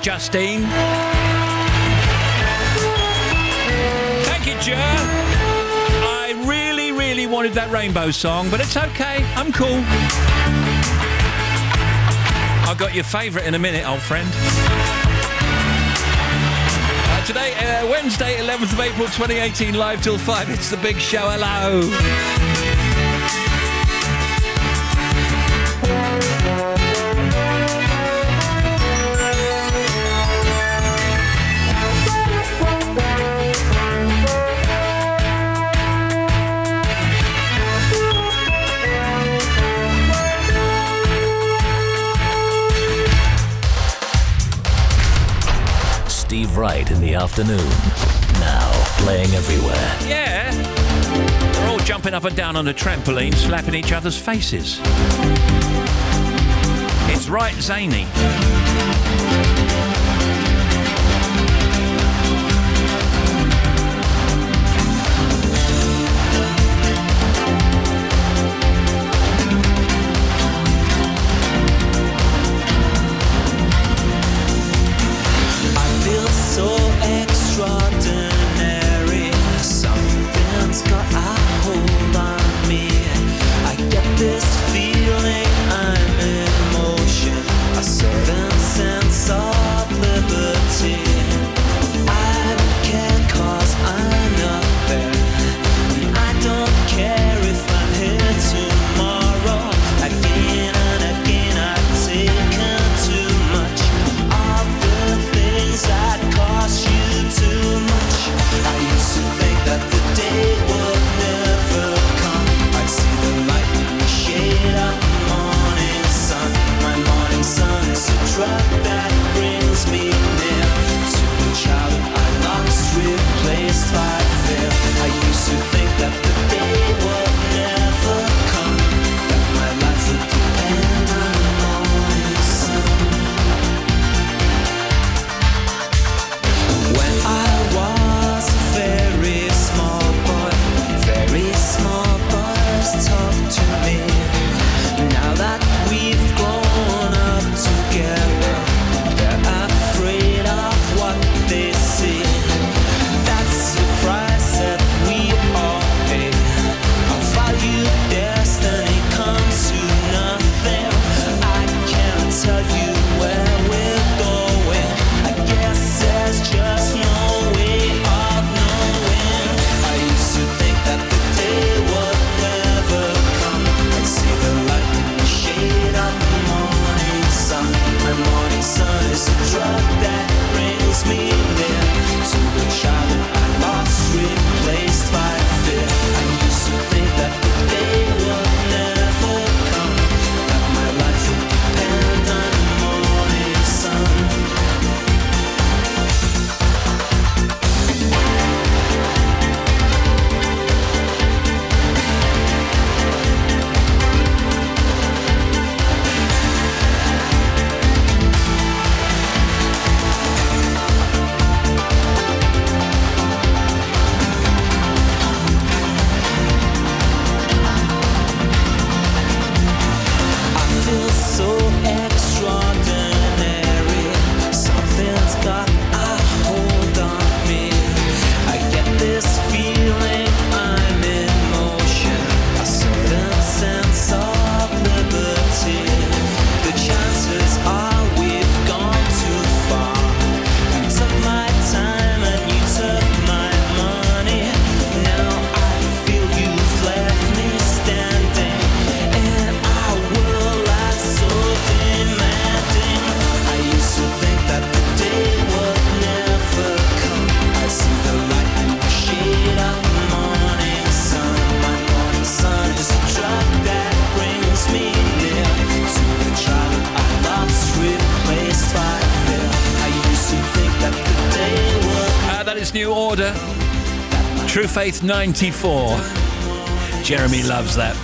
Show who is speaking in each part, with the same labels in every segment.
Speaker 1: Justine. Thank you, Jer. I really wanted that Rainbow song, but it's okay. I'm cool. I've got your favourite in a minute, old friend. Today, Wednesday, 11th of April 2018, live till 5. It's The Big Show. Hello.
Speaker 2: Wright in the afternoon. Now playing everywhere.
Speaker 1: Yeah. They're all jumping up and down on a trampoline, slapping each other's faces. It's Wright Zany. New Order, True Faith 94. Jeremy loves that.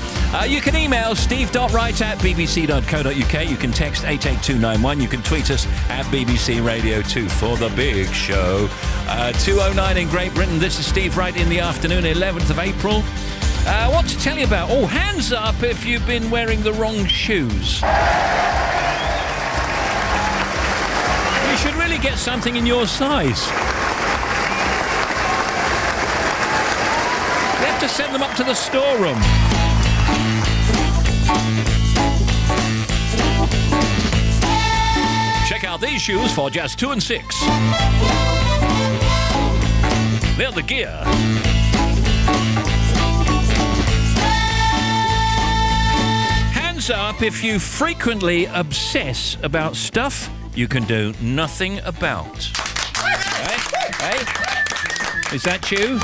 Speaker 1: You can email steve.wright@bbc.co.uk. You can text 88291. You can tweet us at BBC Radio 2 for The Big Show. 2:09 in Great Britain. This is Steve Wright in the afternoon, 11th of April. What to tell you about? Oh, hands up if you've been wearing the wrong shoes. You should really get something in your size. You have to send them up to the storeroom. Check out these shoes for just $2 and $6. They're the gear. Hands up if you frequently obsess about stuff you can do nothing about. Hey? Is that you?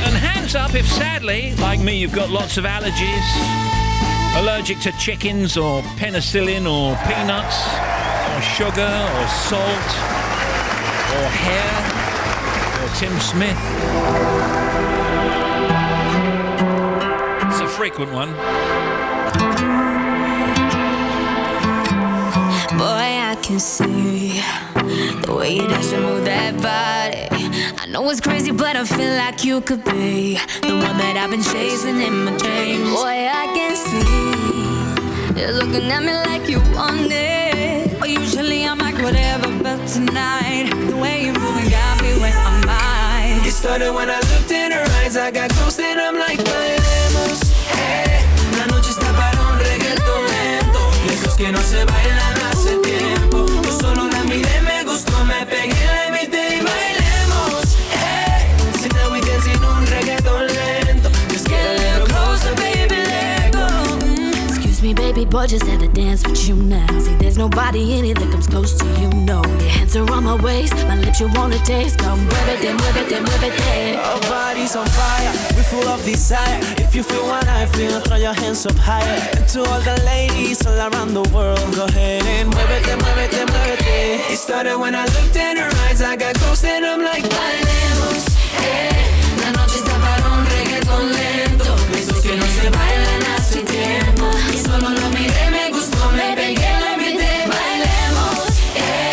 Speaker 1: And hands up if sadly, like me, you've got lots of allergies, allergic to chickens or penicillin or peanuts or sugar or salt or hair or Tim Smith. It's a frequent one.
Speaker 3: Boy, I can see the way you dance and move that body. I know it's crazy, but I feel like you could be the one that I've been chasing in my dreams. Boy, I can see you're looking at me like you want it. But usually I'm like whatever, but tonight the way you're moving got me where I'm at.
Speaker 4: It started when I looked in her eyes. I got close and I'm like, bailemos, hey. La noche está para un reggaetón lento. Y esos que no se bailan hace tiempo. Yo solo la miré, me gustó, me pegué, la invité y bailemos, hey. So now we dancing un reggaetón lento. Just get a little closer, baby, let go.
Speaker 3: Excuse me, baby boy, just had to dance with you now. See, there's nobody in it that comes close to you, no. Your hands are on my waist, my lips you wanna taste. Come muévete,
Speaker 4: Our bodies on fire, we're full of desire. If you feel what I feel, throw your hands up higher. And to all the ladies all around the world, go ahead and muévete. It started when I looked in her eyes. I got close and I'm like, bailemos, hey. La noche está para un reggaetón lento. Esos que no se bailan hace tiempo. Y solo lo miré, me gustó, me pegué, la invité, bailemos, hey.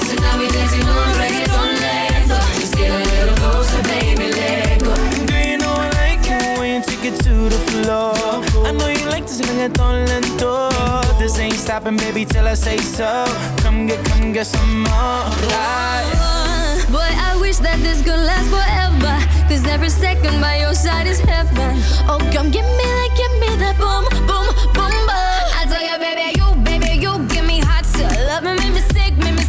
Speaker 4: So now we dancing un reggaetón lento. Just get a little closer, baby, let go. Do you know I like it when you take it to the floor? I know you like this reggaetón lento. This ain't stopping, baby, till I say so. Come get some more.
Speaker 3: boy, I wish that this could last forever. Cause every second by your side is heaven. Oh, come give me that boom, boom, boom, boom. I tell you, baby, you give me hot stuff. Love me, make me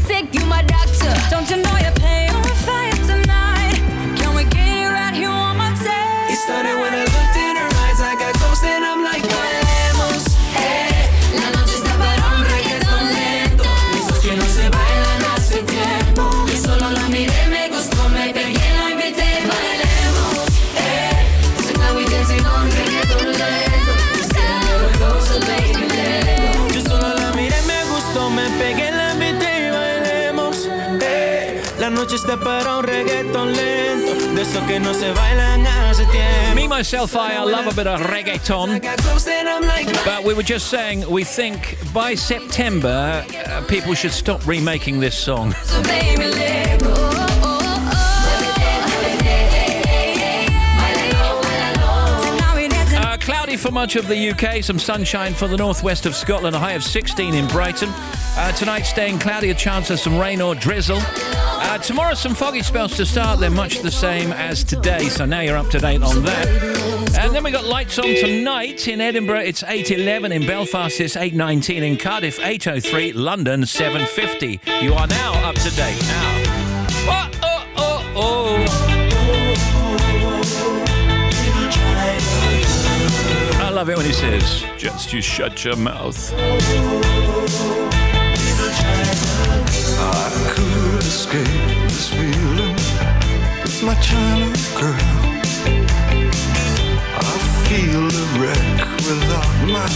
Speaker 3: sick, you my doctor. Don't you know you're paying on fire tonight? Can we get it right here on my tape?
Speaker 4: It started when I looked in her eyes. I got close and I'm like, bailemos, hey. La noche está para un reggaetón lento. Esos que no se bailan hace tiempo. Y solo la miré, me gustó, me pegué, la invité, bailemos, hey. So now we dancing on reggaetón lento. Just get a little closer, baby, let go. Yo solo la miré, me gustó, me pegué, la invité y bailemos, hey. La noche está para un reggaetón lento. De esos que no se bailan hace tiempo.
Speaker 1: Me, myself, I love a bit of reggaeton. But we were just saying, we think by September, people should stop remaking this song.
Speaker 3: So baby, let go.
Speaker 1: Cloudy for much of the UK, some sunshine for the northwest of Scotland, a high of 16 in Brighton. Tonight staying cloudy, a chance of some rain or drizzle. Tomorrow some foggy spells to start, they're much the same as today, so now you're up to date on that. And then we got lights on tonight. In Edinburgh it's 8:11, in Belfast it's 8:19, in Cardiff 8:03, London 7:50. You are now up to date now. I love it when he says, just you shut your mouth.
Speaker 5: I could escape this feeling with my China girl. I feel a wreck without my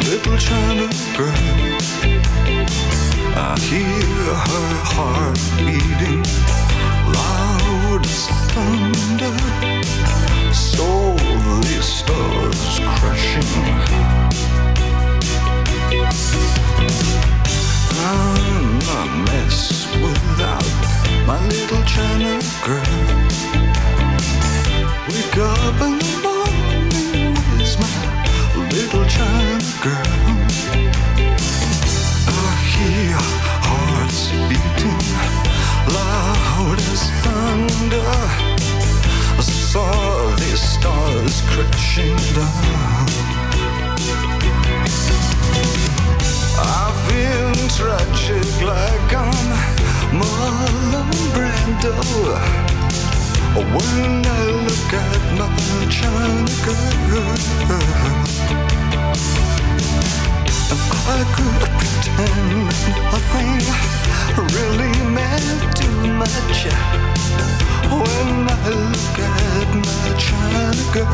Speaker 5: little China girl. I hear her heart beating loud as thunder. So the stars crashing. I'm a mess without my little China girl. Wake up in the morning with my little China girl. I hear hearts beating loud as thunder. I saw the stars crashing down. I feel tragic like I'm Marlon Brando when I look at my China girl. I could pretend nothing really meant too much when I look at my China girl.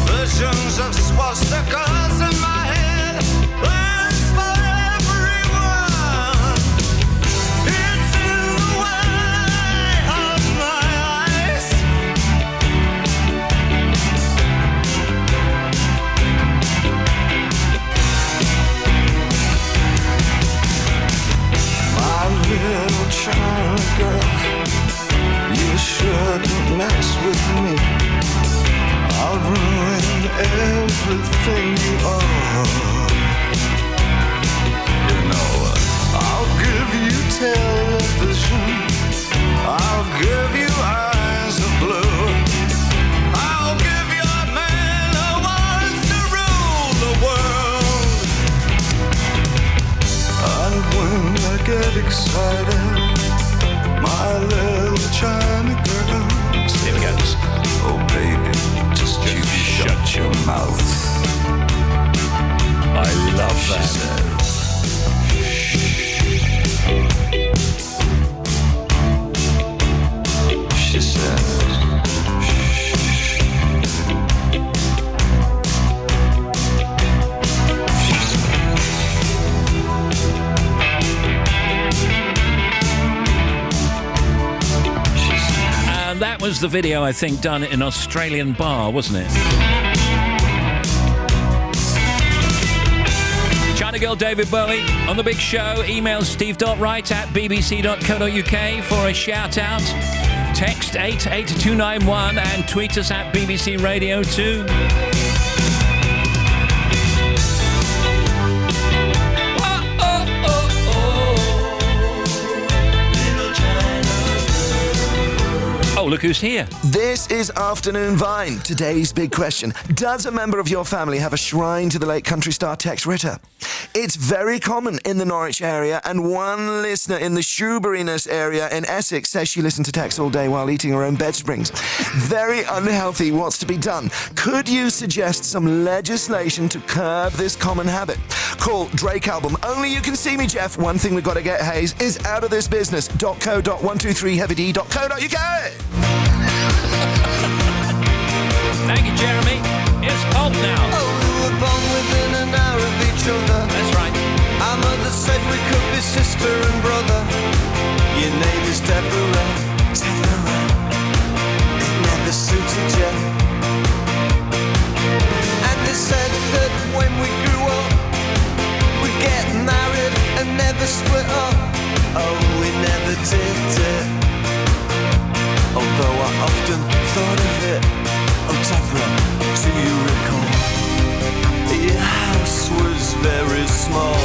Speaker 6: Visions of swastikas in my head, plans for everyone. It's in the way of my eyes.
Speaker 5: My little China girl, you shouldn't mess with me. I'll ruin everything you are. You know, I'll give you television, I'll give you eyes of blue, I'll give you a man who wants to rule the world. And when I get excited, my little China girl,
Speaker 1: Here we go.
Speaker 5: oh baby, you shut your mouth.
Speaker 1: I love that.
Speaker 5: She says,
Speaker 1: And that was the video, I think, done in an Australian bar, wasn't it? China Girl David Bowie on The Big Show. Email steve.wright@bbc.co.uk for a shout out. Text 88291 and tweet us at BBC Radio 2. Oh, look who's here.
Speaker 7: This is Afternoon Vine. Today's big question. Does a member of your family have a shrine to the late country star Tex Ritter? It's very common in the Norwich area, and one listener in the Shoeburyness area in Essex says she listened to Tex all day while eating her own bed springs. Very unhealthy. What's to be done? Could you suggest some legislation to curb this common habit? Call Drake album. Only you can see me, Jeff. One thing we've got to get, Hayes, is out of this business. .co.123heavyd.co.uk.
Speaker 1: Thank you, Jeremy. It's Pulp now.
Speaker 4: Oh, we were born within an hour of each other.
Speaker 1: That's right.
Speaker 4: Our mother said we could be sister and brother. Your name is Deborah. It never suited you. And they said that when we grew up, we'd get married and never split up. Oh, we never did it. Although I often thought of it. Oh, Deborah, do you recall? Your house was very small.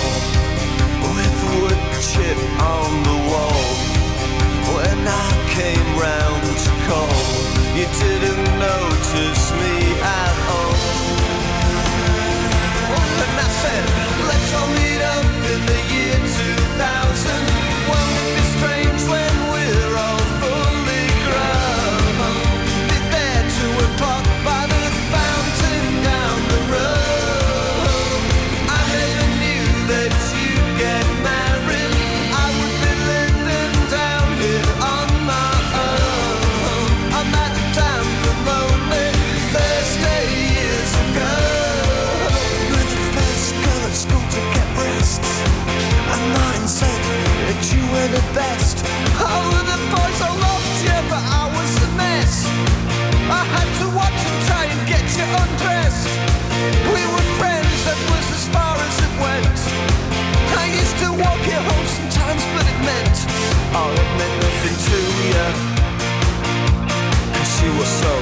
Speaker 4: were the best. Oh, the boys all loved you, but I was a mess. I had to watch and try and get you undressed. We were friends, that was as far as it went. I used to walk you home sometimes, but it meant, oh, it meant nothing to you. And she was so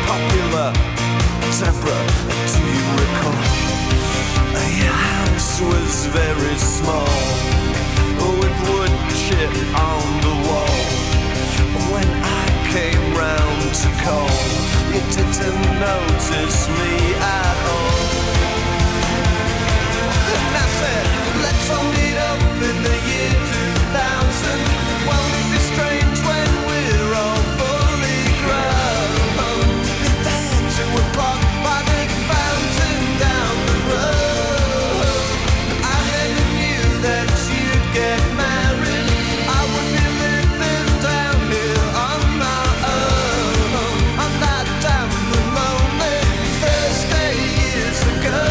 Speaker 4: popular. Deborah, do you recall? Your house was very small, with wood chip on the wall. When I came round to call, you didn't notice me at all. And I said, let's all meet up in the year 2000. Won't it be strange when we're all fully grown? Be there 2 o'clock by the fountain down the road. I never knew that you'd get married. I would be living down here on my own, on that damn lonely Thursday years ago.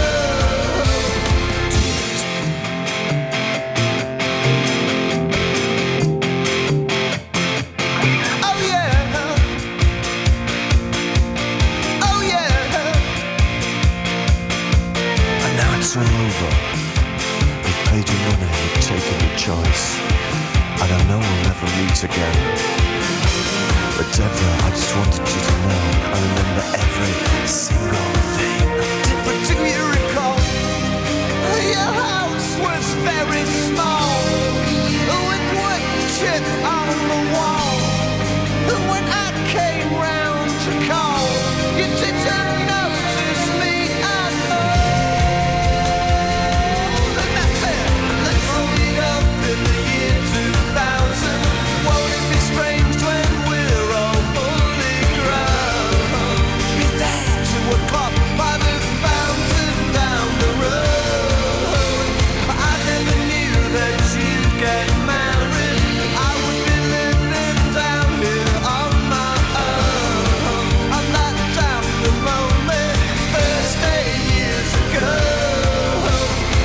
Speaker 4: Oh yeah, oh yeah. And now it's all over. We've paid your money, we've taken your choice, and I know we'll never meet again. But Deborah, I just wanted you to know I remember every single thing. Deborah, do you recall? Your house was very small, with wood chip on the wall. And when I came round to call, you didn't notice me at all. And that's it. Let's all meet up in the year 2000. Won't it be strange when we're all fully grown? Be there 2 o'clock by the fountain down the road. But I never knew that you'd get married. I would be living down here on my own, on that damn lonely Thursday years ago.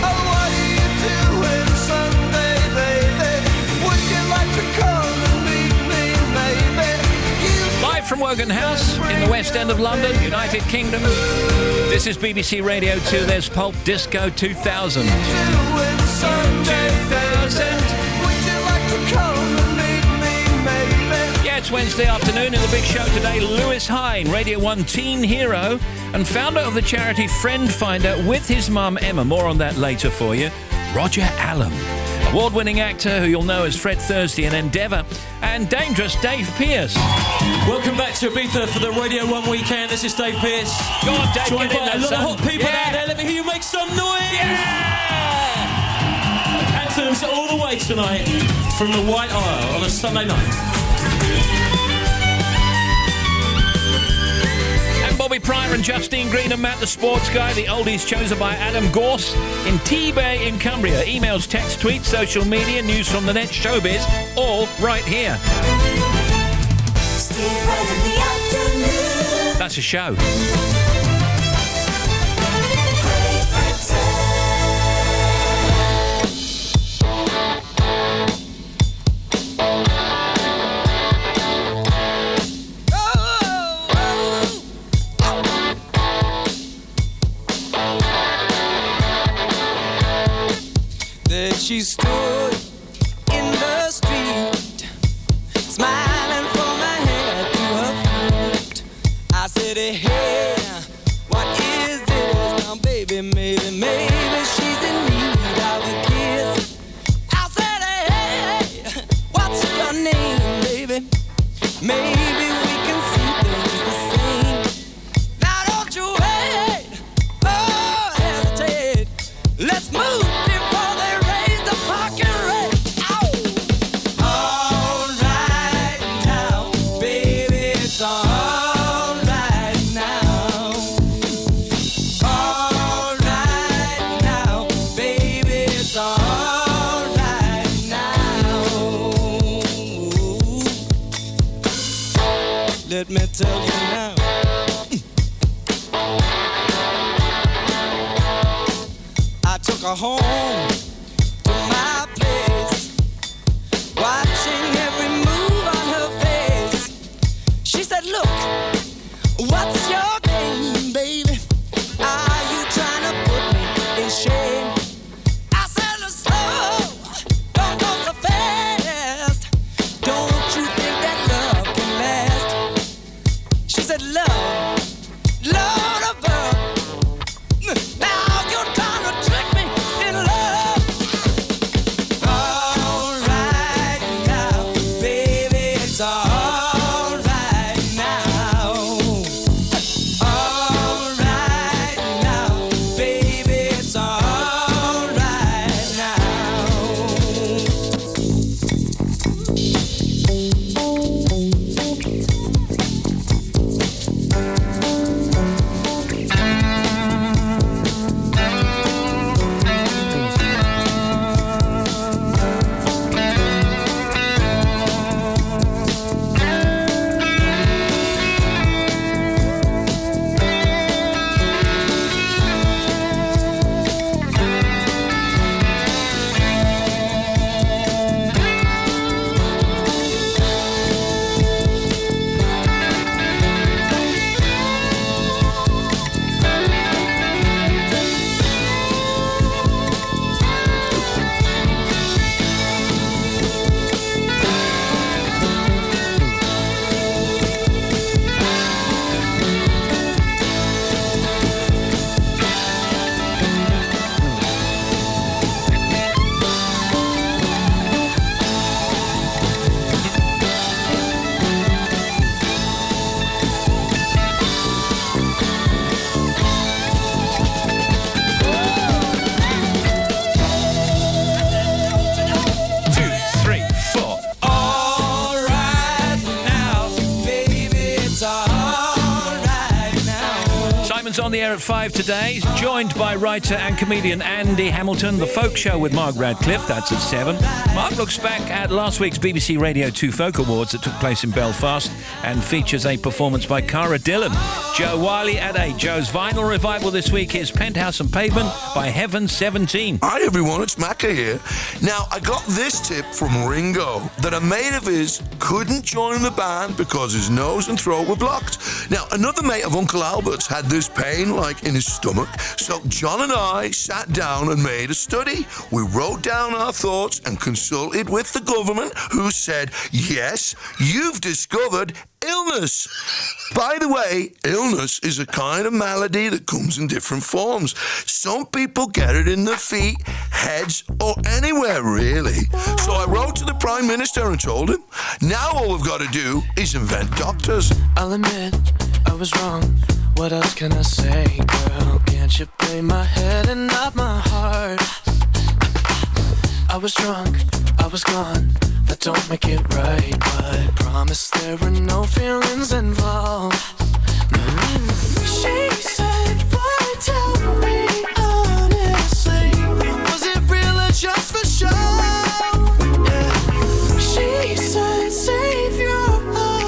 Speaker 4: Oh, what are you doing Sunday, baby? Would you like to come and meet me, maybe?
Speaker 1: Live from Wogan House in the West End of London, United Kingdom. This is BBC Radio 2. There's Pulp Disco 2000. 2000. Yeah, it's Wednesday afternoon in the big show today. Lewis Hine, Radio 1 teen hero and founder of the charity Friend Finder with his mum Emma. More on that later for you. Roger Allam, award-winning actor who you'll know as Fred Thursday in Endeavour, and Dangerous Dave Pearce.
Speaker 8: Welcome back to Ibiza for the Radio 1 weekend. This is Dave Pearce.
Speaker 1: Go on, Dave,
Speaker 8: Joined
Speaker 1: get
Speaker 8: by
Speaker 1: in
Speaker 8: a
Speaker 1: there,
Speaker 8: lot
Speaker 1: son.
Speaker 8: of hot people
Speaker 1: Yeah.
Speaker 8: out there. Let me hear you make some noise.
Speaker 1: Yeah!
Speaker 8: Anthems all the way tonight from the White Isle on a Sunday night.
Speaker 1: And Bobby Pryor and Justine Green and Matt the Sports Guy. The oldies chosen by Adam Gorse in T-Bay in Cumbria. Emails, text, tweets, social media, news from the net, showbiz, all right here.
Speaker 3: Steve Wright in the afternoon.
Speaker 1: That's a show.
Speaker 4: There she stood in the street, smiling from her head to her feet. I said, hey, what is this? Now, baby, maybe she's in need of a kiss. I said, hey, what's your name, baby? Maybe we can see things the same. Now, don't you wait, oh, hesitate. Let's move before they raise the parking rate. Ow! All right now, baby, it's all right now. All right now, baby, it's all right now. Let me tell you now. I took her home to my place. Why
Speaker 1: Listeners on the air at 5 today, joined by writer and comedian Andy Hamilton. The Folk Show with Mark Radcliffe, that's at 7. Mark looks back at last week's BBC Radio 2 Folk Awards that took place in Belfast and features a performance by Cara Dillon. Joe Wiley at 8. Joe's vinyl revival this week is Penthouse and Pavement by Heaven 17.
Speaker 7: Hi everyone, it's Macca here. Now, I got this tip from Ringo that a mate of his couldn't join the band because his nose and throat were blocked. Now, another mate of Uncle Albert's had this pain like in his stomach, so John and I sat down and made a study. We wrote down our thoughts and consulted with the government, who said, yes, you've discovered illness. By the way, illness is a kind of malady that comes in different forms. Some people get it in their feet, heads, or anywhere really. So I wrote to the Prime Minister and told him, now all we've got to do is invent doctors.
Speaker 4: I'll admit I was wrong. What else can I say, girl? Can't you play my head and not my heart? I was drunk, I was gone. That don't make it right, but promise there were no feelings involved. She said, boy, tell me honestly, was it real or just for show? Yeah. She said, save your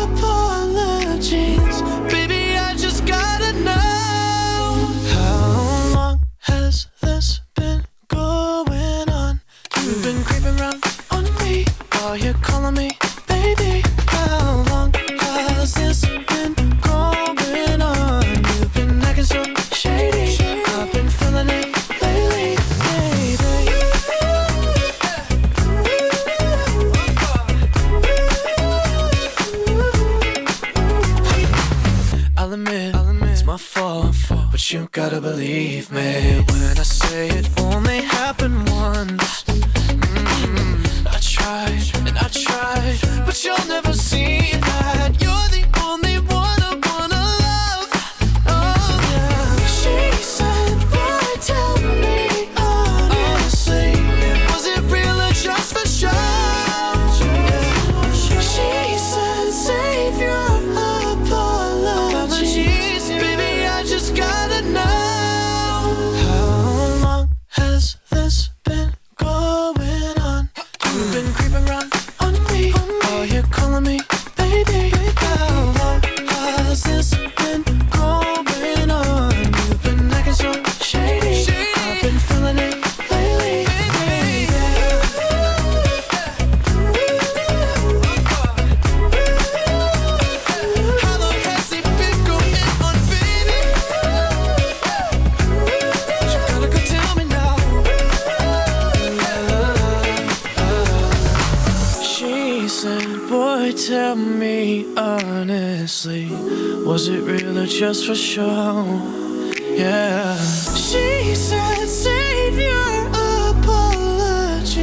Speaker 4: apologies, baby, I just gotta know. How long has this been going on? You've been creeping around on me. Are you calling me, baby? How long has this been going on? You've been acting so shady. I've been feeling it lately, baby. I'll admit, it's my fault, but you gotta believe me when I say it only happened once. I tried, but you'll never see that. You're the only one I wanna love. Oh yeah. She said, boy, tell me honestly, was it real or just for show? She said, save your apologies, baby, I just gotta know. How long has this been going on? You've been creeping around on me. Are you calling me, baby? How long has this been going on? You've been acting so shady. I've been feeling it lately, baby. How long has it been going on, baby? You gotta go tell me now. She said, boy, tell me honestly, was it real or just for show? Yeah. She said, save your apologies,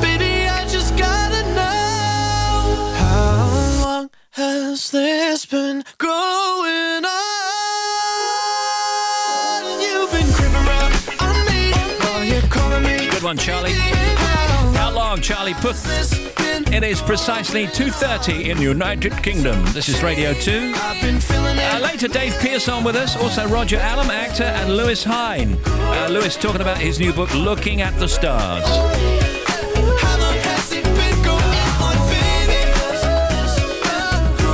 Speaker 4: baby, I just gotta know. How long has this been going on? You've been creeping around on me. Are you calling me?
Speaker 1: Good one, Charlie. How long, Charlie? Put
Speaker 4: This been
Speaker 1: It is precisely 2:30 in the United Kingdom. This is Radio 2.
Speaker 4: I've been feeling it.
Speaker 1: Later, Dave Pearce on with us. Also, Roger Allam, actor, and Lewis Hine. Lewis talking about his new book, Looking at the Stars.
Speaker 4: How long has it been going on, baby? You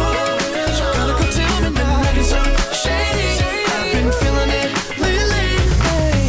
Speaker 4: gotta go tell me now. It's so shady. I've been feeling it lately,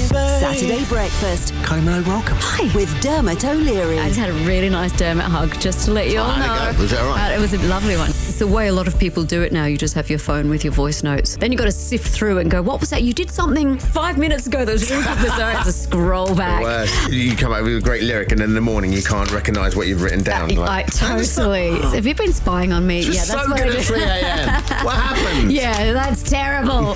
Speaker 4: baby.
Speaker 9: Saturday breakfast.
Speaker 10: Kylie Minogue, welcome.
Speaker 9: Hi. With Dermot O'Leary.
Speaker 3: I just had a really nice Dermot hug, just to let you all know.
Speaker 10: Was that right?
Speaker 3: It was a lovely one. It's the way a lot of people do it now. You just have your phone with your voice notes. Then you got to sift through and go, what was that? You did something 5 minutes ago that was really bizarre. To scroll back.
Speaker 10: You come up with a great lyric and then in the morning you can't recognise what you've written down.
Speaker 3: Totally. Have you been spying on me?
Speaker 10: It's so good at 3 a.m. What happened?
Speaker 3: Yeah, that's terrible.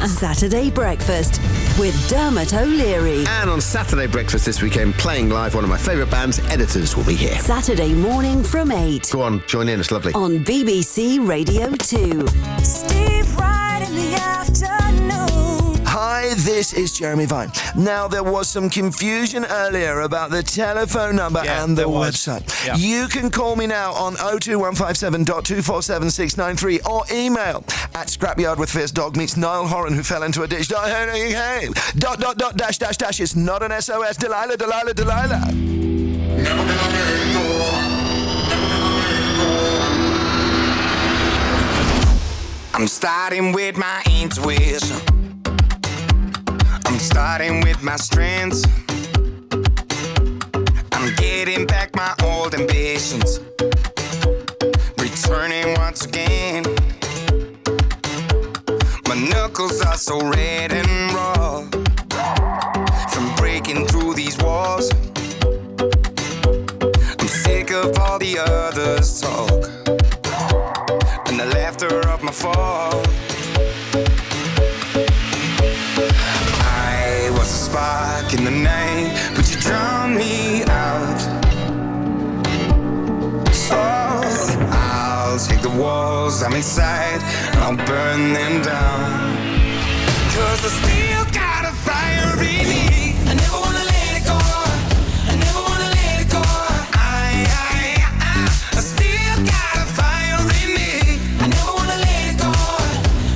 Speaker 9: Saturday breakfast with Dermot O'Leary.
Speaker 10: And on Saturday breakfast this weekend, playing live, one of my favourite bands, Editors, will be here.
Speaker 9: Saturday morning from 8.
Speaker 10: Go on, join in, it's lovely.
Speaker 9: On BBC Radio 2.
Speaker 6: Steve Wright in the afternoon.
Speaker 7: Hi, Hi, this is Jeremy Vine. Now, there was some confusion earlier about the telephone number and the website.
Speaker 1: Yeah.
Speaker 7: You can call me now on 02157.247693 or email at scrapyardwithfiercedog Niall Horan who fell into a ditch. Dash. It's not an SOS. Delilah.
Speaker 5: I'm starting with my intuition. I'm starting with my strengths. I'm getting back my old ambitions. Returning once again. My knuckles are so red and raw from breaking through these walls. I'm sick of all the others' talk and the laughter of my fall. I was a spark in the night, but you drowned me out. So I'll take the walls I'm inside and I'll burn them down. 'Cause I still got a fire in me. I never wanna let it go. I never wanna let it go. I still got a fire in me. I never wanna let it go.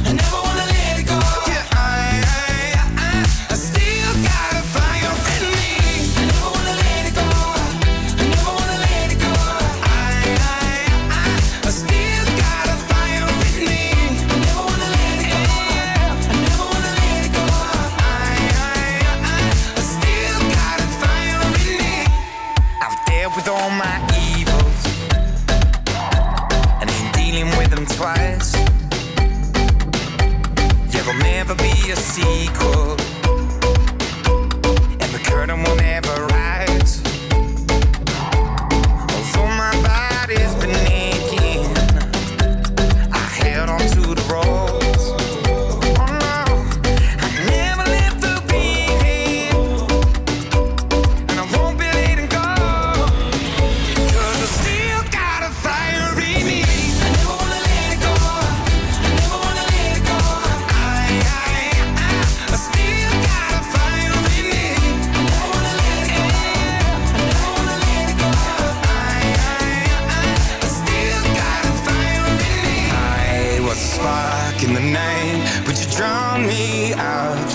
Speaker 5: I never wanna let it go. Yeah, I still got a fire in me. I never wanna let it go. I never wanna let it go. I still got a fire in me. I never wanna let it go. I never wanna let it go. I still got a fire in me. I've dealt with all my evils and ain't dealing with them twice. There will never be a sequel, and the curtain will never rise. Although my body's been aching, I held on to the ropes. Oh no, I never left the beat, and I won't be letting go. 'Cause I still got a fire in me. I never wanna let it go. I never wanna let it go. I still got a fire in me. I never wanna let it go. I never wanna let it go. I still got a fire in me. I was a spark in the night, but you drowned me out.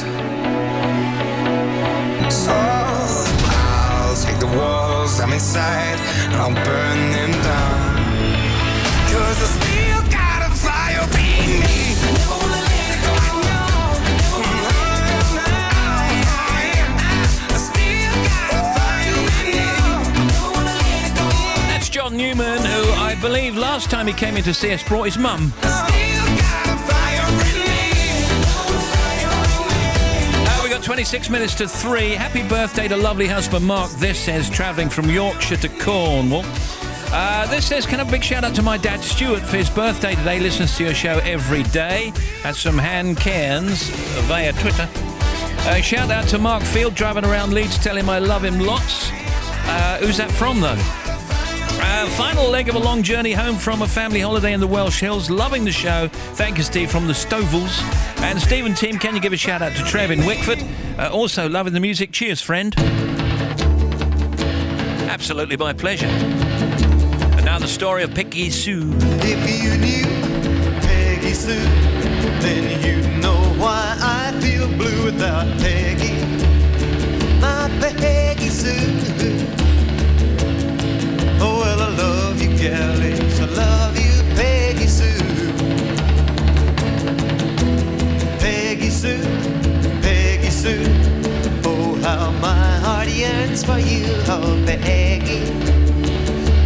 Speaker 5: So I'll take the walls I'm inside and I'll burn them down. 'Cause I still got a fire in me. I never wanna let it go. I never wanna let it go. I still got a fire in me. I never wanna let it go.
Speaker 1: That's John Newman, who I believe last time he came in to see us brought his mum.
Speaker 5: I still got a fire in me.
Speaker 1: We got 26 minutes to 3. Happy birthday to lovely husband Mark. This says travelling from Yorkshire to Cornwall. This says, can I have a big shout out to my dad Stuart for his birthday today. Listens to your show every day. That's from Han Cairns via Twitter. Shout out to Mark Field driving around Leeds. Tell him I love him lots. Who's that from though? Final leg of a long journey home from a family holiday in the Welsh Hills. Loving the show. Thank you, Steve, from the Stovals. And Steve and team, can you give a shout out to Trev in Wickford? Also loving the music. Cheers, friend. Absolutely my pleasure. And now the story of Peggy Sue.
Speaker 6: If you knew Peggy Sue, then you'd know why I feel blue without Peggy. My Peggy Sue. Oh, well, I love you, galleys. I love you, Peggy Sue. Peggy Sue, Peggy Sue. Oh, how my heart yearns for you, oh, Peggy.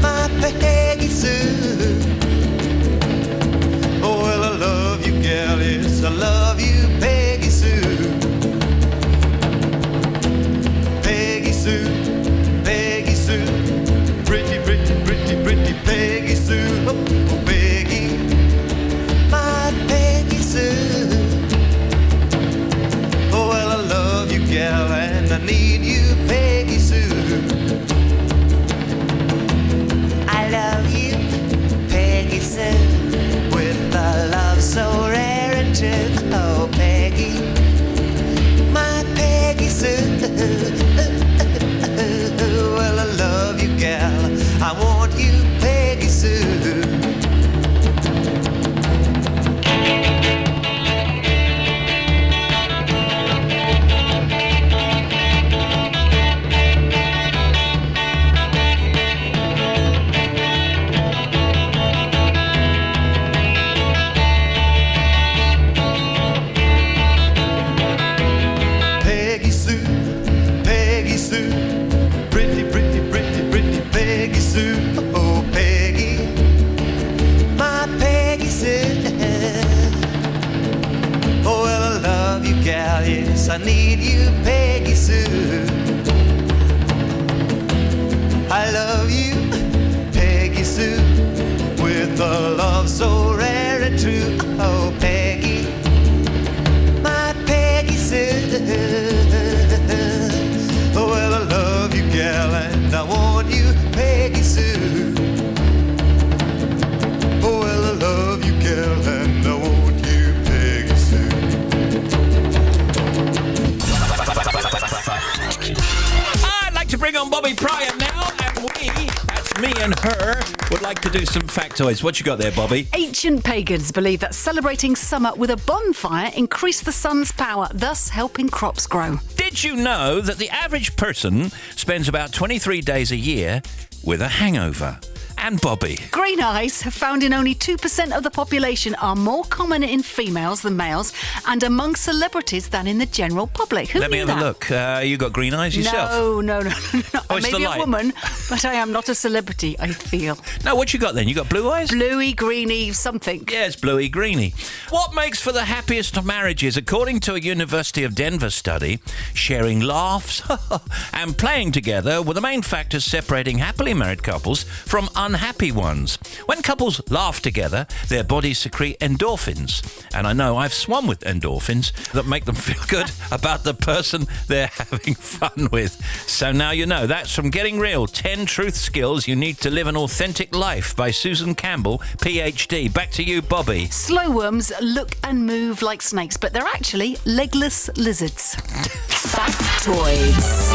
Speaker 6: My Peggy Sue. Oh, well, I love you, galleys. I love you, Peggy Sue. Peggy Sue, Peggy Sue. Pretty, pretty, pretty, pretty Peggy Sue. Oh, oh, Peggy. My Peggy Sue. Oh, well, I love you, gal, and I need you, Peggy Sue. I love you, Peggy Sue, with a love so rare and true. Oh, Peggy, I love you, Peggy Sue, with a love so rare and true. Oh, Peggy, my Peggy Sue. Well, I love you, gal, and I want you, Peggy Sue. Well, I love you, gal, and I want you, Peggy Sue.
Speaker 1: I'd like to bring on Bobby Pryor now, and that's me and her, would like to do some factoids. What you got there, Bobby?
Speaker 11: Ancient pagans believed that celebrating summer with a bonfire increased the sun's power, thus helping crops grow.
Speaker 1: Did you know that the average person spends about 23 days a year with a hangover? And Bobby.
Speaker 11: Green eyes, found in only 2% of the population, are more common in females than males and among celebrities than in the general public. Who
Speaker 1: Let me
Speaker 11: knew
Speaker 1: have
Speaker 11: that?
Speaker 1: a look. You got green eyes yourself?
Speaker 11: No.
Speaker 1: Oh,
Speaker 11: I may be a woman, but I am not a celebrity, I feel.
Speaker 1: No, what you got then? You got blue eyes?
Speaker 11: Bluey, greeny, something.
Speaker 1: Yes, bluey, greeny. What makes for the happiest of marriages? According to a University of Denver study, sharing laughs and playing together were the main factors separating happily married couples from unhappy ones. When couples laugh together, their bodies secrete endorphins. And I know I've swum with endorphins that make them feel good about the person they're having fun with. So now you know. That's from Getting Real, 10 Truth Skills You Need to Live an Authentic Life by Susan Campbell, PhD. Back to you, Bobby.
Speaker 11: Slow worms look and move like snakes, but they're actually legless lizards.
Speaker 9: Factoids.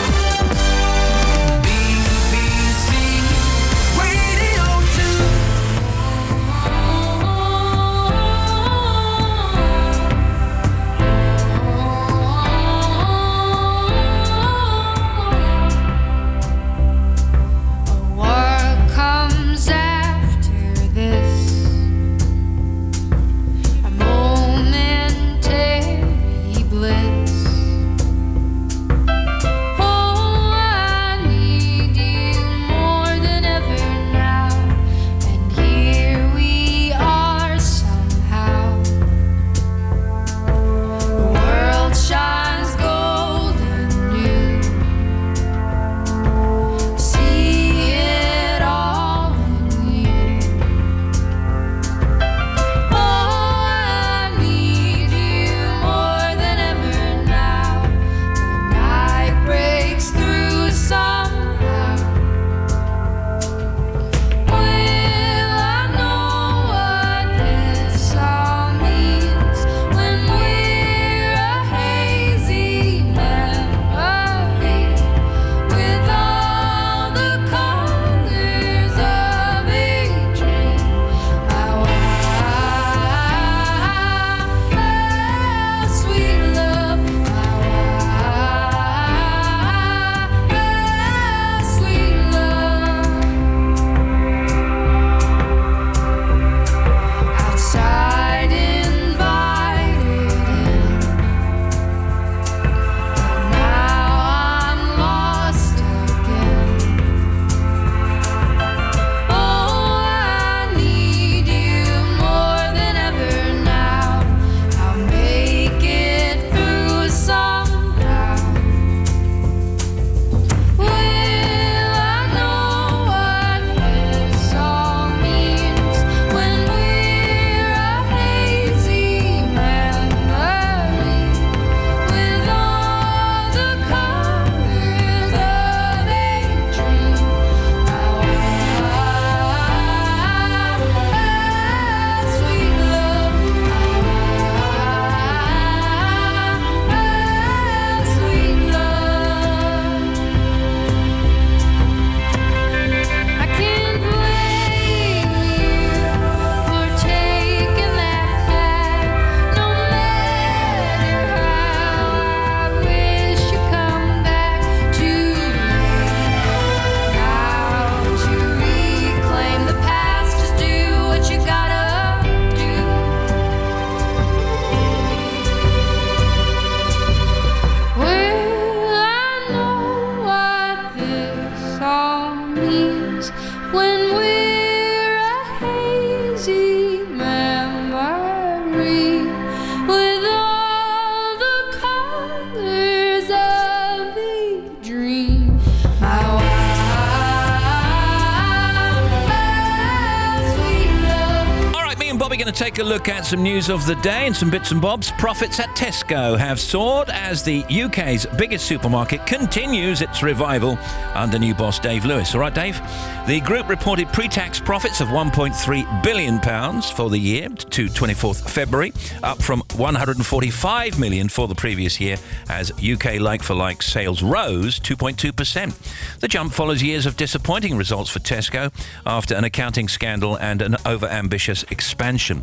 Speaker 1: going to take a look at some news of the day and some bits and bobs. Profits at Tesco have soared as the UK's biggest supermarket continues its revival under new boss Dave Lewis. All right, Dave? The group reported pre-tax profits of £1.3 billion for the year to 24th February, up from £145 million for the previous year as UK like-for-like sales rose 2.2%. The jump follows years of disappointing results for Tesco after an accounting scandal and an over-ambitious expansion.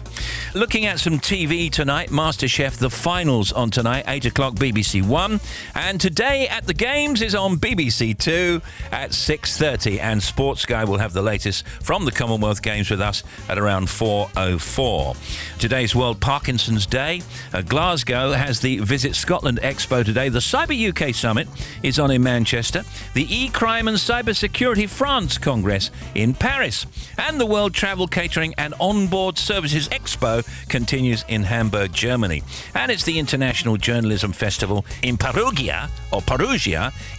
Speaker 1: Looking at some TV tonight, MasterChef, the finals on tonight, 8 o'clock BBC One. And Today at the Games is on BBC Two at 6:30. And Sports Guy will have the latest from the Commonwealth Games with us at around 4:04. Today's World Parkinson's Day. Glasgow has the Visit Scotland Expo today. The Cyber UK Summit is on in Manchester. The E-Crime and Cyber Security France Congress in Paris. And the World Travel Catering and Onboard Services Expo continues in Hamburg, Germany. And it's the International Journalism Festival in Perugia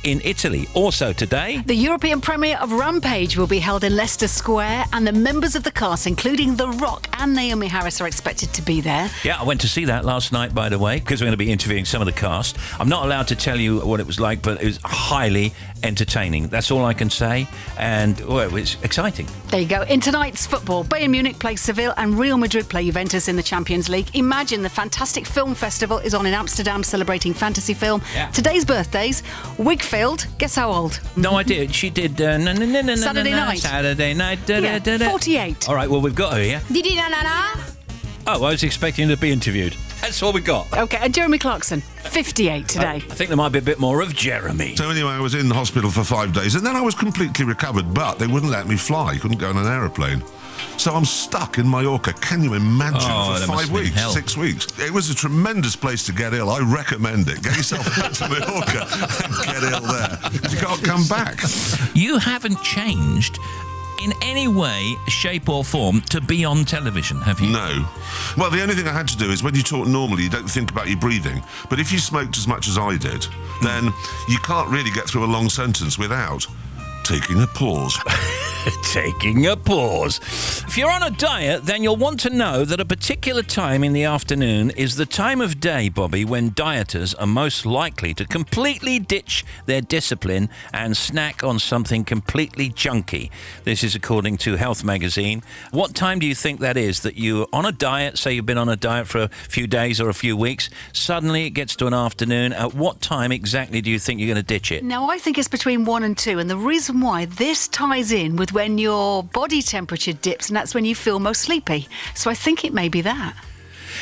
Speaker 1: in Italy. Also today,
Speaker 11: the European premiere of Rampage will be held in Leicester Square, and the members of the cast, including The Rock and Naomi Harris, are expected to be there.
Speaker 1: Yeah, I went to see that last night, by the way, because we're going to be interviewing some of the cast. I'm not allowed to tell you what it was like, but it was highly entertaining. That's all I can say. And, well, it's exciting.
Speaker 11: There you go. In tonight's football, Bayern Munich play Seville and Real Madrid play Juventus in the Champions League. Imagine the fantastic film festival is on in Amsterdam, celebrating fantasy film.
Speaker 1: Yeah.
Speaker 11: Today's birthdays, Wigfield, guess how old?
Speaker 1: No idea. She did
Speaker 11: Saturday night.
Speaker 1: Saturday night.
Speaker 11: 48.
Speaker 1: All right, well, we've got her here.
Speaker 3: Didi na na na.
Speaker 1: Oh, I was expecting to be interviewed. That's all we got.
Speaker 11: OK, and Jeremy Clarkson, 58 today.
Speaker 1: I think there might be a bit more of Jeremy.
Speaker 12: So anyway, I was in the hospital for 5 days, and then I was completely recovered, but they wouldn't let me fly. Couldn't go on an aeroplane. So I'm stuck in Mallorca. Can you imagine? For 5 weeks, 6 weeks. It was a tremendous place to get ill. I recommend it. Get yourself to Mallorca and get ill there. You can't come back.
Speaker 1: You haven't changed in any way, shape or form to be on television, have you?
Speaker 12: No. Well, the only thing I had to do is when you talk normally, you don't think about your breathing. But if you smoked as much as I did, then you can't really get through a long sentence without taking a pause.
Speaker 1: Taking a pause. If you're on a diet, then you'll want to know that a particular time in the afternoon is the time of day, Bobby, when dieters are most likely to completely ditch their discipline and snack on something completely junky. This is according to Health Magazine. What time do you think that is that you're on a diet, say you've been on a diet for a few days or a few weeks, suddenly it gets to an afternoon. At what time exactly do you think you're going to ditch it?
Speaker 11: Now, I think it's between 1 and 2, and the reason why this ties in with when your body temperature dips, and that's when you feel most sleepy. So I think it may be that.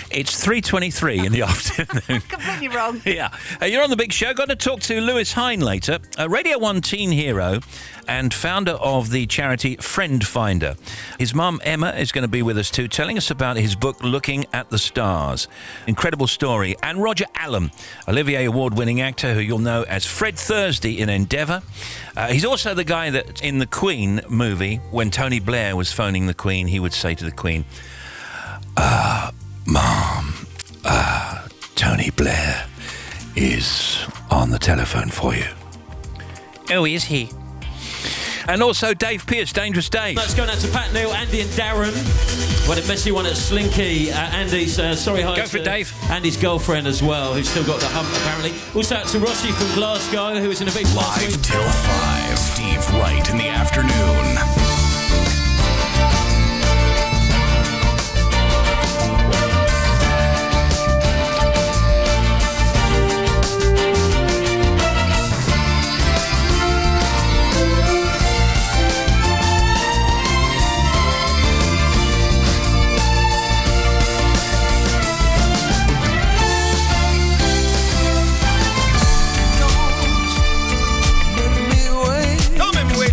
Speaker 1: It's 3:23 in the afternoon.
Speaker 11: Completely wrong.
Speaker 1: Yeah. You're on The Big Show. Got to talk to Lewis Hine later, a Radio 1 teen hero and founder of the charity Friend Finder. His mum, Emma, is going to be with us too, telling us about his book, Looking at the Stars. Incredible story. And Roger Allam, Olivier Award-winning actor who you'll know as Fred Thursday in Endeavour. He's also the guy that in the Queen movie, when Tony Blair was phoning the Queen, he would say to the Queen, Mom, Tony Blair is on the telephone for you. Oh, is he? And also Dave Pearce, Dangerous Dave.
Speaker 8: Let's go now to Pat, Neil, Andy and Darren. What a messy one at Slinky. Andy's, sorry, hi.
Speaker 1: Go for it, Dave.
Speaker 8: Andy's girlfriend as well, who's still got the hump, apparently. Also out to Rossi from Glasgow, who was in a big last week.
Speaker 2: 5 till 5. Steve Wright in the afternoon.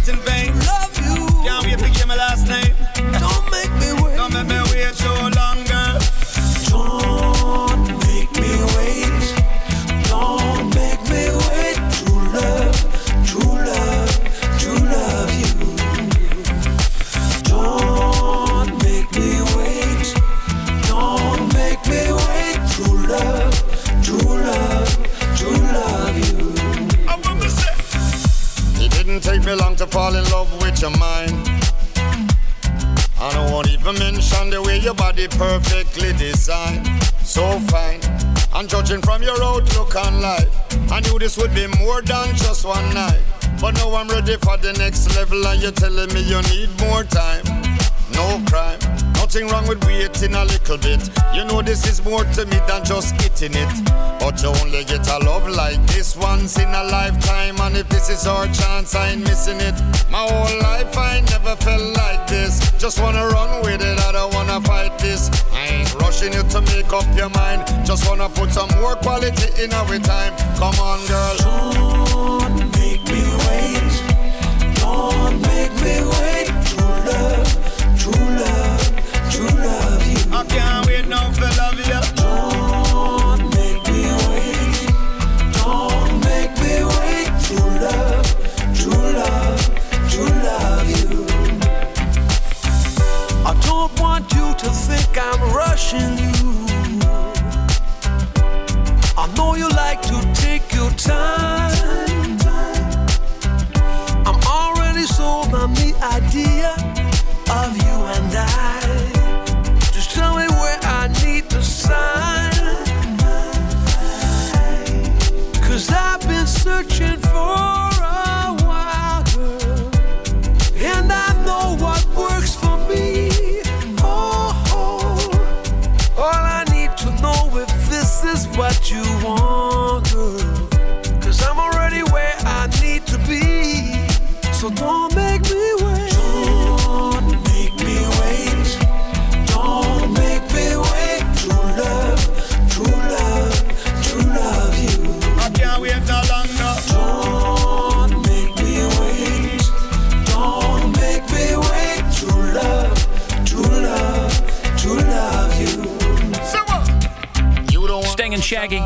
Speaker 6: In vain. Love you. Can't wait to get my last name. Don't make me wait. Don't make me wait so longer. Don't make me wait. Don't make me wait. True love, true love, true love you. Don't make me wait. Don't make me wait. True love, true love, true love you. I want to say. It didn't take me long to fall in love with your mind. I don't want even I mention the way your body perfectly designed, so fine. And judging from your outlook on life, I knew this would be more than just one night. But now I'm ready for the next level, and you're telling me you need more time. No crime, nothing wrong with waiting a little bit. You know this is more to me than just hitting it. But you only get a love like this once in a lifetime, and if this is our chance, I ain't missing it. My whole life I never felt like this. Just wanna run with it, I don't wanna fight this. I ain't rushing you to make up your mind. Just wanna put some more quality in our time. Come on, girl.
Speaker 4: Don't make me wait. Don't make me wait. True love, true love, true love you.
Speaker 6: I can't wait now for love you.
Speaker 4: Don't make me wait. Don't make me wait. True love, true love, true love you. I don't want you to think I'm rushing you. I know you like to take your time. I'm already sold on the idea of you and I. Just tell me where I need to sign. 'Cause I've been searching for a while, girl, and I know what works for me. Oh, all I need to know if this is what you want, girl. 'Cause I'm already where I need to be. So don't make me wait. Don't make me wait. Don't make me wait. True love, true love, true love you.
Speaker 6: I can't wait no longer.
Speaker 4: Don't make me wait. Don't make me wait. True love, true love, true love you.
Speaker 1: Sting and Shaggy,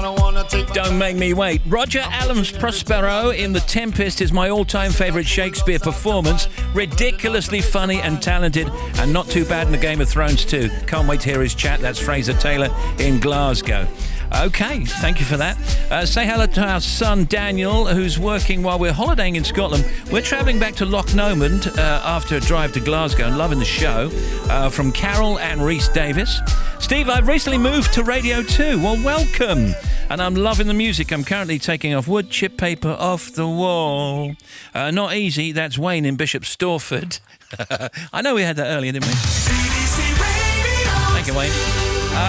Speaker 1: Don't Make Me Wait. Roger Allen's Prospero in The Tempest is my all-time favourite Shakespeare performance. Ridiculously funny and talented, and not too bad in the Game of Thrones too. Can't wait to hear his chat. That's Fraser Taylor in Glasgow. Okay, thank you for that. Say hello to our son Daniel, who's working while we're holidaying in Scotland. We're travelling back to Loch Lomond after a drive to Glasgow, and loving the show. From Carol and Rhys Davis. Steve, I've recently moved to Radio 2. Well, welcome. And I'm loving the music. I'm currently taking off wood chip paper off the wall. Not easy. That's Wayne in Bishop Stortford. I know we had that earlier, didn't we? Thank you, Wayne.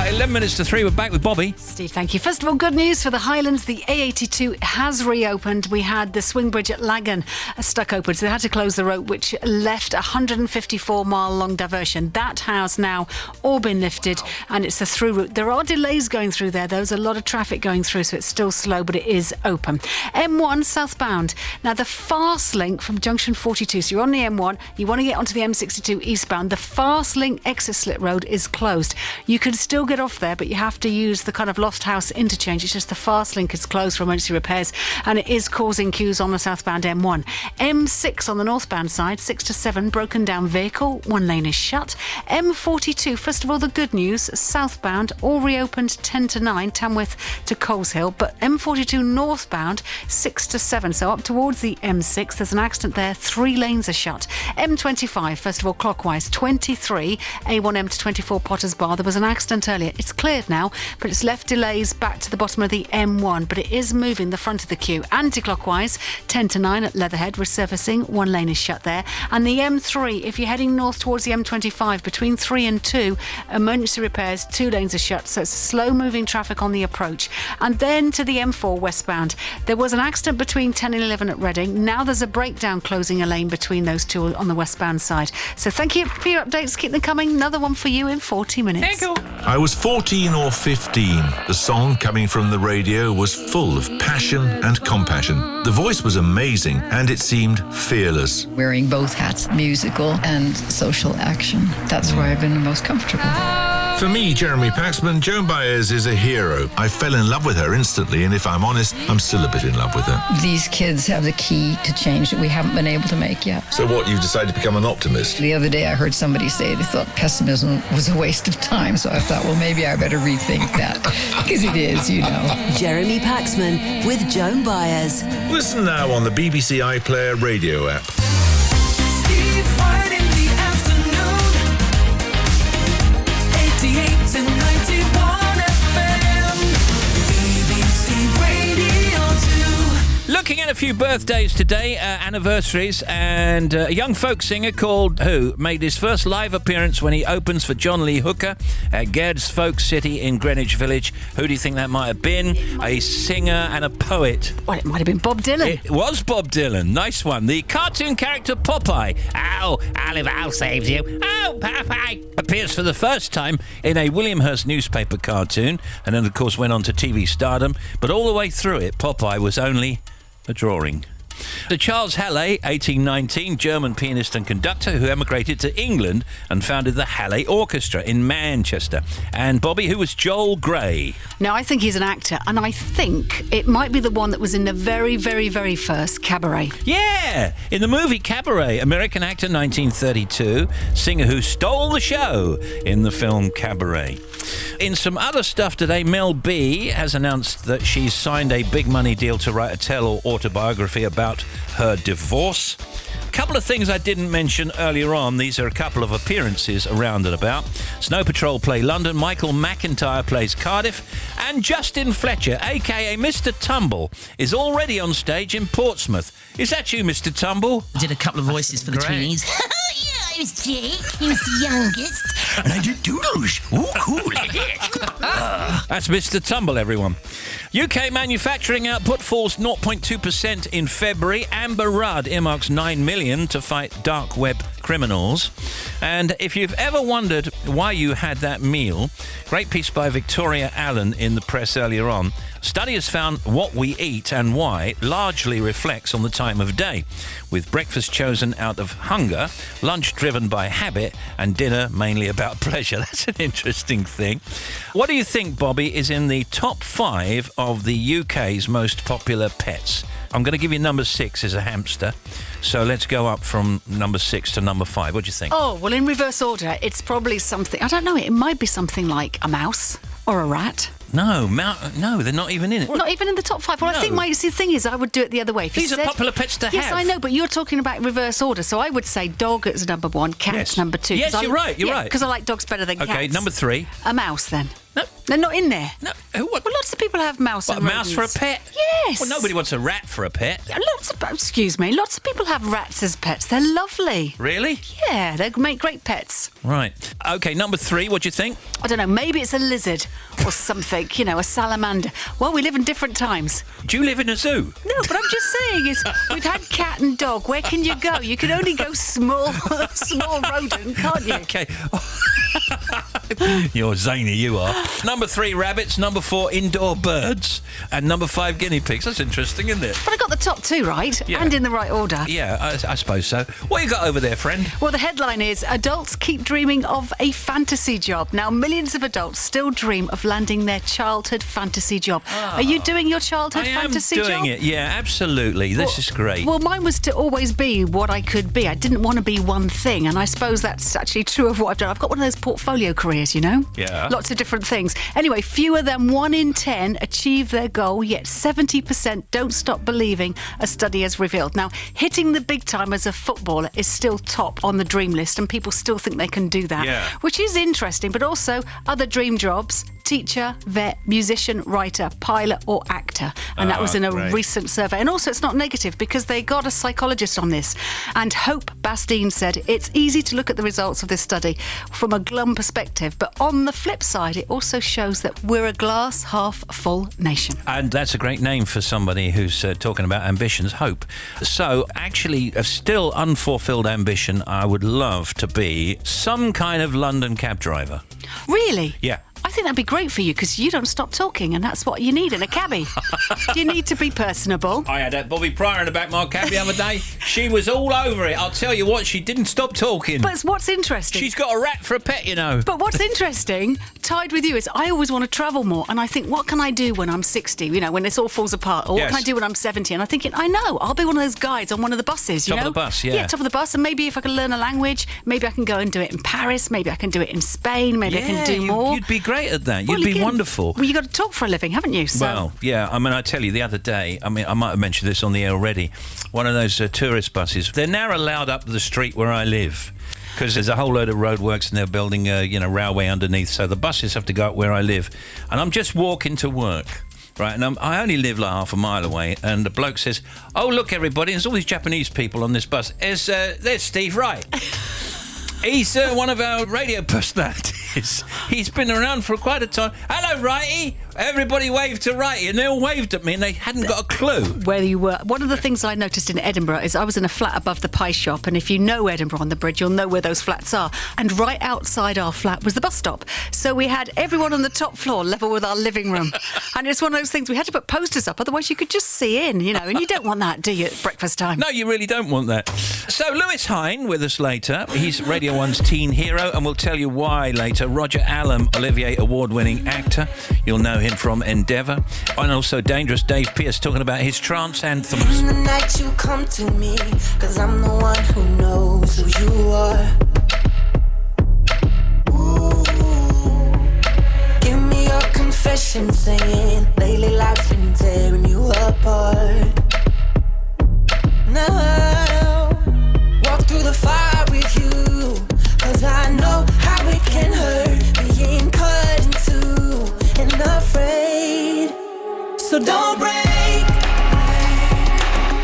Speaker 1: 11 minutes to 3, we're back with Bobby.
Speaker 11: Steve, thank you. First of all, good news for the Highlands. The A82 has reopened. We had the swing bridge at Lagan stuck open, so they had to close the road, which left a 154-mile-long diversion. That has now all been lifted, and it's a through route. There are delays going through there. There's a lot of traffic going through, so it's still slow, but it is open. M1 southbound. Now, the fast link from junction 42, so you're on the M1, you want to get onto the M62 eastbound. The fast link exit slip road is closed. You can still get off there, but you have to use the kind of Lost House interchange. It's just the fast link is closed for emergency repairs, and it is causing queues on the southbound M1. M6 on the northbound side, 6 to 7, broken down vehicle, one lane is shut. M42, first of all, the good news, southbound, all reopened 10 to 9, Tamworth to Coleshill, but M42 northbound, 6 to 7, so up towards the M6, there's an accident there, 3 lanes are shut. M25, first of all, clockwise, 23, A1M to 24 Potters Bar, there was an accident earlier. It's cleared now, but it's left delays back to the bottom of the M1, but it is moving the front of the queue. Anti-clockwise, 10 to 9 at Leatherhead, resurfacing, one lane is shut there. And the M3, if you're heading north towards the M25, between 3 and 2, emergency repairs, 2 lanes are shut, so it's slow-moving traffic on the approach. And then to the M4 westbound, there was an accident between 10 and 11 at Reading. Now there's a breakdown closing a lane between those two on the westbound side. So thank you for your updates. Keep them coming. Another one for you in 40 minutes.
Speaker 1: Thank you.
Speaker 13: I was 14 or 15. The song coming from the radio was full of passion and compassion. The voice was amazing, and it seemed fearless.
Speaker 14: Wearing both hats, musical and social action. That's where I've been the most comfortable.
Speaker 13: For me, Jeremy Paxman, Joan Baez is a hero. I fell in love with her instantly, and if I'm honest, I'm still a bit in love with her.
Speaker 14: These kids have the key to change that we haven't been able to make yet.
Speaker 13: So what, you've decided to become an optimist?
Speaker 14: The other day I heard somebody say they thought pessimism was a waste of time, so I thought, well, maybe I better rethink that, because it is, you know.
Speaker 9: Jeremy Paxman with Joan Baez.
Speaker 13: Listen now on the BBC iPlayer radio app.
Speaker 4: Steve Wright in the afternoon.
Speaker 1: a few birthdays today, anniversaries, and a young folk singer called Who made his first live appearance when he opens for John Lee Hooker at Gaird's Folk City in Greenwich Village. Who do you think that might have been? A singer and a poet.
Speaker 11: Well, it might have been Bob Dylan.
Speaker 1: It was Bob Dylan. Nice one. The cartoon character Popeye. Oh, Oliver, I'll save you. Oh, Popeye. Appears for the first time in a William Hearst newspaper cartoon, and then, of course, went on to TV stardom. But all the way through it, Popeye was only a drawing. So Charles Halle, 1819, German pianist and conductor who emigrated to England and founded the Halle Orchestra in Manchester. And Bobby, who was Joel Grey?
Speaker 11: Now, I think he's an actor, and I think it might be the one that was in the very, very, very first Cabaret.
Speaker 1: Yeah! In the movie Cabaret, American actor, 1932, singer who stole the show in the film Cabaret. In some other stuff today, Mel B has announced that she's signed a big money deal to write a tell or autobiography about her divorce. A couple of things I didn't mention earlier on. These are a couple of appearances around and about. Snow Patrol play London, Michael McIntyre plays Cardiff, and Justin Fletcher, a.k.a. Mr. Tumble, is already on stage in Portsmouth. Is that you, Mr. Tumble?
Speaker 15: I did a couple of voices for the Tweenies. I was Jake, he was the youngest. And I did doodles. Ooh, cool.
Speaker 1: That's Mr. Tumble, everyone. UK manufacturing output falls 0.2% in February. Amber Rudd earmarks $9 million to fight dark web criminals. And if you've ever wondered why you had that meal, great piece by Victoria Allen in the press earlier on. Study has found what we eat and why largely reflects on the time of day, with breakfast chosen out of hunger, lunch driven by habit, and dinner mainly about pleasure. That's an interesting thing. What do you think, Bobby, is in the top 5 of the UK's most popular pets? I'm going to give you number 6 as a hamster. So let's go up from number 6 to number 5. What do you think?
Speaker 11: Oh, well, in reverse order, it's probably something... I don't know, it might be something like a mouse or a rat.
Speaker 1: No, they're not even in it.
Speaker 11: Not even in the top 5. Well,
Speaker 1: No.
Speaker 11: I think the thing is, I would do it the other way. If you
Speaker 1: These are
Speaker 11: said-
Speaker 1: popular pets to have.
Speaker 11: Yes, I know, but you're talking about reverse order. So I would say dog is number 1, cat
Speaker 1: Yes.
Speaker 11: number 2.
Speaker 1: Yes,
Speaker 11: 'cause
Speaker 1: you're right, you're right.
Speaker 11: Because I like dogs better than cats.
Speaker 1: Okay, number 3.
Speaker 11: A mouse, then.
Speaker 1: No.
Speaker 11: They're not in there.
Speaker 1: No. What?
Speaker 11: Well, lots of people have mouse
Speaker 1: What, a
Speaker 11: and
Speaker 1: mouse for a
Speaker 11: rodents.
Speaker 1: pet?
Speaker 11: Yes.
Speaker 1: Well, nobody wants a rat for a pet.
Speaker 11: Yeah, lots of people have rats as pets. They're lovely.
Speaker 1: Really?
Speaker 11: Yeah, they make great pets.
Speaker 1: Right. Okay, number 3, what do you think?
Speaker 11: I don't know, maybe it's a lizard or something, a salamander. Well, we live in different times.
Speaker 1: Do you live in a zoo?
Speaker 11: No, but I'm just saying, we've had cat and dog. Where can you go? You can only go small rodent, can't you?
Speaker 1: Okay. You're zany, you are. Number 3, rabbits. Number 4, indoor birds. And number 5, guinea pigs. That's interesting, isn't it?
Speaker 11: But I got the top 2 right,
Speaker 1: Yeah.
Speaker 11: and in the right order.
Speaker 1: Yeah, I suppose so. What you got over there, friend?
Speaker 11: Well, the headline is, adults keep dreaming of a fantasy job. Now, millions of adults still dream of landing their childhood fantasy job. Are you doing your childhood fantasy job?
Speaker 1: I am doing it, yeah, absolutely. This is great.
Speaker 11: Well, mine was to always be what I could be. I didn't want to be one thing, and I suppose that's actually true of what I've done. I've got one of those portfolio careers,
Speaker 1: Yeah.
Speaker 11: Lots of different things. Anyway, fewer than 1 in 10 achieve their goal, yet 70% don't stop believing, a study has revealed. Now, hitting the big time as a footballer is still top on the dream list, and people still think they can do that,
Speaker 1: Yeah.
Speaker 11: which is interesting, but also other dream jobs: teacher, vet, musician, writer, pilot or actor. And that was in a
Speaker 1: great.
Speaker 11: recent survey. And also it's not negative because they got a psychologist on this. And Hope Bastine said, it's easy to look at the results of this study from a glum perspective, but on the flip side, it also shows that we're a glass half full nation.
Speaker 1: And that's a great name for somebody who's talking about ambitions, Hope. So, actually, a still unfulfilled ambition, I would love to be some kind of London cab driver.
Speaker 11: Really?
Speaker 1: Yeah.
Speaker 11: I think that'd be great for you because you don't stop talking, and that's what you need in a cabbie. You need to be personable.
Speaker 1: I had that Bobby Pryor in the back of my cab the other day. She was all over it. I'll tell you what, she didn't stop talking.
Speaker 11: But what's interesting...
Speaker 1: She's got a rat for a pet,
Speaker 11: But what's interesting, tied with you, is I always want to travel more, and I think, what can I do when I'm 60, when this all falls apart? Or what
Speaker 1: Yes.
Speaker 11: can I do when I'm 70? And I'm thinking, I know, I'll be one of those guides on one of the buses,
Speaker 1: Top of the bus, yeah.
Speaker 11: Yeah, top of the bus, and maybe if I can learn a language, maybe I can go and do it in Paris, maybe I can do it in Spain, maybe I can do more.
Speaker 1: You'd be great at that.
Speaker 11: Well,
Speaker 1: You'd be
Speaker 11: again,
Speaker 1: wonderful.
Speaker 11: Well, you've got to talk for a living, haven't you? So,
Speaker 1: Well, yeah. I mean, I tell you, the other day, I might have mentioned this on the air already. One of those tourist buses, they're now allowed up the street where I live. Because there's a whole load of roadworks and they're building a railway underneath, so the buses have to go up where I live. And I'm just walking to work. right? And I only live like half a mile away, and the bloke says, "Oh, look, everybody, there's all these Japanese people on this bus. There's Steve Wright. He's one of our radio personalities. He's been around for quite a time. Hello, Wrighty." Everybody waved to Wrighty, and they all waved at me, and they hadn't got a clue
Speaker 11: where you were. One of the things I noticed in Edinburgh is I was in a flat above the pie shop, and if you know Edinburgh on the Bridge, you'll know where those flats are. And right outside our flat was the bus stop. So we had everyone on the top floor level with our living room. And it's one of those things, we had to put posters up, otherwise you could just see in, and you don't want that, do you, at breakfast time?
Speaker 1: No, you really don't want that. So Lewis Hine with us later. He's Radio 1's teen hero, and we'll tell you why later. Roger Allam, Olivier Award-winning actor. You'll know him from Endeavour. And also Dangerous Dave Pearce talking about his trance anthems.
Speaker 4: In the night you come to me, 'cause I'm the one who knows who you are. Ooh. Give me your confession, saying lately life's been tearing you apart. Now, walk through the fire with you, 'cause I know how it can hurt, being cut in two and afraid. So don't break.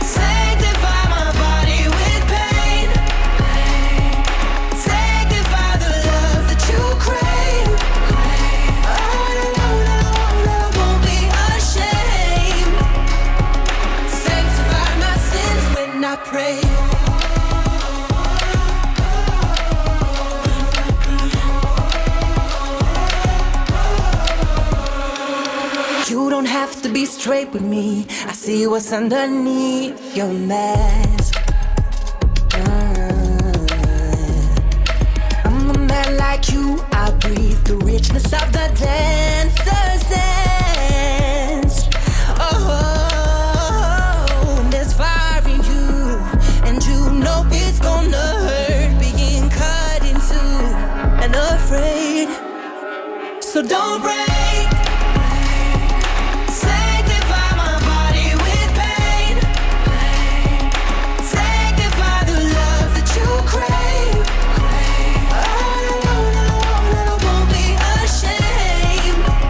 Speaker 4: Sanctify my body with pain. Sanctify the love that you crave. I won't be ashamed. Sanctify my sins when I pray. You don't have to be straight with me. I see what's underneath your mask. I'm a man like you. I breathe the richness of the dancer's dance. Oh, there's fire in you, and you know it's gonna hurt being cut in two and afraid. So don't break.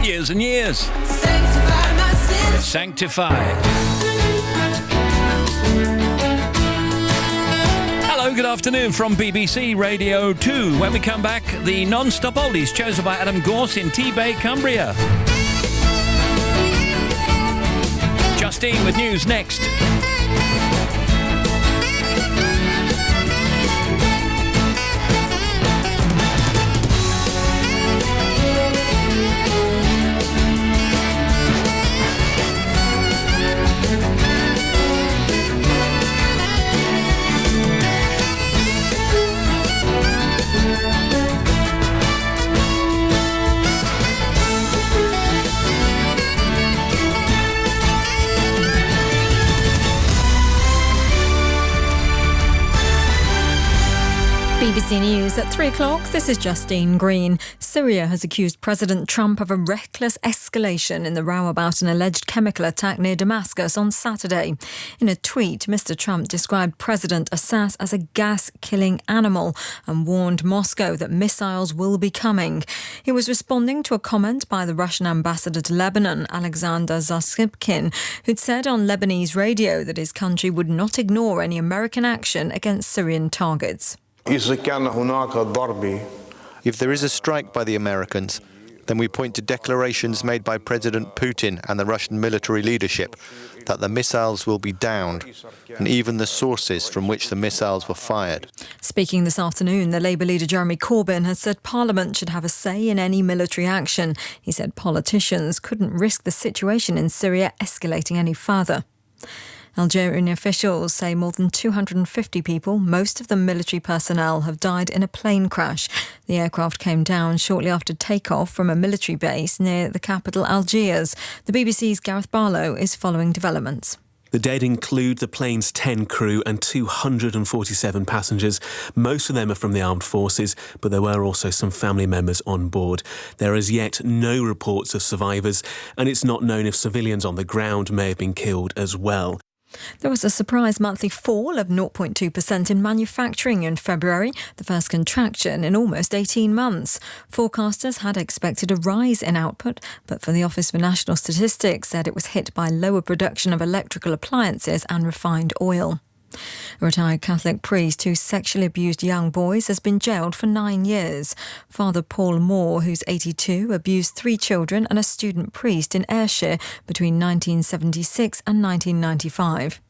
Speaker 1: Years and years.
Speaker 4: Sanctify my sins.
Speaker 1: Sanctify. Hello, good afternoon from BBC Radio 2. When we come back, the non-stop oldies chosen by Adam Gorse in T-Bay, Cumbria. Justine with news next.
Speaker 16: BBC News at 3 o'clock. This is Justine Green. Syria has accused President Trump of a reckless escalation in the row about an alleged chemical attack near Damascus on Saturday. In a tweet, Mr. Trump described President Assad as a gas-killing animal and warned Moscow that missiles will be coming. He was responding to a comment by the Russian ambassador to Lebanon, Alexander Zasypkin, who'd said on Lebanese radio that his country would not ignore any American action against Syrian targets.
Speaker 17: If there is a strike by the Americans, then we point to declarations made by President Putin and the Russian military leadership that the missiles will be downed, and even the sources from which the missiles were fired.
Speaker 16: Speaking this afternoon, the Labour leader Jeremy Corbyn has said Parliament should have a say in any military action. He said politicians couldn't risk the situation in Syria escalating any further. Algerian officials say more than 250 people, most of them military personnel, have died in a plane crash. The aircraft came down shortly after takeoff from a military base near the capital Algiers. The BBC's Gareth Barlow is following developments.
Speaker 18: The dead include the plane's 10 crew and 247 passengers. Most of them are from the armed forces, but there were also some family members on board. There are as yet no reports of survivors, and it's not known if civilians on the ground may have been killed as well.
Speaker 16: There was a surprise monthly fall of 0.2% in manufacturing in February, the first contraction in almost 18 months. Forecasters had expected a rise in output, but for the Office for National Statistics said it was hit by lower production of electrical appliances and refined oil. A retired Catholic priest who sexually abused young boys has been jailed for 9 years. Father Paul Moore, who's 82, abused 3 children and a student priest in Ayrshire between 1976 and 1995.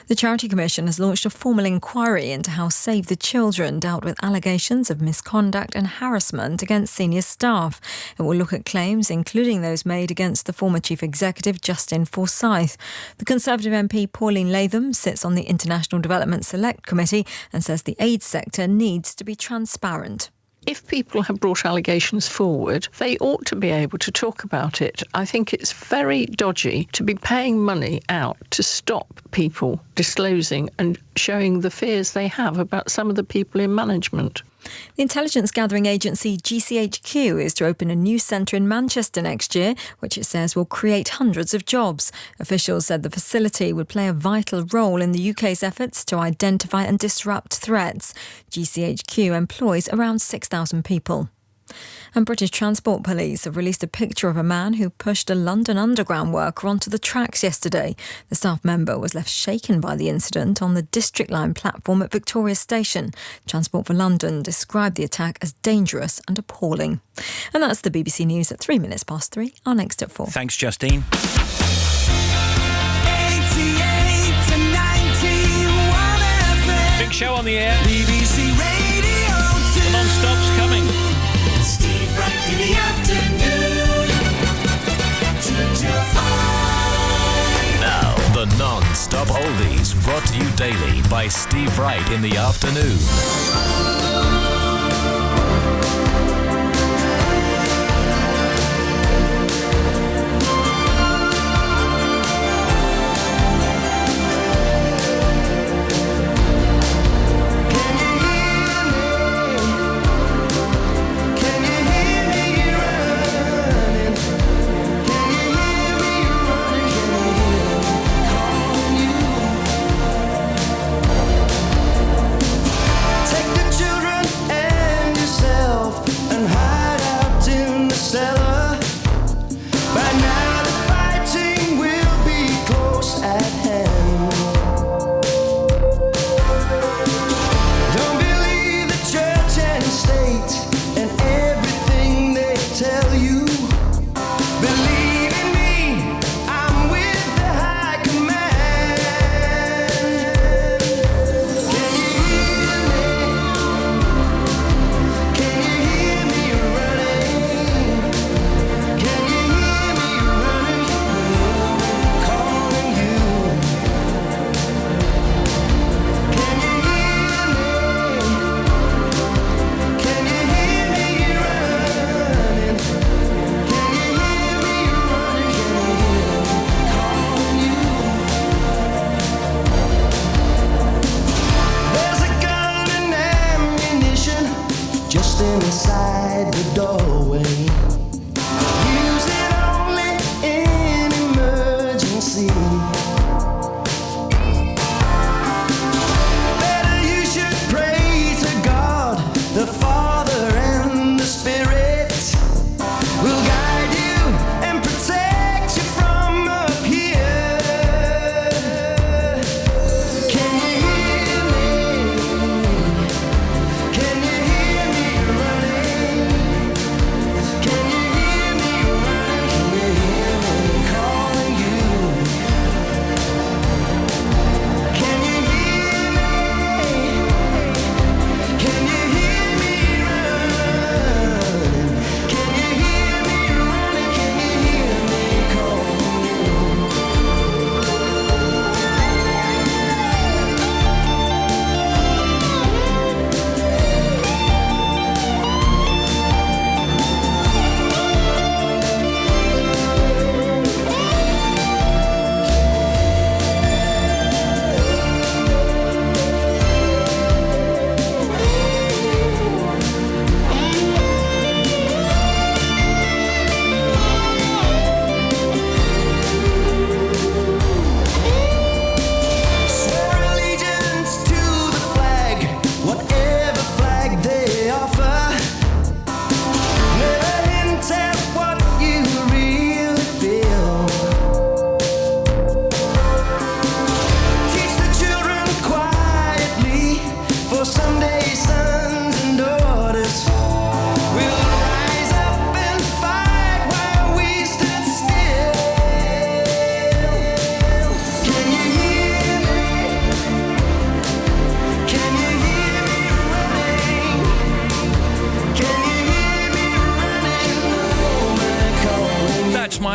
Speaker 16: The Charity Commission has launched a formal inquiry into how Save the Children dealt with allegations of misconduct and harassment against senior staff. It will look at claims, including those made against the former Chief Executive, Justin Forsyth. The Conservative MP Pauline Latham sits on the International Development Select Committee and says the aid sector needs to be transparent.
Speaker 19: If people have brought allegations forward, they ought to be able to talk about it. I think it's very dodgy to be paying money out to stop people disclosing and showing the fears they have about some of the people in management.
Speaker 16: The intelligence gathering agency GCHQ is to open a new centre in Manchester next year, which it says will create hundreds of jobs. Officials said the facility would play a vital role in the UK's efforts to identify and disrupt threats. GCHQ employs around 6,000 people. And British Transport Police have released a picture of a man who pushed a London Underground worker onto the tracks yesterday. The staff member was left shaken by the incident on the District Line platform at Victoria Station. Transport for London described the attack as dangerous and appalling. And that's the BBC News at 3 minutes past 3. Our next at 4.
Speaker 1: Thanks, Justine.
Speaker 4: 88 to 91 FM.
Speaker 1: Big show on the air.
Speaker 4: BBC Radio 2.
Speaker 1: The non-stop's coming.
Speaker 4: Steve Wright in the afternoon. 2 till 5.
Speaker 2: Now, the non-stop oldies brought to you daily by Steve Wright in the afternoon.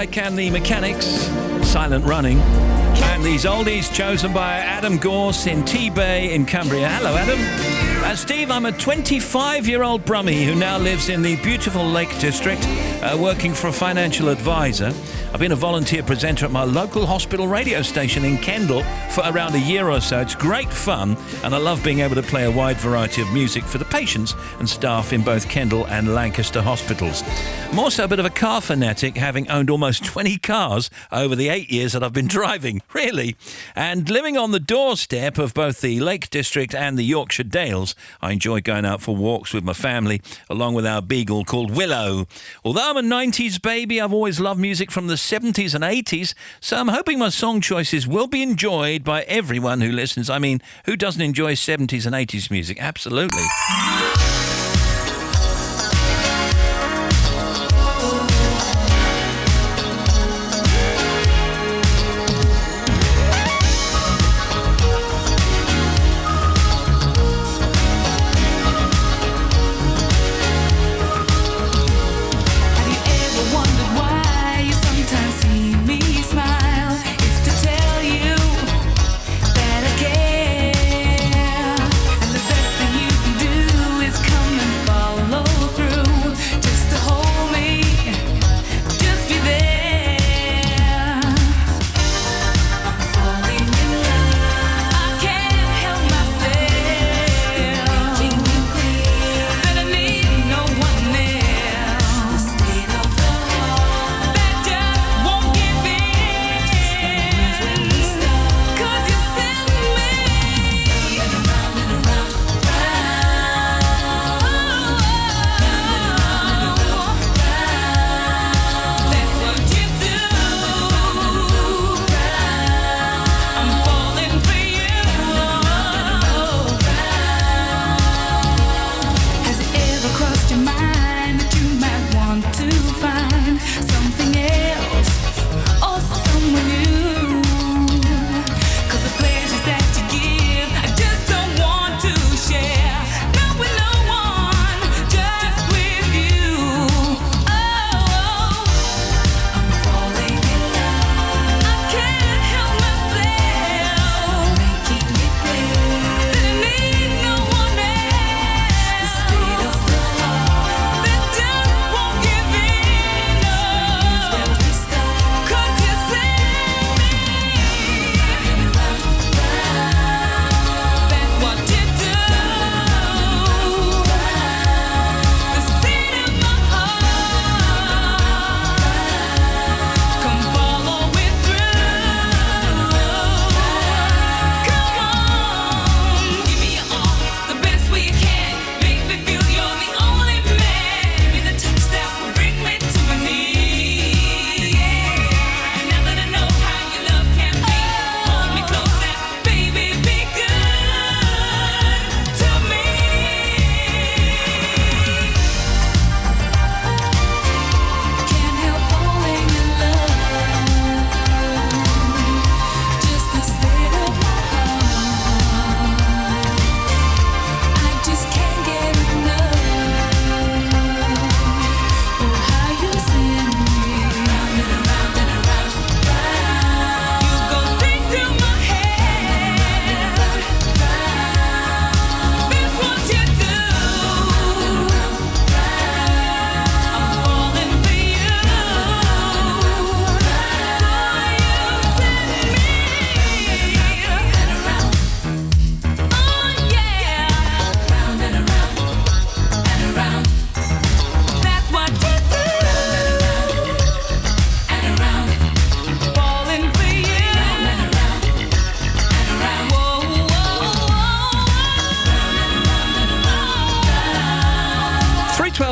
Speaker 1: Mike and the Mechanics, Silent Running. And these oldies chosen by Adam Gorse in T-Bay in Cumbria. Hello, Adam. Steve, I'm a 25-year-old Brummie who now lives in the beautiful Lake District, working for a financial advisor. I've been a volunteer presenter at my local hospital radio station in Kendal for around a year or so. It's great fun, and I love being able to play a wide variety of music for the patients and staff in both Kendal and Lancaster hospitals. I'm also a bit of a car fanatic, having owned almost 20 cars over the 8 years that I've been driving. Really? And living on the doorstep of both the Lake District and the Yorkshire Dales, I enjoy going out for walks with my family, along with our beagle called Willow. Although I'm a 90s baby, I've always loved music from the 70s and 80s, so I'm hoping my song choices will be enjoyed by everyone who listens. I mean, who doesn't enjoy 70s and 80s music? Absolutely.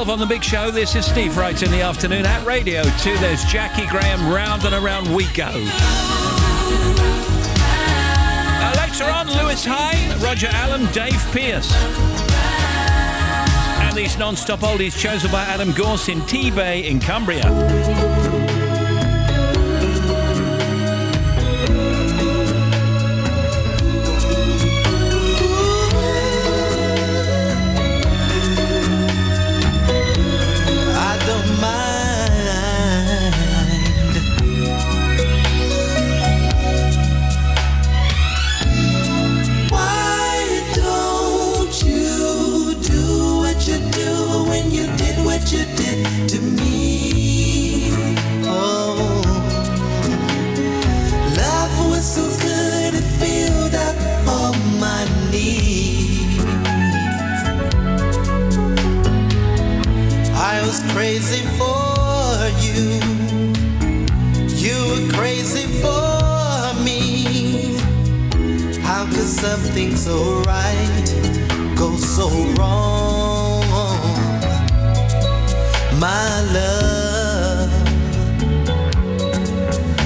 Speaker 1: On the big show, this is Steve Wright in the afternoon at Radio 2. There's Jackie Graham, Round and Around We Go. Later on, Lewis Hine, Roger Allen, Dave Pearce. And these non-stop oldies chosen by Adam Gorse in T-Bay in Cumbria.
Speaker 4: was crazy for you. You were crazy for me. How could something so right go so wrong? My love,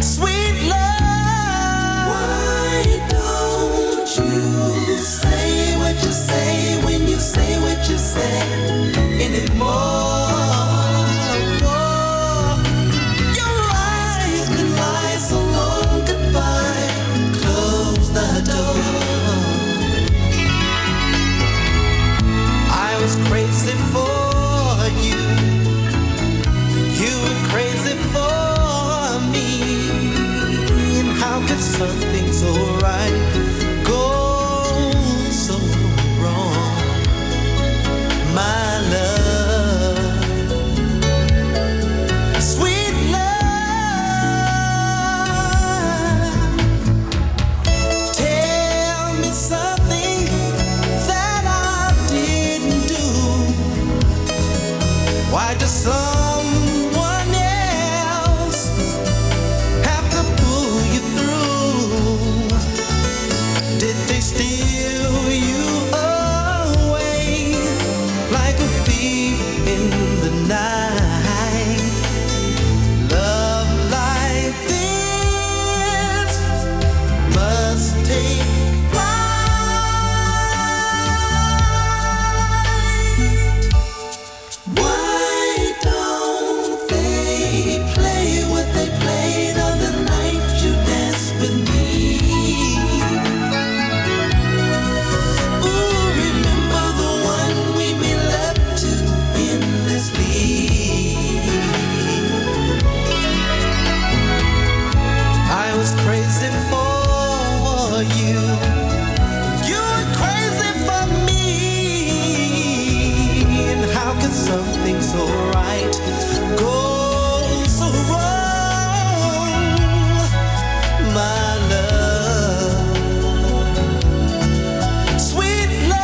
Speaker 4: sweet love. Why don't you say what you say when you say what you say anymore? Crazy for you. You were crazy for me. And how could something so right go so wrong? My love, sweet love. Tell me something that I didn't do. Why does someone else have to pull you through? Did they steal you away like a thief in the night? Love like this must take something so right goes so wrong, my love, sweet love.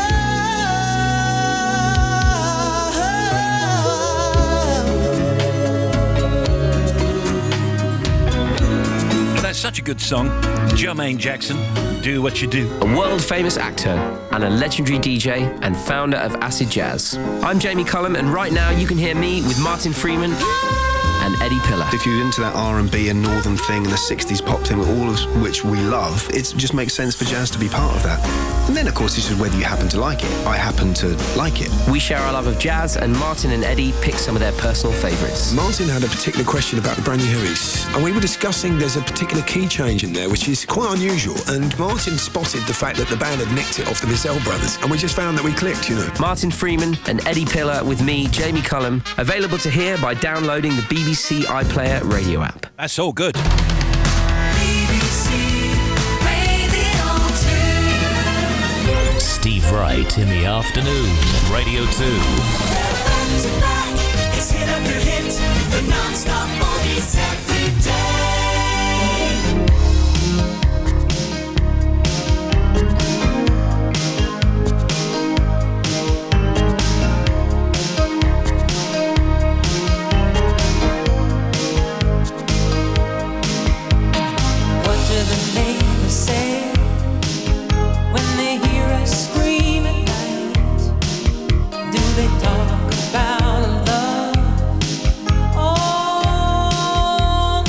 Speaker 1: That's such a good song. Jermaine Jackson, Do What You Do.
Speaker 20: A world-famous actor and a legendary DJ and founder of Acid Jazz. I'm Jamie Cullum, and right now you can hear me with Martin Freeman and Eddie Pillar.
Speaker 21: If you're into that R&B and northern thing and the 60s pop thing, all of which we love, it just makes sense for jazz to be part of that. And then, of course, it's just whether you happen to like it. I happen to like it.
Speaker 20: We share our love of jazz, and Martin and Eddie pick some of their personal favourites.
Speaker 22: Martin had a particular question about the brand new release, and we were discussing there's a particular key change in there, which is quite unusual, and Martin spotted the fact that the band had nicked it off the Mizell brothers, and we just found that we clicked, you know.
Speaker 20: Martin Freeman and Eddie Pillar with me, Jamie Cullum, available to hear by downloading the BBC iPlayer radio app.
Speaker 1: That's all good.
Speaker 2: Steve Wright in the afternoon, Radio 2.
Speaker 4: It's hit after hit, the non-stop oldies every day.
Speaker 23: Talk about love all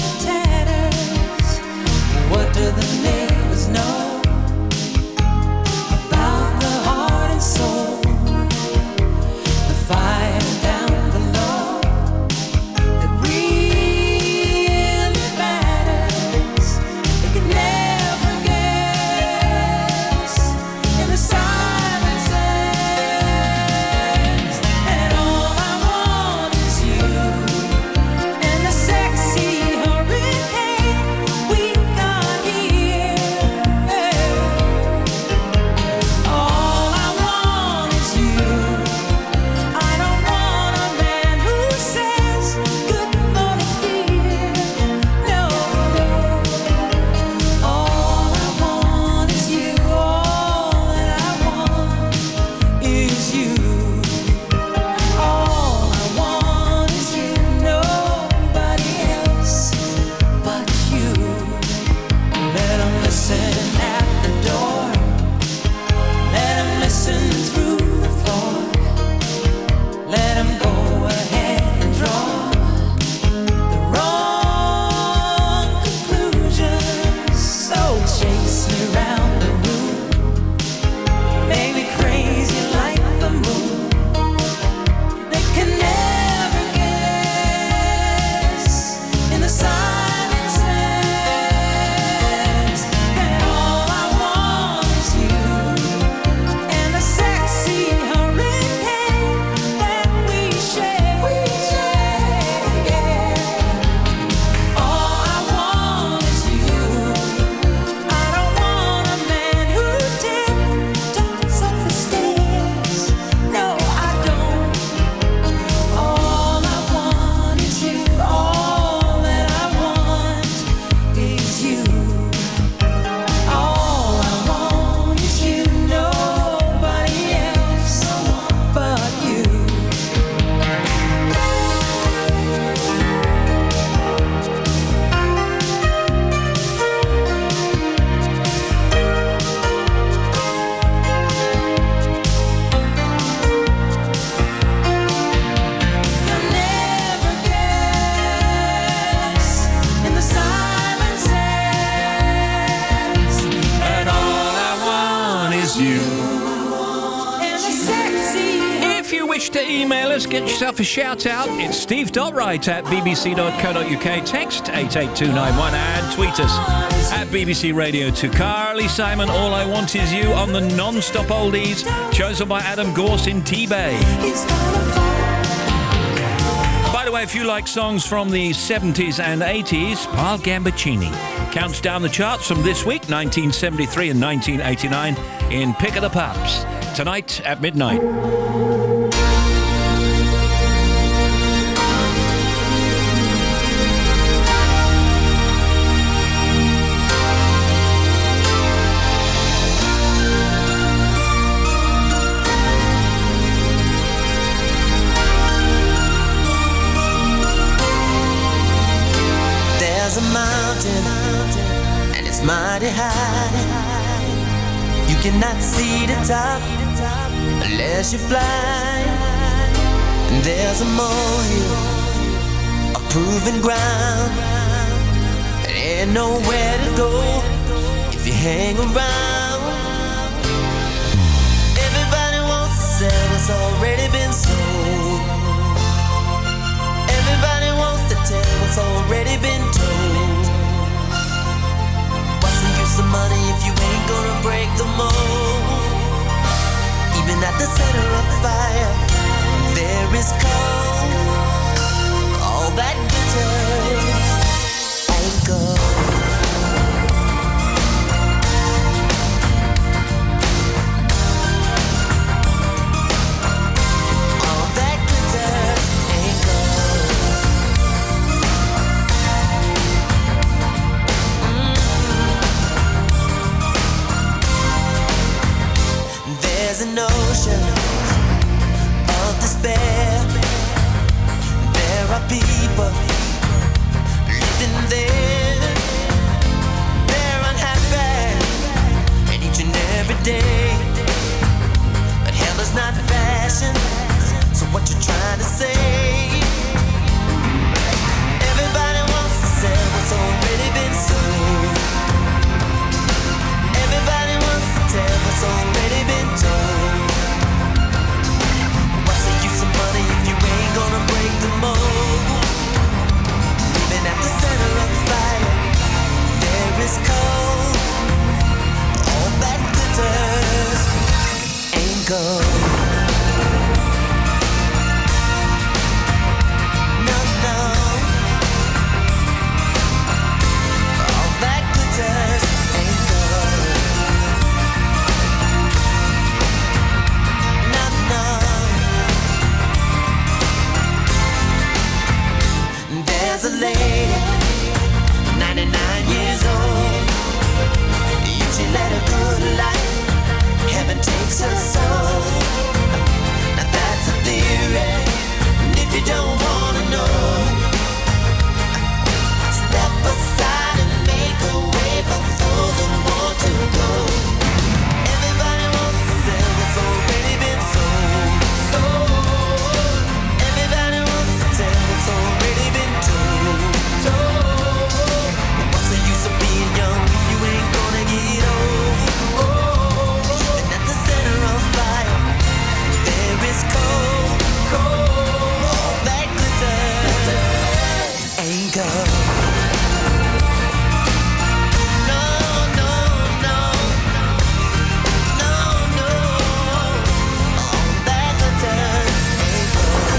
Speaker 1: wish to email us, get yourself a shout out. It's steve.wright@bbc.co.uk. Text 88291 and tweet us at BBC Radio 2. Carly Simon, All I Want Is You on the non-stop oldies, chosen by Adam Gorse in T-Bay. By the way, if you like songs from the 70s and 80s, Paul Gambaccini counts down the charts from this week, 1973 and 1989, in Pick of the Pups, tonight at midnight.
Speaker 4: There's a mountain, and it's mighty high. You cannot see the top unless you fly. And there's a molehill, a proven ground. There ain't nowhere to go if you hang around. Everybody wants to sell what's already been sold. Everybody wants to tell what's already been told. What's the use of money if you ain't gonna break the mold? Even at the center of the fire, there is cold. All that glitters ain't gold. There's an ocean of despair. There are people living there. They're unhappy, and each and every day. But hell is not fashion, so what you trying to say? Everybody wants to sell what's already been sold. Everybody wants to tell what's already been told. What's the use of money if you ain't gonna break the mold? Even at the center of the fire, there is cold. All that glitters ain't gold. No, no. All that glitters ain't gold. There's a lady, 99 years old. If she led a good life, heaven takes her soul. Now that's a theory, and if you don't wanna know, step aside and make a way for those who want to go. Everybody wants to sell what's already been sold. Everybody wants to tell what's already been told. What's the use of being young if you ain't gonna get old? And at the center of fire, there is cold. All that glitters ain't gold. No, no, no. No, no. All that glitters ain't gold.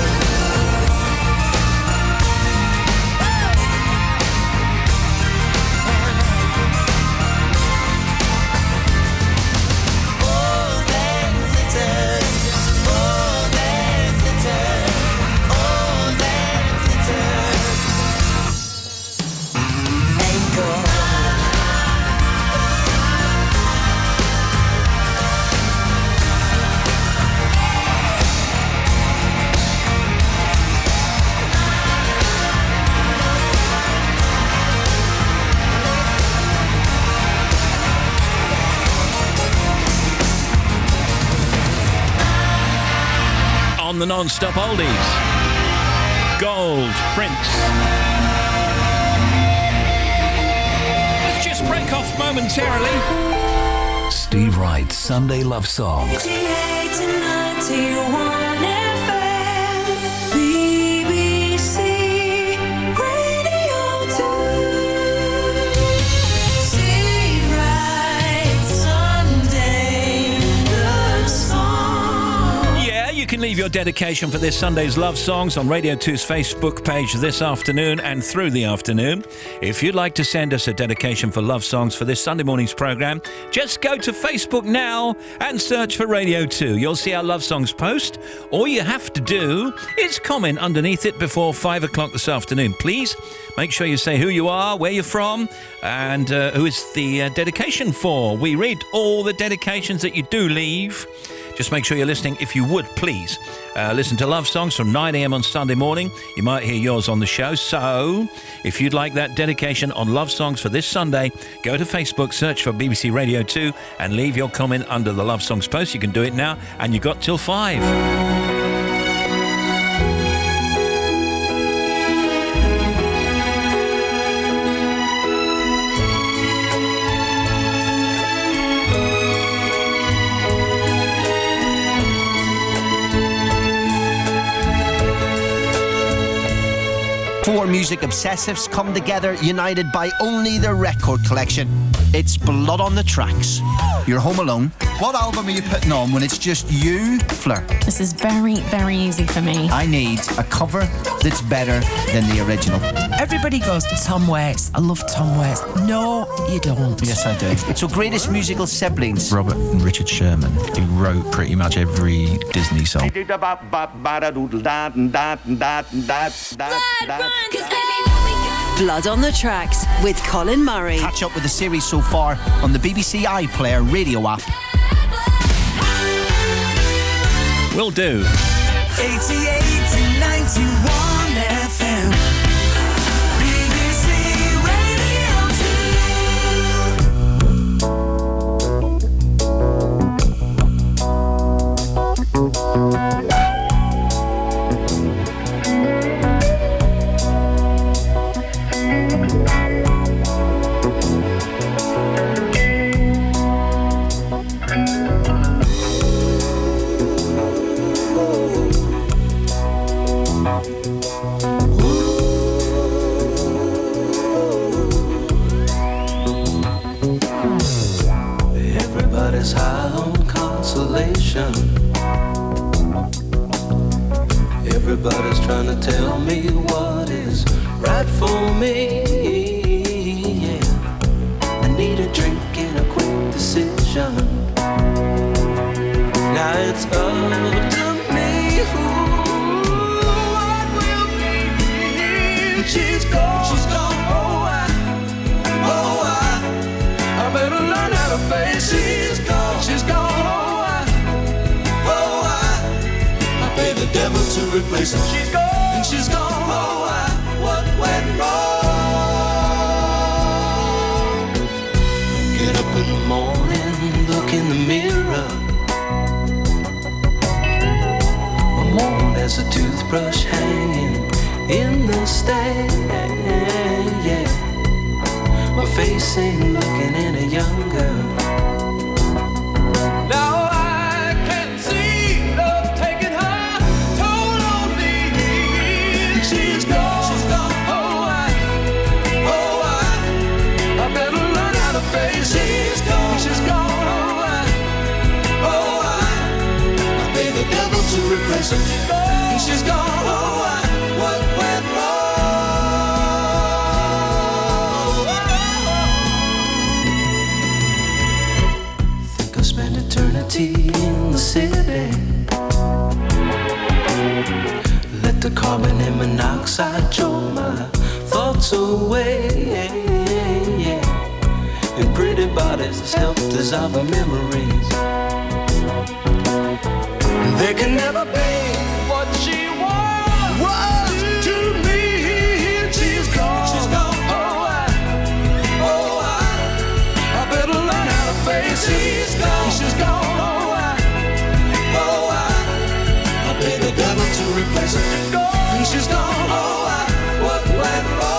Speaker 1: On the non-stop oldies, Gold, Prince. Let's just break off momentarily.
Speaker 2: Steve Wright Sunday Love Songs.
Speaker 3: 88 to 91 FM.
Speaker 1: your dedication for this Sunday's Love Songs on Radio 2's Facebook page this afternoon and through the afternoon. If you'd like to send us a dedication for love songs for this Sunday morning's programme, just go to Facebook now and search for Radio 2. You'll see our Love Songs post. All you have to do is comment underneath it before 5 o'clock this afternoon. Please make sure you say who you are, where you're from, and who is the dedication for. We read all the dedications that you do leave. Just make sure you're listening. If you would, please listen to Love Songs from 9 a.m. on Sunday morning. You might hear yours on the show. So if you'd like that dedication on Love Songs for this Sunday, go to Facebook, search for BBC Radio 2 and leave your comment under the Love Songs post. You can do it now, and you've got till 5.
Speaker 7: Four music obsessives come together, united by only their record collection. It's Blood on the Tracks. You're home alone. What album are you putting on when it's just you, Fleur?
Speaker 10: This is very, very easy for me.
Speaker 7: I need a cover that's better than the original.
Speaker 23: Everybody goes, Tom Waits. I love Tom Waits. No, you don't.
Speaker 7: Yes, I do. So, greatest musical siblings.
Speaker 24: Robert and Richard Sherman, who wrote pretty much every Disney song.
Speaker 9: Blood on the Tracks with Colin Murray.
Speaker 7: Catch up with the series so far on the BBC iPlayer radio app.
Speaker 1: Will do.
Speaker 4: 88 to 91 FM. BBC Radio 2.
Speaker 25: Everybody's high on consolation. Everybody's trying to tell me what is right for me. Yeah. I need a drink and a quick decision. Now it's up to me. What will be? She's gone. She's gone. I better learn how to face. She's gone. She's gone. I pay the devil to replace her. She's gone. And she's gone. What went wrong? Get up in the morning, look in the mirror. I'm worn as a toothbrush hanging in the stand. Yeah. My face ain't looking any younger. Now I can see love taking her toll on me. She's gone. She's gone. I better learn how to face. She's gone. She's gone. I pay the devil to replace her. She's gone. She's gone. What went wrong? Spend eternity in the city. Let the carbon and monoxide choke my thoughts away. And pretty bodies help dissolve the memories. They can never be what she was to me. She's gone. She's gone. I better learn how to face it. She's gone. She's gone. I pay the devil to replace her. She's gone. And she's gone. What went wrong?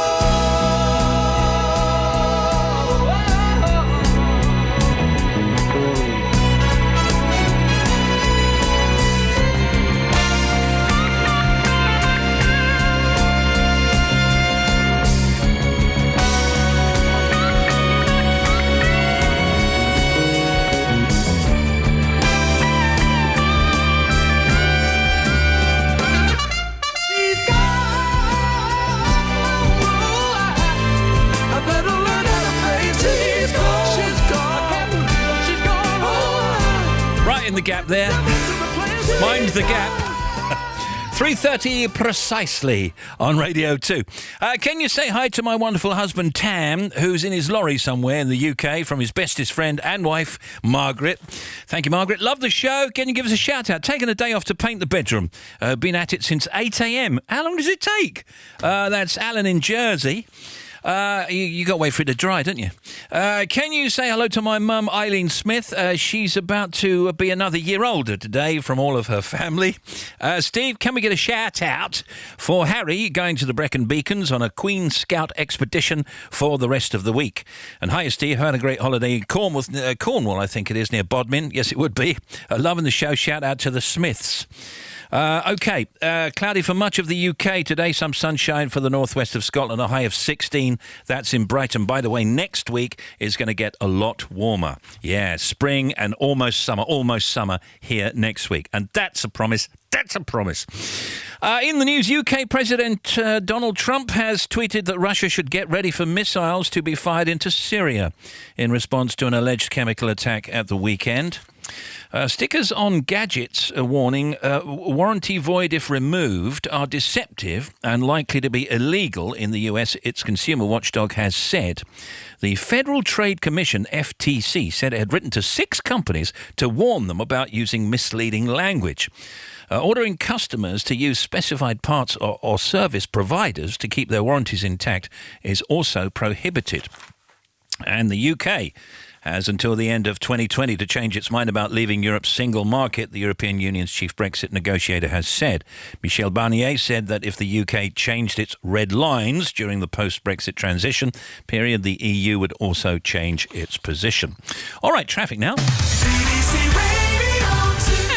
Speaker 1: gap there. Mind the gap. 3:30 precisely on Radio 2. Can you say hi to my wonderful husband Tam, who's in his lorry somewhere in the UK, from his bestest friend and wife, Margaret. Thank you, Margaret. Love the show. Can you give us a shout out? Taking a day off to paint the bedroom. Been at it since 8 a.m. How long does it take? That's Alan in Jersey. You got to wait for it to dry, don't you? Can you say hello to my mum, Eileen Smith? She's about to be another year older today from all of her family. Steve, can we get a shout out for Harry going to the Brecon Beacons on a Queen Scout expedition for the rest of the week? And hi, Steve. Had a great holiday in Cornwall, I think it is, near Bodmin. Yes, it would be. Loving the show. Shout out to the Smiths. OK, cloudy for much of the UK today. Some sunshine for the northwest of Scotland, a high of 16. That's in Brighton. By the way, next week is going to get a lot warmer. Yeah, spring and almost summer here next week. And that's a promise. That's a promise. In the news, UK President Donald Trump has tweeted that Russia should get ready for missiles to be fired into Syria in response to an alleged chemical attack at the weekend. Stickers on gadgets warning warranty void if removed are deceptive and likely to be illegal in the US, its consumer watchdog has said. The Federal Trade Commission, FTC, said it had written to 6 companies to warn them about using misleading language. Ordering customers to use specified parts or service providers to keep their warranties intact is also prohibited. And the UK has until the end of 2020 to change its mind about leaving Europe's single market, the European Union's chief Brexit negotiator has said. Michel Barnier said that if the UK changed its red lines during the post-Brexit transition period, the EU would also change its position. All right, traffic now.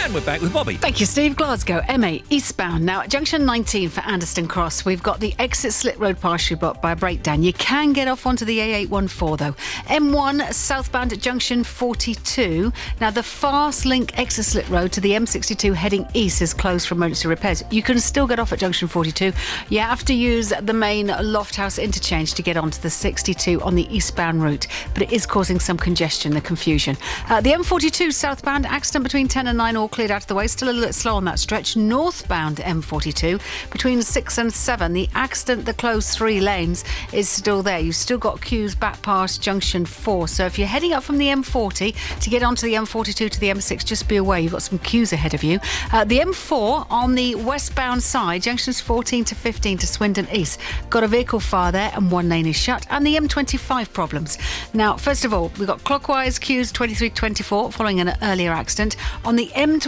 Speaker 1: And we're back with Bobby.
Speaker 11: Thank you, Steve. Glasgow, M8, eastbound. Now, at junction 19 for Anderston Cross, we've got the exit Slit Road partially blocked by a breakdown. You can get off onto the A814, though. M1, southbound at junction 42. Now, the fast link exit Slit Road to the M62 heading east is closed for emergency repairs. You can still get off at junction 42. You have to use the main Lofthouse interchange to get onto the 62 on the eastbound route, but it is causing some congestion and confusion. The M42 southbound, accident between 10 and 9, all cleared out of the way. Still a little bit slow on that stretch. Northbound M42 between 6 and 7. The accident that closed 3 lanes is still there. You've still got queues back past junction 4. So if you're heading up from the M40 to get onto the M42 to the M6, just be aware you've got some queues ahead of you. The M4 on the westbound side, junctions 14 to 15 to Swindon East. Got a vehicle fire there and 1 lane is shut. And the M25 problems. Now, first of all, we've got clockwise queues 23-24 following an earlier accident. On the M25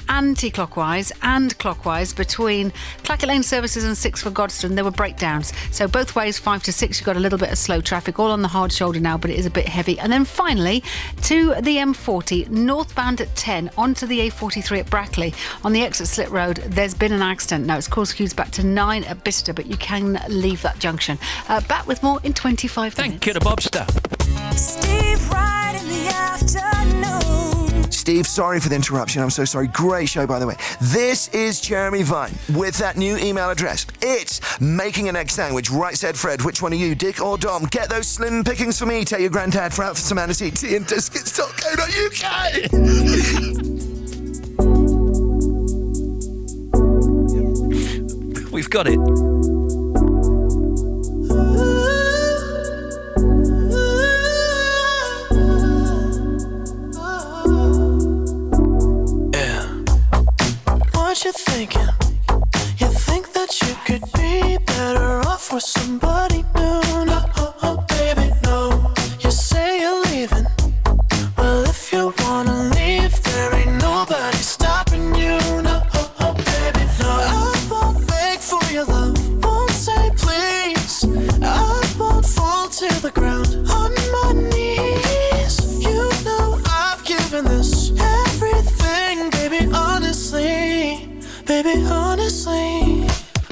Speaker 11: anti-clockwise and clockwise between Clackett Lane Services and 6 for Godstone, there were breakdowns. So both ways, 5 to 6, you've got a little bit of slow traffic, all on the hard shoulder now, but it is a bit heavy. And then finally, to the M40, northbound at 10, onto the A43 at Brackley. On the exit Slit Road, there's been an accident. Now, it's caused queues back to 9 at Bicester, but you can leave that junction. Back with more in 25 minutes.
Speaker 1: Thank you to Bobster.
Speaker 25: Steve Wright in the afternoon.
Speaker 5: Steve, sorry for the interruption. I'm so sorry. Great show, by the way. This is Jeremy Vine with that new email address. It's making an egg sandwich. Right said Fred. Which one are you, Dick or Dom? Get those slim pickings for me. Tell your granddad for some aniseed tea and biscuits.co.uk.
Speaker 1: We've got it.
Speaker 4: What you thinking? You think that you could be better off with somebody new? No, oh, baby, no. You say you're leaving. Well, if you wanna leave, there ain't nobody stopping you. No, oh, baby, no. I won't beg for your love, won't say please. I won't fall to the ground on my knees. You know I've given this everything, baby, honestly. Baby, honestly,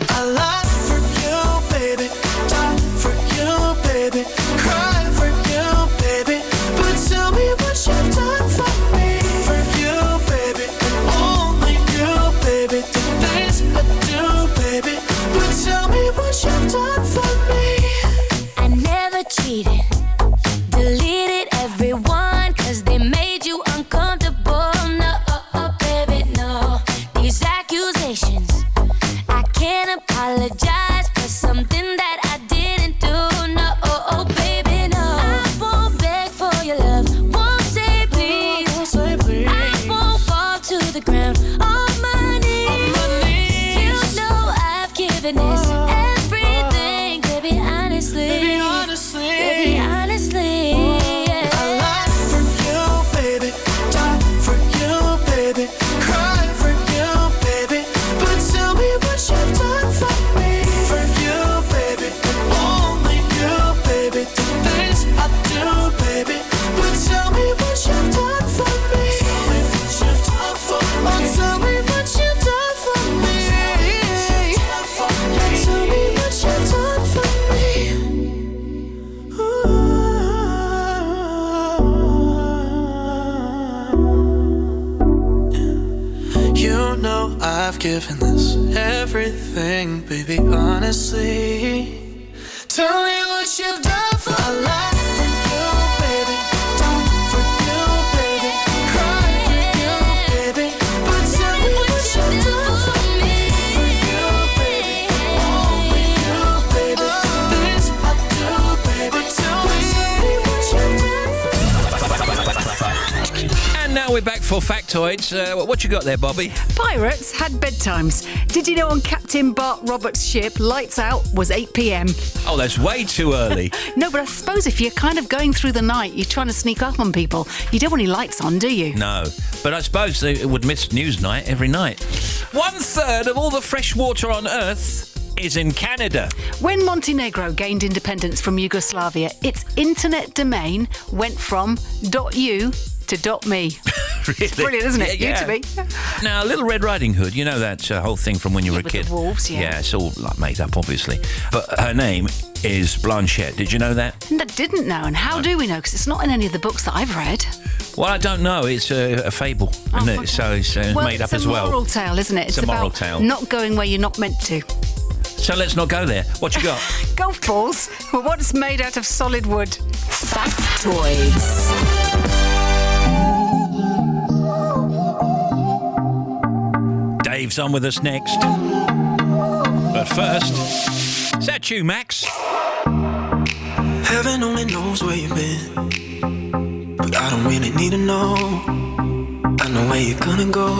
Speaker 4: I lie for you, baby. Die for you, baby. Cry for you, baby. But tell me what you've done for me. For you, baby. And only you, baby. The things I do, baby. But tell me what you've done for me.
Speaker 3: I never cheated. Deleted everyone 'cause they made you uncomfortable. No. can't apologize for something that I didn't do. No, oh, baby, no. I won't beg for your love, won't say please. I won't fall to the ground on my knees. You know I've given this everything, baby, honestly. Baby, honestly. Yeah.
Speaker 4: I lie for you, baby. Die for you, baby. Cry for you, baby. But tell me what you've done for me. For you, baby. Only you, baby. The things I do, baby. But tell me what you've done for me. Tell me what you've done for me. Oh, tell me what you've done for me. Tell me what you've done for me. You know I've given this everything, baby, honestly. Tell me what you've done for me. I lie for you, baby. Die for you, baby. Cry for you, baby. But tell me what you've done for me. For you, baby. Only you, baby. The things I do, baby. Tell me what you've done for me.
Speaker 1: And now we're back for factoids. What you got there, Bobby?
Speaker 11: Pirates had bedtimes. Did you know on Captain Bart Roberts' ship, lights out was 8 p.m?
Speaker 1: Oh, that's way too early.
Speaker 11: No, but I suppose if you're kind of going through the night, you're trying to sneak up on people, you don't want any lights on, do you?
Speaker 1: No, but I suppose they would miss news night every night. 1/3 of all the fresh water on Earth is in Canada.
Speaker 11: When Montenegro gained independence from Yugoslavia, its internet domain went from .u to .me.
Speaker 1: Really?
Speaker 11: It's brilliant, isn't it?
Speaker 1: Yeah,
Speaker 11: You to me.
Speaker 1: Now, Little Red Riding Hood, you know that whole thing from when you were a
Speaker 11: with
Speaker 1: kid?
Speaker 11: the wolves, yeah.
Speaker 1: Yeah, it's all like made up, obviously. But her name is Blanchette. Did you know that?
Speaker 11: And I didn't know, and how do we know? Because it's not in any of the books that I've read.
Speaker 1: Well, I don't know. It's a fable, isn't it? So it's made up as well.
Speaker 11: It's a moral tale, isn't it?
Speaker 1: It's a moral
Speaker 11: about
Speaker 1: tale.
Speaker 11: not going where you're not meant to.
Speaker 1: So let's not go there. What you got?
Speaker 11: Golf balls were once made out of solid wood.
Speaker 9: Factoids.
Speaker 1: Dave's on with us next. But first, is that you, Max?
Speaker 4: Heaven only knows where you've been, but I don't really need to know. I know where you're gonna go.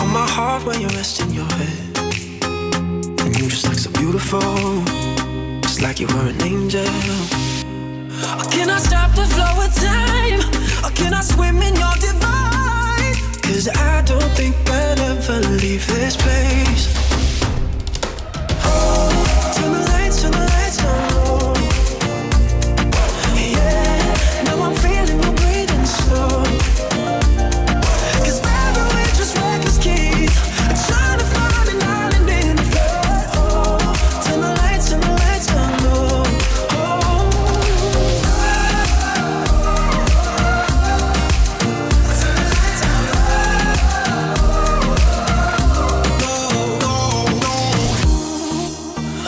Speaker 4: On my heart when you're resting your head, and you just look so beautiful, just like you were an angel. Can I stop the flow of time, or can I swim in your divine? 'Cause I don't think I'll ever leave this place. Turn the lights on low. Yeah, now I'm feeling my breathing slow. 'Cause baby, we're just reckless kids, trying to find an island in the flood. Oh, turn the lights on low.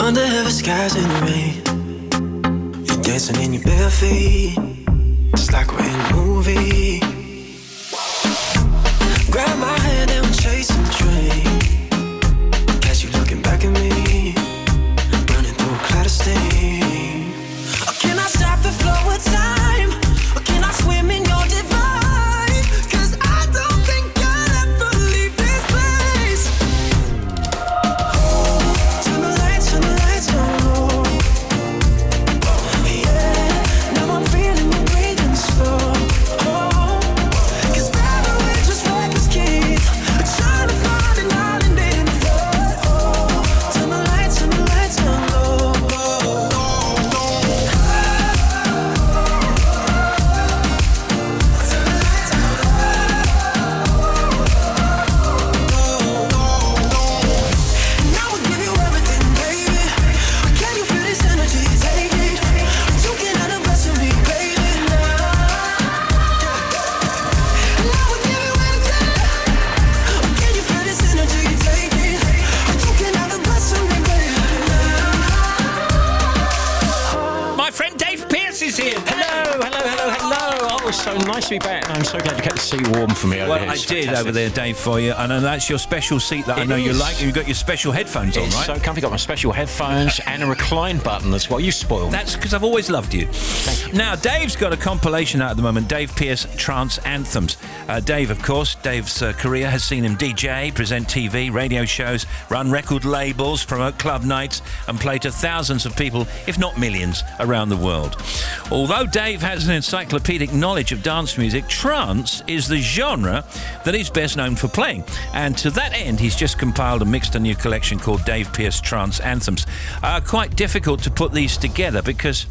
Speaker 4: Under heavy skies in the rain, you're dancing in your bare feet, it's like we're in a movie. Grab my hand and we're chasing train. Catch you looking back at me, running through a cloud of steam. Or can I stop the flow of time? Or can I swim in your divine? 'Cause I don't think I'll ever leave this place. Turn the lights on low. Yeah, now I'm feeling my breathing slow. Oh,
Speaker 6: nice to be back, and I'm so glad you kept the seat warm for me over
Speaker 1: Well,
Speaker 6: here.
Speaker 1: I
Speaker 6: It's
Speaker 1: did
Speaker 6: fantastic.
Speaker 1: over there, Dave, for you. And that's your special seat that I know you
Speaker 6: is.
Speaker 1: like. You've got your special headphones on,
Speaker 6: It's
Speaker 1: right?
Speaker 6: so comfy. Got my special headphones and a recline button as well. You spoiled me.
Speaker 1: That's because I've always loved you. Thank you. Now, Dave's got a compilation out at the moment, Dave Pearce Trance Anthems. Dave, of course, Dave's career has seen him DJ, present TV, radio shows, run record labels, promote club nights, and play to thousands of people, if not millions, around the world. Although Dave has an encyclopedic knowledge of dance music, trance is the genre that he's best known for playing. And to that end, he's just compiled and mixed a new collection called Dave Pearce Trance Anthems. Quite difficult to put these together because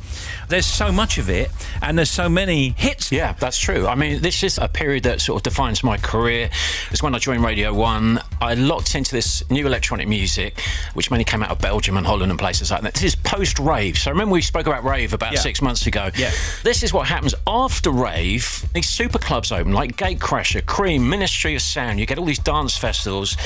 Speaker 1: there's so much of it and there's so many hits.
Speaker 6: Yeah, that's true. I mean, this is a period that sort of defines my career. It's when I joined Radio 1. I locked into this new electronic music, which mainly came out of Belgium and Holland and places like that. This is post-rave. So remember we spoke about rave about 6 months ago? Yeah. This is what happens after rave. These super clubs open, like Gatecrasher, Cream, Ministry of Sound. You get all these dance festivals.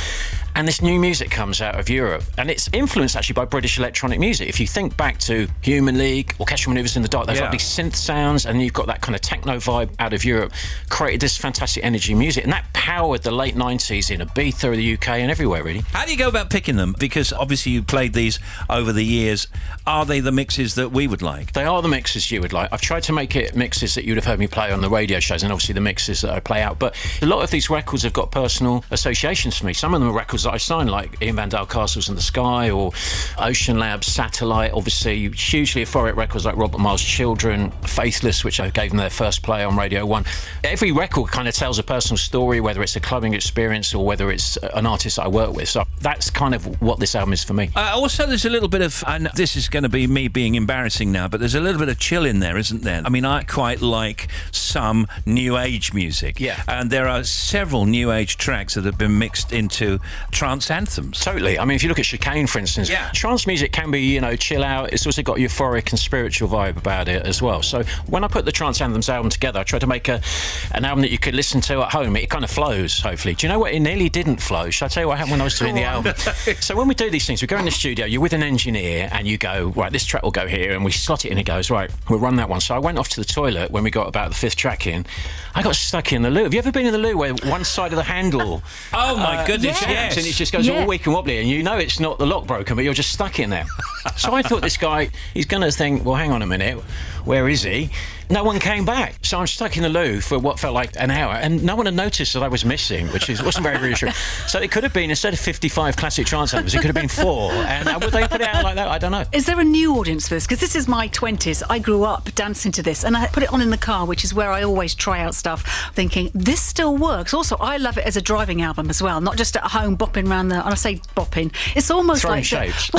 Speaker 6: And this new music comes out of Europe. And it's influenced actually by British electronic music. If you think back to Human League, Orchestral Manoeuvres in the Dark, they've got these synth sounds, and you've got that kind of techno vibe out of Europe, created this fantastic energy music. And that powered the late 90s in Ibiza, the UK, and everywhere, really.
Speaker 1: How do you go about picking them? Because obviously you played these over the years. Are they the mixes that we would like?
Speaker 6: They are the mixes you would like. I've tried to make it mixes that you'd have heard me play on the radio shows, and obviously the mixes that I play out. But a lot of these records have got personal associations for me. Some of them are records that I signed, like Ian Van Dale, Castles in the Sky, or Ocean Labs, Satellite. Obviously, hugely euphoric records like Robert Miles' Children, Faithless, which I gave them their first play on Radio 1. Every record kind of tells a personal story, whether it's a clubbing experience or whether it's an artist that I work with. So that's kind of what this album is for me.
Speaker 1: Also, there's a little bit of, and this is going to be me being embarrassing now, but there's a little bit of chill in there, isn't there? I mean, I quite like some new age music. Yeah. And there are several new age tracks that have been mixed into trance anthems.
Speaker 6: Totally. I mean, if you look at Chicane, for instance, trance music can be, you know, chill out. It's also got a euphoric and spiritual vibe about it as well. So when I put the Trance Anthems album together, I tried to make an album that you could listen to at home. It kind of flows, hopefully. Do you know what? It nearly didn't flow. Shall I tell you what happened when I was doing the album? So when we do these things, we go in the studio, you're with an engineer, and you go, right, this track will go here, and we slot it in, and it goes, right, we'll run that one. So I went off to the toilet when we got about the fifth track in. I got stuck in the loo. Have you ever been in the loo where one side of the handle...
Speaker 1: Oh, my goodness,
Speaker 6: yes. And it just goes all weak and wobbly, and you know it's not the lock broken, but you're just stuck in there. So I thought this guy, he's going to think, well, hang on a minute, where is he? No one came back. So I'm stuck in the loo for what felt like an hour, and no one had noticed that I was missing, which wasn't very reassuring. So it could have been, instead of 55 classic trance albums, it could have been 4. And would they put it out like that? I don't know.
Speaker 11: Is there a new audience for this? Because this is my 20s. I grew up dancing to this, and I put it on in the car, which is where I always try out stuff, thinking, this still works. Also, I love it as a driving album as well, not just at home bopping around and I say bopping, it's almost
Speaker 6: throwing
Speaker 11: like...
Speaker 6: shapes.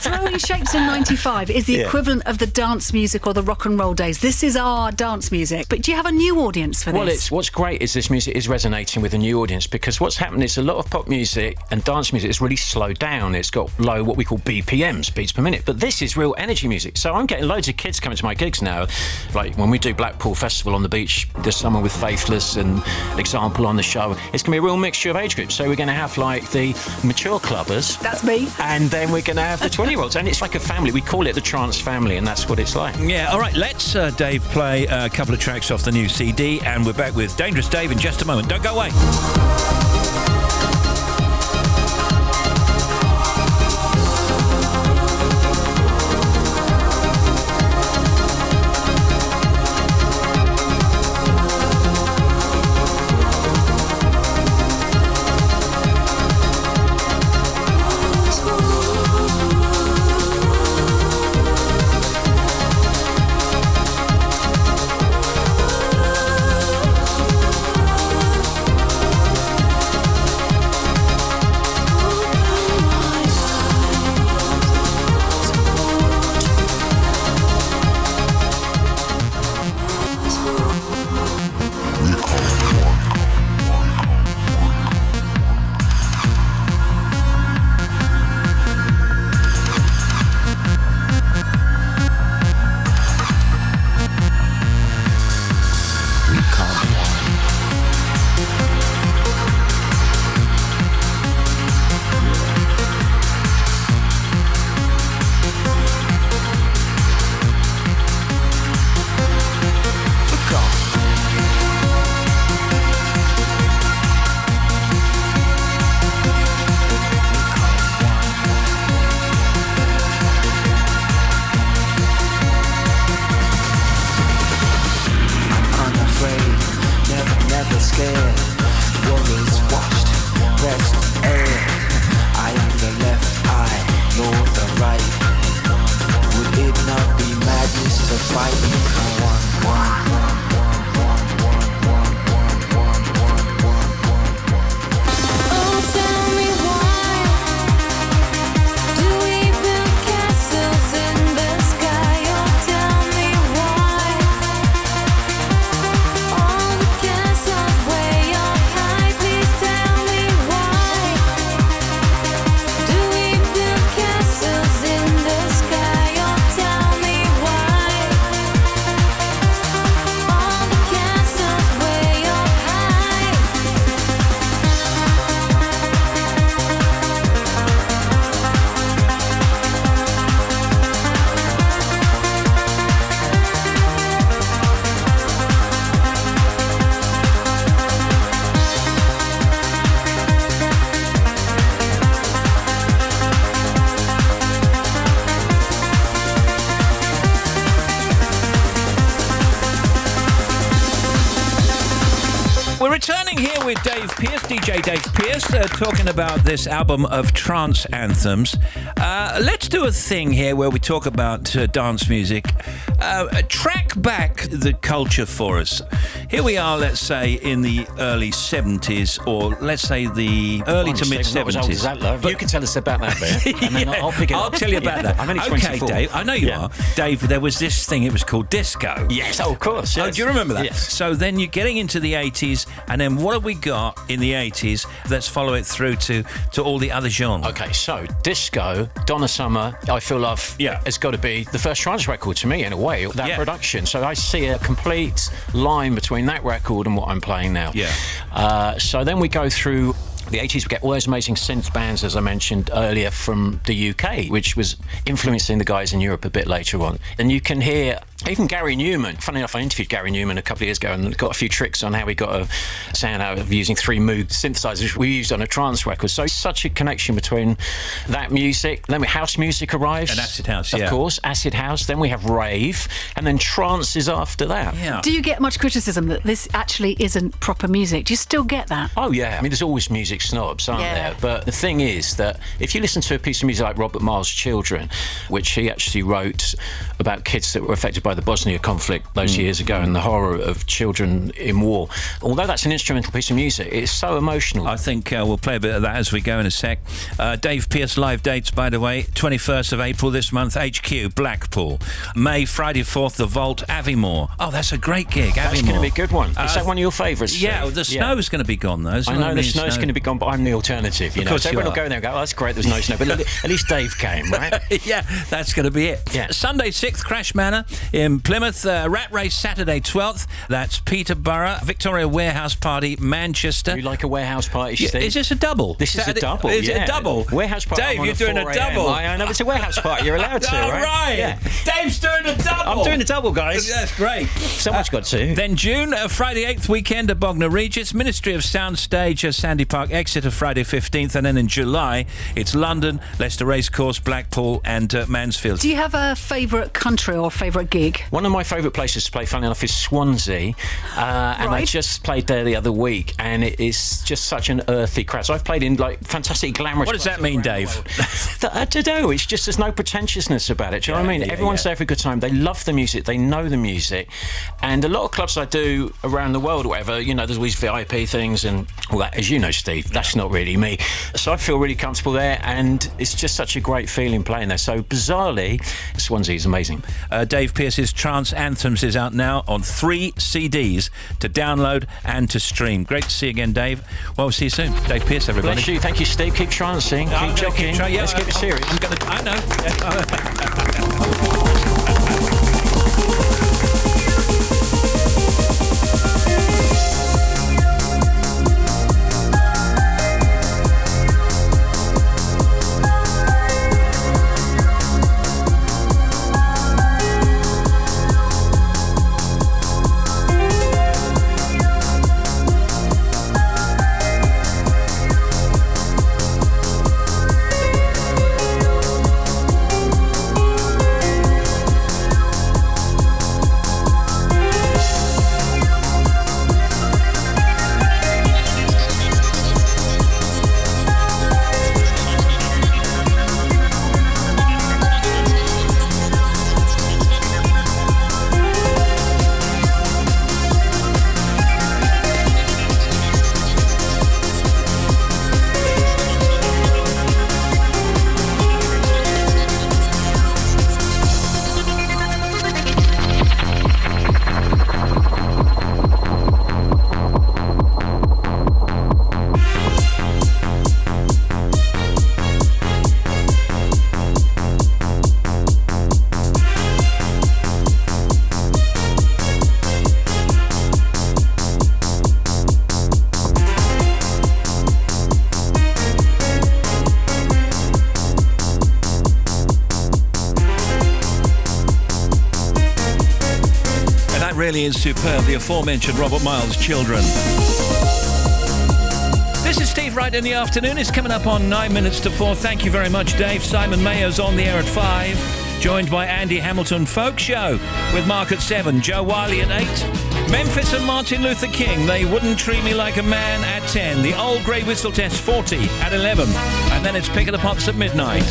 Speaker 11: Throwing Shapes in 95 is the equivalent of the dance music or the rock and roll days. This is our dance music. But do you have a new audience for this?
Speaker 6: Well, what's great is this music is resonating with a new audience, because what's happened is a lot of pop music and dance music is really slowed down. It's got low, what we call BPMs, beats per minute. But this is real energy music. So I'm getting loads of kids coming to my gigs now. Like when we do Blackpool Festival on the beach, there's someone with Faithless and Example on the show. It's going to be a real mixture of age groups. So we're going to have like the mature clubbers.
Speaker 11: That's me.
Speaker 6: And then we're going to have the 20-year-olds. And it's like a family. We call it the trance family, and that's what it's like.
Speaker 1: Yeah, all right, let's, Dave, play a couple of tracks off the new CD, and we're back with Dangerous Dave in just a moment. Don't go away.
Speaker 8: looks like one.
Speaker 1: We're returning here with Dave Pearce, DJ Dave Pearce, talking about this album of trance anthems. Let's do a thing here where we talk about dance music. Track back the culture for us. Here we are, let's say, in the early 70s, or let's say the early to mid 70s.
Speaker 6: But you can tell us about that bit, and then I'll pick it up.
Speaker 1: I'll tell you about that.
Speaker 6: I'm only
Speaker 1: okay,
Speaker 6: 24.
Speaker 1: Dave, I know you are. Dave, there was this thing, it was called disco.
Speaker 6: Yes, of course. Yes.
Speaker 1: Oh, do you remember that?
Speaker 6: Yes.
Speaker 1: So then you're getting into the 80s, and then what have we got in the 80s? Let's follow it through to all the other genres.
Speaker 6: Okay, so disco, Donna Summer, I Feel Love, has got to be the first trance record to me, in a way, that production. So I see a complete line between that record and what I'm playing now.
Speaker 1: Yeah.
Speaker 6: So then we go through the 80s, we get all those amazing synth bands, as I mentioned earlier, from the UK, which was influencing the guys in Europe a bit later on. And you can hear even Gary Newman. Funny enough, I interviewed Gary Newman a couple of years ago and got a few tricks on how we got a sound out of using 3 Moog synthesizers we used on a trance record. So such a connection between that music. Then house music arrives.
Speaker 1: And acid house,
Speaker 6: Of course, acid house. Then we have rave. And then trance is after that.
Speaker 1: Yeah.
Speaker 11: Do you get much criticism that this actually isn't proper music? Do you still get that?
Speaker 6: Oh, yeah. I mean, there's always music snobs, aren't there? But the thing is that if you listen to a piece of music like Robert Miles' Children, which he actually wrote about kids that were affected by the Bosnia conflict those years ago and the horror of children in war, although that's an instrumental piece of music, it's so emotional.
Speaker 1: I think we'll play a bit of that as we go in a sec. Dave Pearce live dates, by the way, 21st of April this month, HQ, Blackpool. May, Friday 4th, The Vault, Aviemore. Oh, that's a great gig, Aviemore.
Speaker 6: That's going to be a good one. Is that one of your favourites?
Speaker 1: Yeah, the snow's going to be gone, though.
Speaker 6: I know the snow's going to be gone, but I'm the alternative, you know. So everyone will go there and go, oh, that's great, there's no snow. But at least Dave came, right?
Speaker 1: Yeah, that's going to be it.
Speaker 6: Yeah.
Speaker 1: Sunday 6th, Crash Manor in Plymouth. Rat Race, Saturday 12th. That's Peterborough. Victoria Warehouse Party, Manchester.
Speaker 6: You like a warehouse party, Steve?
Speaker 1: Is this a double?
Speaker 6: This is a double,
Speaker 1: Is it a double?
Speaker 6: Warehouse party.
Speaker 1: Dave, you're doing a double.
Speaker 6: I know, it's a warehouse party. You're allowed to,
Speaker 1: All
Speaker 6: right?
Speaker 1: right.
Speaker 6: Yeah.
Speaker 1: Dave's doing a double.
Speaker 6: I'm doing a double, guys.
Speaker 1: That's great.
Speaker 6: Someone's got to.
Speaker 1: Then June, Friday 8th weekend at Bognor Regis, Ministry of Soundstage, Sandy Park, Exeter, Friday 15th. And then in July, it's London, Leicester Racecourse, Blackpool and Mansfield.
Speaker 11: Do you have a favourite country or favourite gig?
Speaker 6: One of my favourite places to play, funnily enough, is Swansea. And I just played there the other week, and it is just such an earthy crowd. So I've played in like fantastic glamorous...
Speaker 1: What does that mean, Dave?
Speaker 6: I don't know. It's just there's no pretentiousness about it. Do you know what I mean? Everyone's there for a good time. They love the music. They know the music. And a lot of clubs I do around the world or whatever, you know, there's always VIP things and all that. As you know, Steve, that's not really me. So I feel really comfortable there, and it's just such a great feeling playing there. So bizarrely, Swansea is amazing.
Speaker 1: Dave Pearce's Trance Anthems is out now on 3 CDs to download and to stream. Great to see you again, Dave. Well, we'll see you soon. Dave Pearce, everybody.
Speaker 6: Bless you. Thank you, Steve. Keep trancing. Keep joking. Let's keep it serious.
Speaker 1: I know. really is superb. The aforementioned Robert Miles' Children. This is Steve Wright in the afternoon. It's coming up on 9 minutes to 4. Thank you very much, Dave. Simon Mayo's on the air at 5. Joined by Andy Hamilton Folk Show with Mark at 7. Joe Wiley at 8. Memphis and Martin Luther King, They Wouldn't Treat Me Like a Man at 10. The Old Grey Whistle Test 40 at 11. And then it's Pick of the Pops at midnight.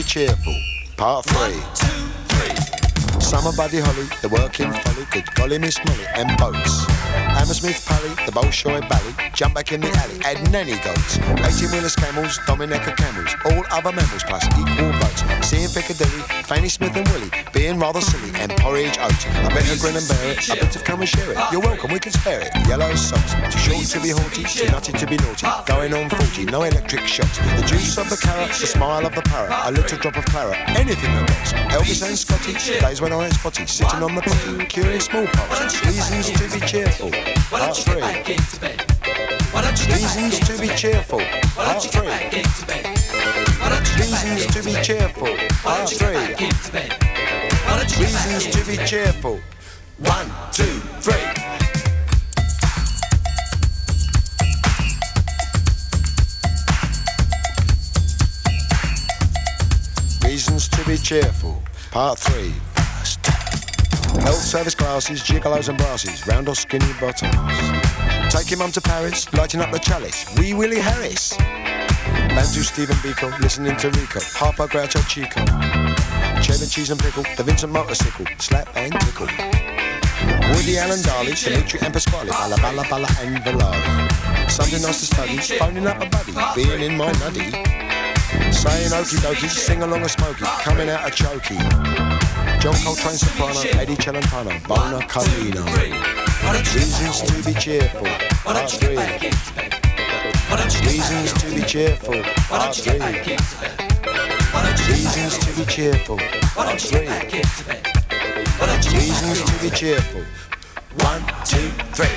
Speaker 12: Cheerful, part 3. 1, 2, 3. Summer Buddy Holly, the working folly, good golly Miss Molly, and boats. Hammersmith Pally, the Bolshoi Bally, jump back in the alley, add nanny goats. 18-wheelers camels, Dominica camels, all other mammals plus equal votes. Seeing Piccadilly, Fanny Smith and Willie, being rather silly, and porridge oats. I better grin and bear it, I better come and share it. You're welcome, we can spare it. Yellow socks, too short to be haughty, too nutty to be naughty. Going on 40, no electric shocks. The juice of the carrot, the smile of the parrot, a little drop of claret, anything that rocks. Elvis and Scotty, days when I ain't spotty, sitting on the potty, curing smallpox. Reasons to be cheerful, part 3. Reasons to be cheerful, part 3. Reasons to be cheerful, part 3. Reasons to be cheerful. 1, 2, 3. Reasons to be cheerful, part 3. Health service classes, gigolos and brasses, round or skinny bottoms. Taking mum to Paris, lighting up the chalice, Wee Willie Harris. Bantu Stephen Biko, listening to Rico, Harpo Groucho Chico. Cheddar cheese and pickle, the Vincent motorcycle, slap and tickle. Woody Allen Darley, Dimitri and Pasquale, Balla Balla Balla and Valari. Something nice to study, phoning up a buddy, being in my nuddy. Saying okie dokie, sing along a smoky, coming out a chokey. John Coltrane soprano, Eddie Celentano, Bona Carlino. Reasons to be cheerful, part 3. Reasons to be cheerful, part 3. Reasons to be cheerful, part 3. Reasons to be cheerful. 1, 2, 3.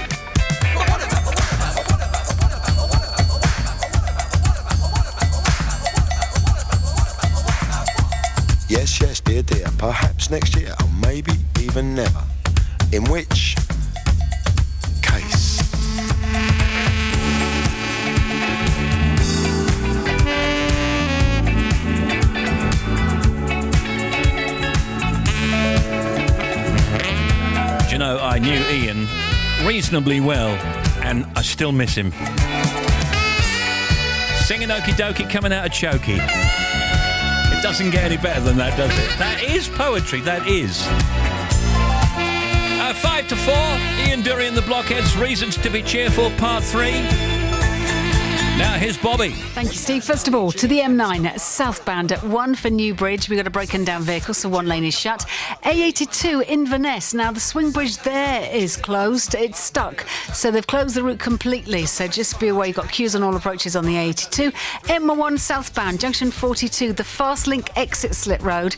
Speaker 12: Yes, yes, dear, dear, perhaps next year, or maybe even never. In which case...
Speaker 1: Do you know, I knew Ian reasonably well, and I still miss him. Singing Okie Dokie, coming out of Chokey. It doesn't get any better than that, does it? That is poetry, that is. 5 to 4, Ian Dury and the Blockheads, Reasons to be Cheerful, part 3. Now, here's Bobby.
Speaker 11: Thank you, Steve. First of all, to the M9 southbound at 1 for Newbridge. We've got a broken down vehicle, so one lane is shut. A82 Inverness. Now, the swing bridge there is closed. It's stuck. So they've closed the route completely. So just be aware, you've got queues on all approaches on the A82. M1 southbound, junction 42, the fast link exit slit road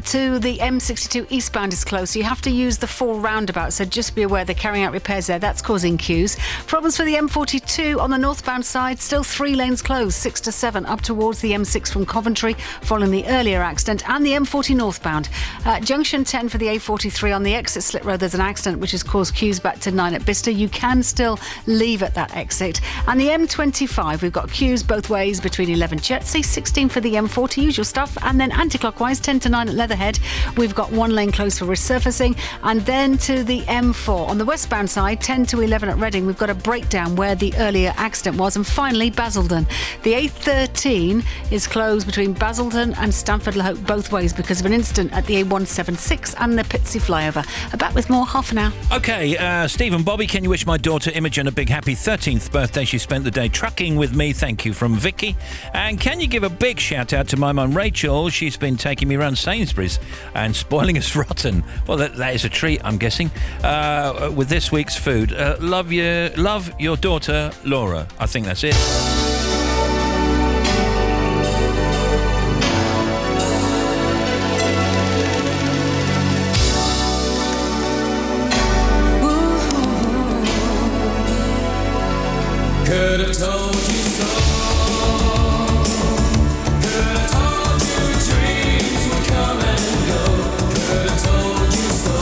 Speaker 11: to the M62 eastbound is closed. So you have to use the 4 roundabout. So just be aware, they're carrying out repairs there. That's causing queues. Problems for the M42 on the northbound side. Still 3 lanes closed, 6 to 7, up towards the M6 from Coventry, following the earlier accident, and the M40 northbound. Junction 10 for the A43 on the exit slit road, there's an accident which has caused queues back to 9 at Bicester. You can still leave at that exit. And the M25, we've got queues both ways between 11 Chertsey, 16 for the M40, usual stuff, and then anti-clockwise, 10 to 9 at Leatherhead. We've got 1 lane closed for resurfacing, and then to the M4. On the westbound side, 10 to 11 at Reading, we've got a breakdown where the earlier accident was, and finally, Hackney Basildon. The A13 is closed between Basildon and Stamford Le Hope both ways because of an incident at the A176 and the Pitsea flyover. Back with more half an hour.
Speaker 1: Okay, Steve and Bobby, can you wish my daughter Imogen a big happy 13th birthday? She spent the day trucking with me. Thank you, from Vicky. And can you give a big shout out to my mum Rachel? She's been taking me around Sainsbury's and spoiling us rotten. Well, that is a treat, I'm guessing, with this week's food. Love your daughter Laura. I think that's it.
Speaker 25: Could have told you so. Could have told you dreams would come and go. Could have told you so.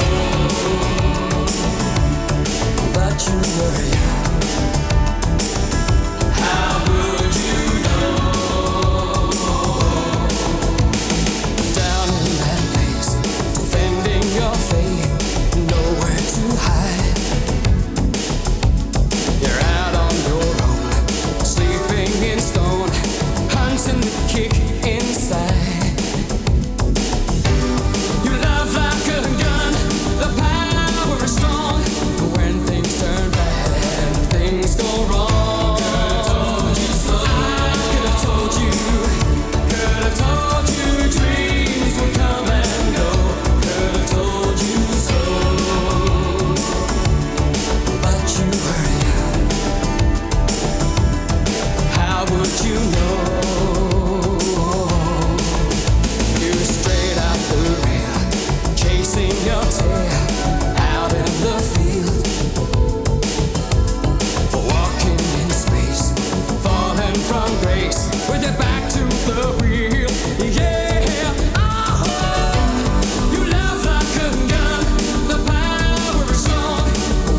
Speaker 25: But you were young. How would you know? Down in that place, defending your faith, nowhere to hide. You're out on your own, sleeping in stone, hunting the kick inside. You love like a gun, the power is strong. When things turn bad and things go wrong, could have told you so. Could have told you dreams would come and go. Could have told you so. But you were young. How would you know? You're straight off the rail, chasing your tail out in the field, walking in space, falling from grace with your back to the wheel. Yeah, you love like a gun, the power is strong.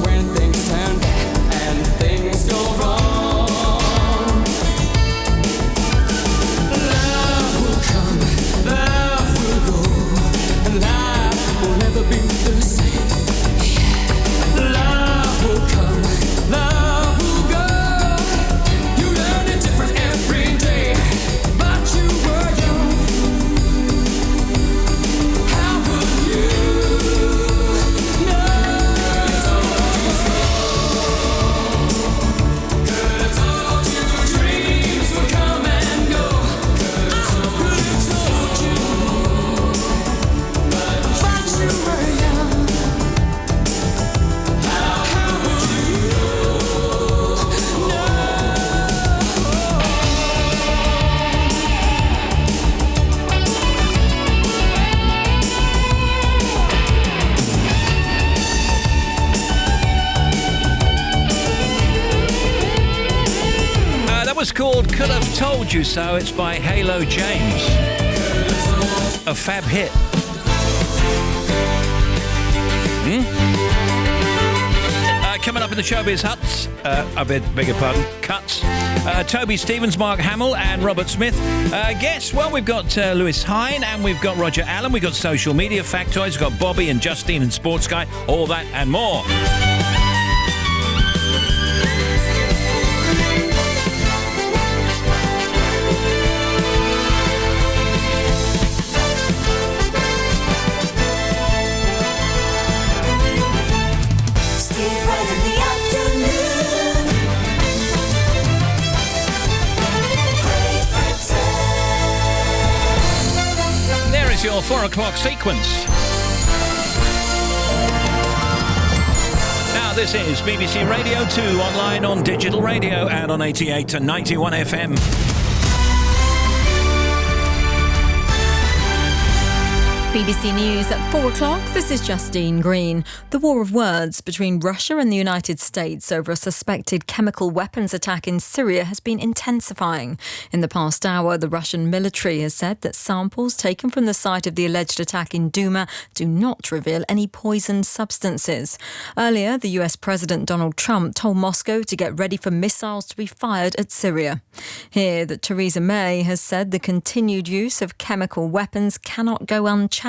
Speaker 25: When things turn bad and things go wrong, love will come, love will go, and life will never be the same. Love will come, love will go. You learn it different every day, but you were young. How would you know? Could have told you dreams would come and go. Could have told you, but you were young. How would you know?
Speaker 1: That was called Could Have Told You So. It's by Halo James. A fab hit. Coming up in the Showbiz Huts, beg your pardon, Cuts, Toby Stevens, Mark Hamill and Robert Smith. Guests, well, we've got Lewis Hine and we've got Roger Allen, we've got Social Media Factoids, we've got Bobby and Justine and Sports Guy, all that and more.
Speaker 25: Steve Wright in the afternoon. Great Britain.
Speaker 1: There is your 4 o'clock sequence. Now this is BBC Radio 2, online on digital radio and on 88 to 91 FM.
Speaker 16: BBC News at 4 o'clock. This is Justine Green. The war of words between Russia and the United States over a suspected chemical weapons attack in Syria has been intensifying. In the past hour, the Russian military has said that samples taken from the site of the alleged attack in Douma do not reveal any poisoned substances. Earlier, the US President Donald Trump told Moscow to get ready for missiles to be fired at Syria. Here, that Theresa May has said the continued use of chemical weapons cannot go unchallenged.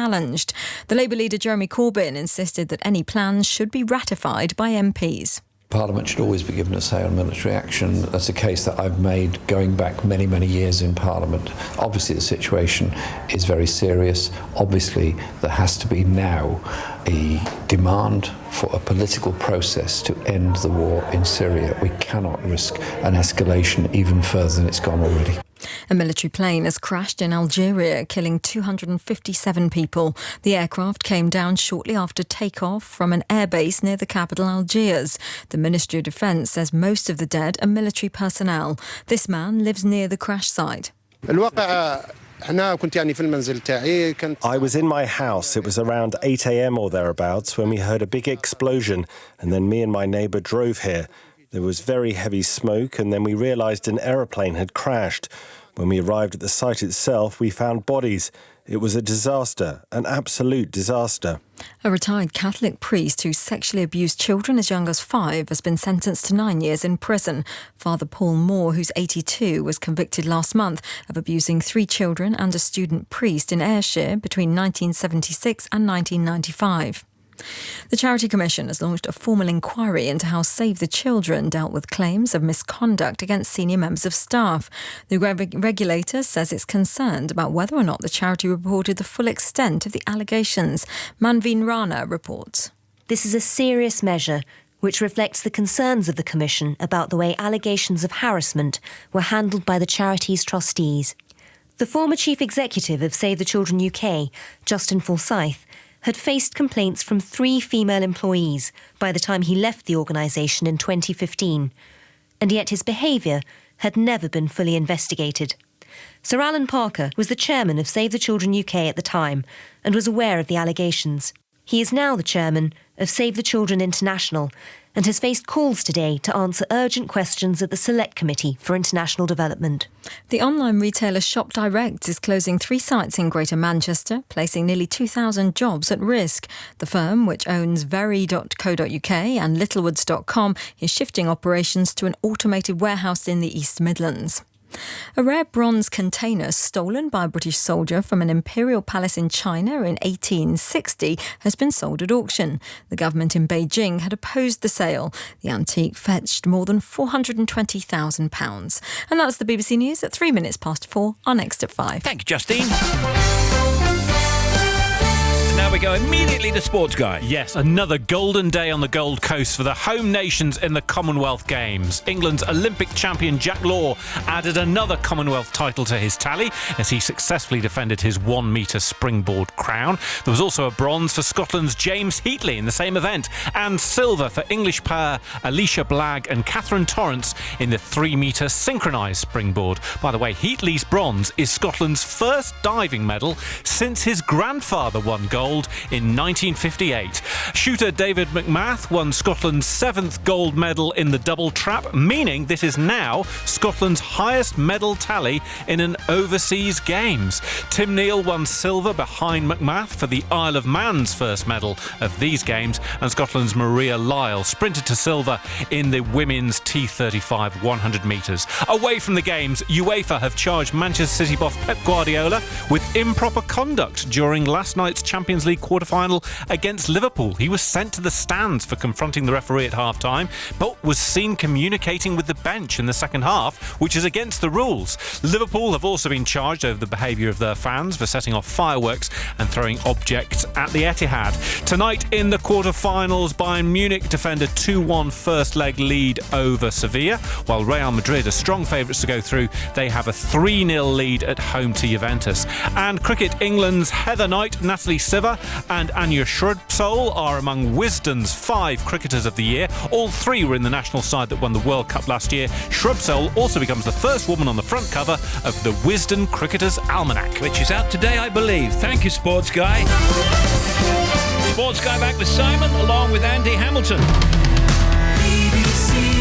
Speaker 16: The Labour leader Jeremy Corbyn insisted that any plans should be ratified by MPs.
Speaker 13: Parliament should always be given a say on military action. That's a case that I've made going back many, many years in Parliament. Obviously, the situation is very serious. Obviously, there has to be now a demand for a political process to end the war in Syria. We cannot risk an escalation even further than it's gone already.
Speaker 16: A military plane has crashed in Algeria, killing 257 people. The aircraft came down shortly after takeoff from an airbase near the capital Algiers. The Ministry of Defence says most of the dead are military personnel. This man lives near the crash site.
Speaker 14: I was in my house. It was around 8 a.m. or thereabouts when we heard a big explosion, and then me and my neighbour drove here. There was very heavy smoke, and then we realised an aeroplane had crashed. When we arrived at the site itself, we found bodies. It was a disaster, an absolute disaster.
Speaker 16: A retired Catholic priest who sexually abused children as young as 5 has been sentenced to 9 years in prison. Father Paul Moore, who's 82, was convicted last month of abusing 3 children and a student priest in Ayrshire between 1976 and 1995. The Charity Commission has launched a formal inquiry into how Save the Children dealt with claims of misconduct against senior members of staff. The regulator says it's concerned about whether or not the charity reported the full extent of the allegations. Manveen Rana reports.
Speaker 15: This is a serious measure which reflects the concerns of the Commission about the way allegations of harassment were handled by the charity's trustees. The former chief executive of Save the Children UK, Justin Forsyth, had faced complaints from 3 female employees by the time he left the organisation in 2015, and yet his behaviour had never been fully investigated. Sir Alan Parker was the chairman of Save the Children UK at the time and was aware of the allegations. He is now the chairman of Save the Children International and has faced calls today to answer urgent questions at the Select Committee for International Development.
Speaker 16: The online retailer Shop Direct is closing 3 sites in Greater Manchester, placing nearly 2,000 jobs at risk. The firm, which owns very.co.uk and littlewoods.com, is shifting operations to an automated warehouse in the East Midlands. A rare bronze container stolen by a British soldier from an imperial palace in China in 1860 has been sold at auction. The government in Beijing had opposed the sale. The antique fetched more than £420,000. And that's the BBC News at 3 minutes past 4. Our next at 5.
Speaker 1: Thank you, Justine. Now we go immediately to Sports Guy.
Speaker 17: Yes, another golden day on the Gold Coast for the home nations in the Commonwealth Games. England's Olympic champion Jack Law added another Commonwealth title to his tally as he successfully defended his 1-metre springboard crown. There was also a bronze for Scotland's James Heatley in the same event, and silver for English pair Alicia Blagg and Catherine Torrance in the 3-metre synchronised springboard. By the way, Heatley's bronze is Scotland's first diving medal since his grandfather won gold in 1958. Shooter David McMath won Scotland's 7th gold medal in the double trap, meaning this is now Scotland's highest medal tally in an overseas games. Tim Neal won silver behind McMath for the Isle of Man's first medal of these games, and Scotland's Maria Lyle sprinted to silver in the women's T35 100 metres. Away from the games, UEFA have charged Manchester City boss Pep Guardiola with improper conduct during last night's Champions League quarter-final against Liverpool. He was sent to the stands for confronting the referee at half-time, but was seen communicating with the bench in the second half, which is against the rules. Liverpool have also been charged over the behaviour of their fans for setting off fireworks and throwing objects at the Etihad. Tonight in the quarter-finals, Bayern Munich defend a 2-1 first-leg lead over Sevilla, while Real Madrid are strong favourites to go through. They have a 3-0 lead at home to Juventus. And cricket, England's Heather Knight, Natalie Siver and Anya Shrubsole are among Wisden's 5 cricketers of the year. All 3 were in the national side that won the World Cup last year. Shrubsole also becomes the first woman on the front cover of the Wisden Cricketers Almanac,
Speaker 1: which is out today, I believe. Thank you, Sports Guy. Sports Guy back with Simon, along with Andy Hamilton. BBC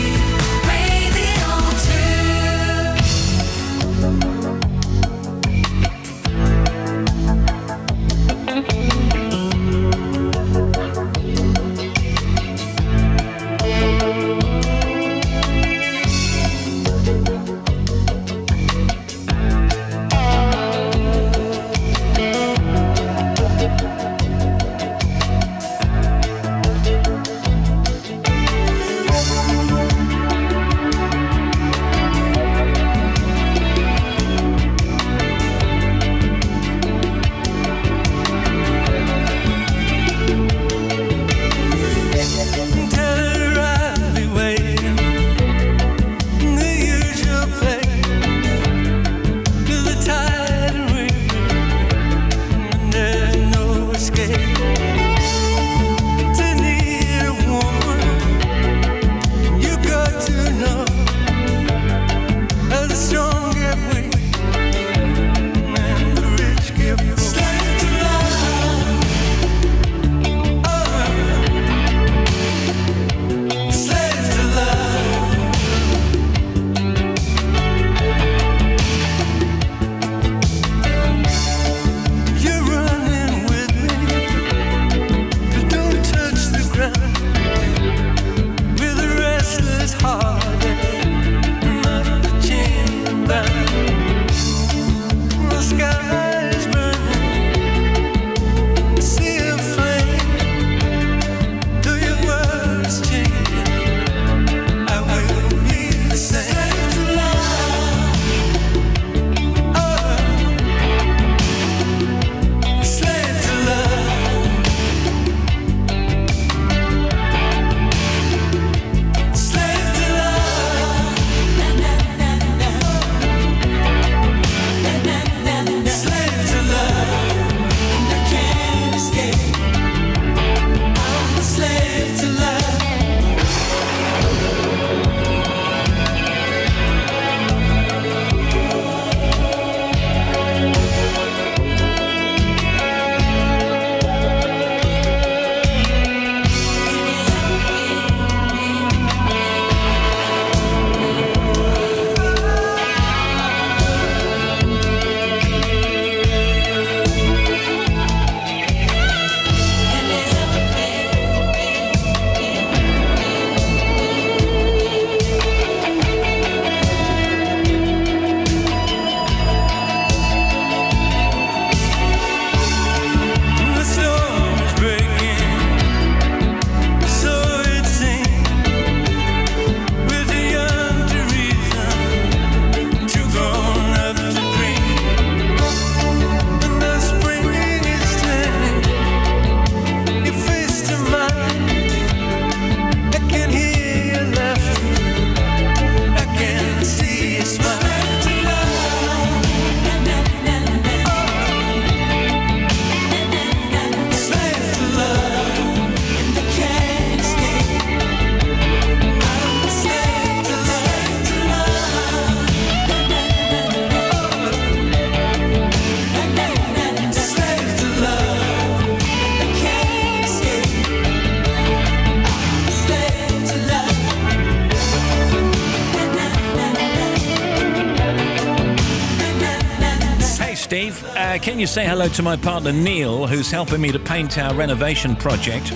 Speaker 1: Steve, can you say hello to my partner Neil, who's helping me to paint our renovation project?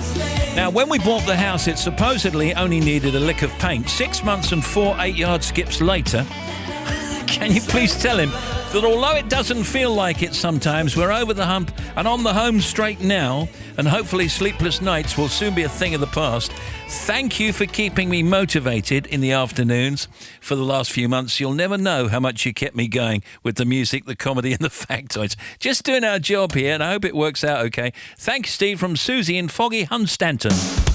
Speaker 1: Now, when we bought the house, it supposedly only needed a lick of paint. 6 months and 4 8-yard skips later, can you please tell him that although it doesn't feel like it sometimes, we're over the hump and on the home straight now, and hopefully sleepless nights will soon be a thing of the past. Thank you for keeping me motivated in the afternoons for the last few months. You'll never know how much you kept me going with the music, the comedy and the factoids. Just doing our job here, and I hope it works out okay. Thanks, Steve, from Susie in foggy Hunstanton.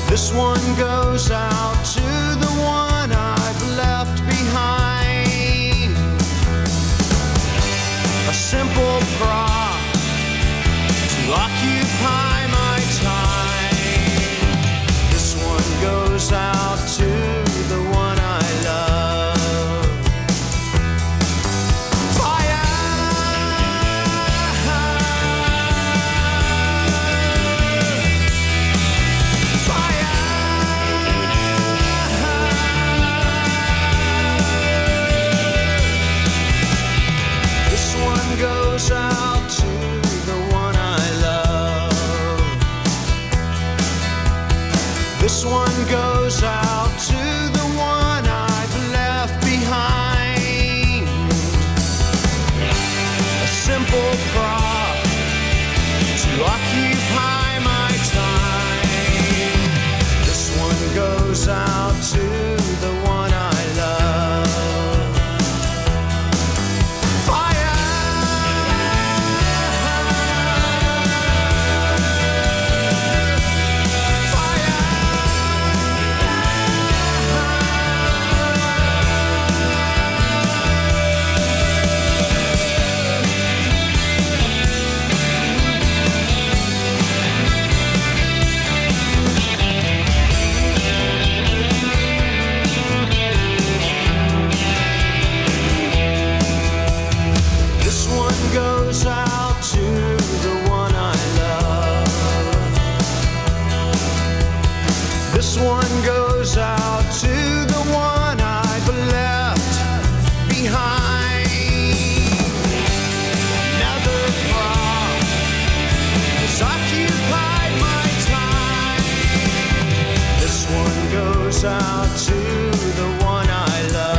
Speaker 4: This one goes out to the one I've left behind. A simple prop to occupy my time. This one goes out to the one I love. Goes out to the one I love. This one goes out to the one I've left behind. A simple prop to occupy my time. This one goes out to the one I love. Goes out to the one I love. This one goes out to the one I've left behind. Another prop has occupied my time. This one goes out to the one I love.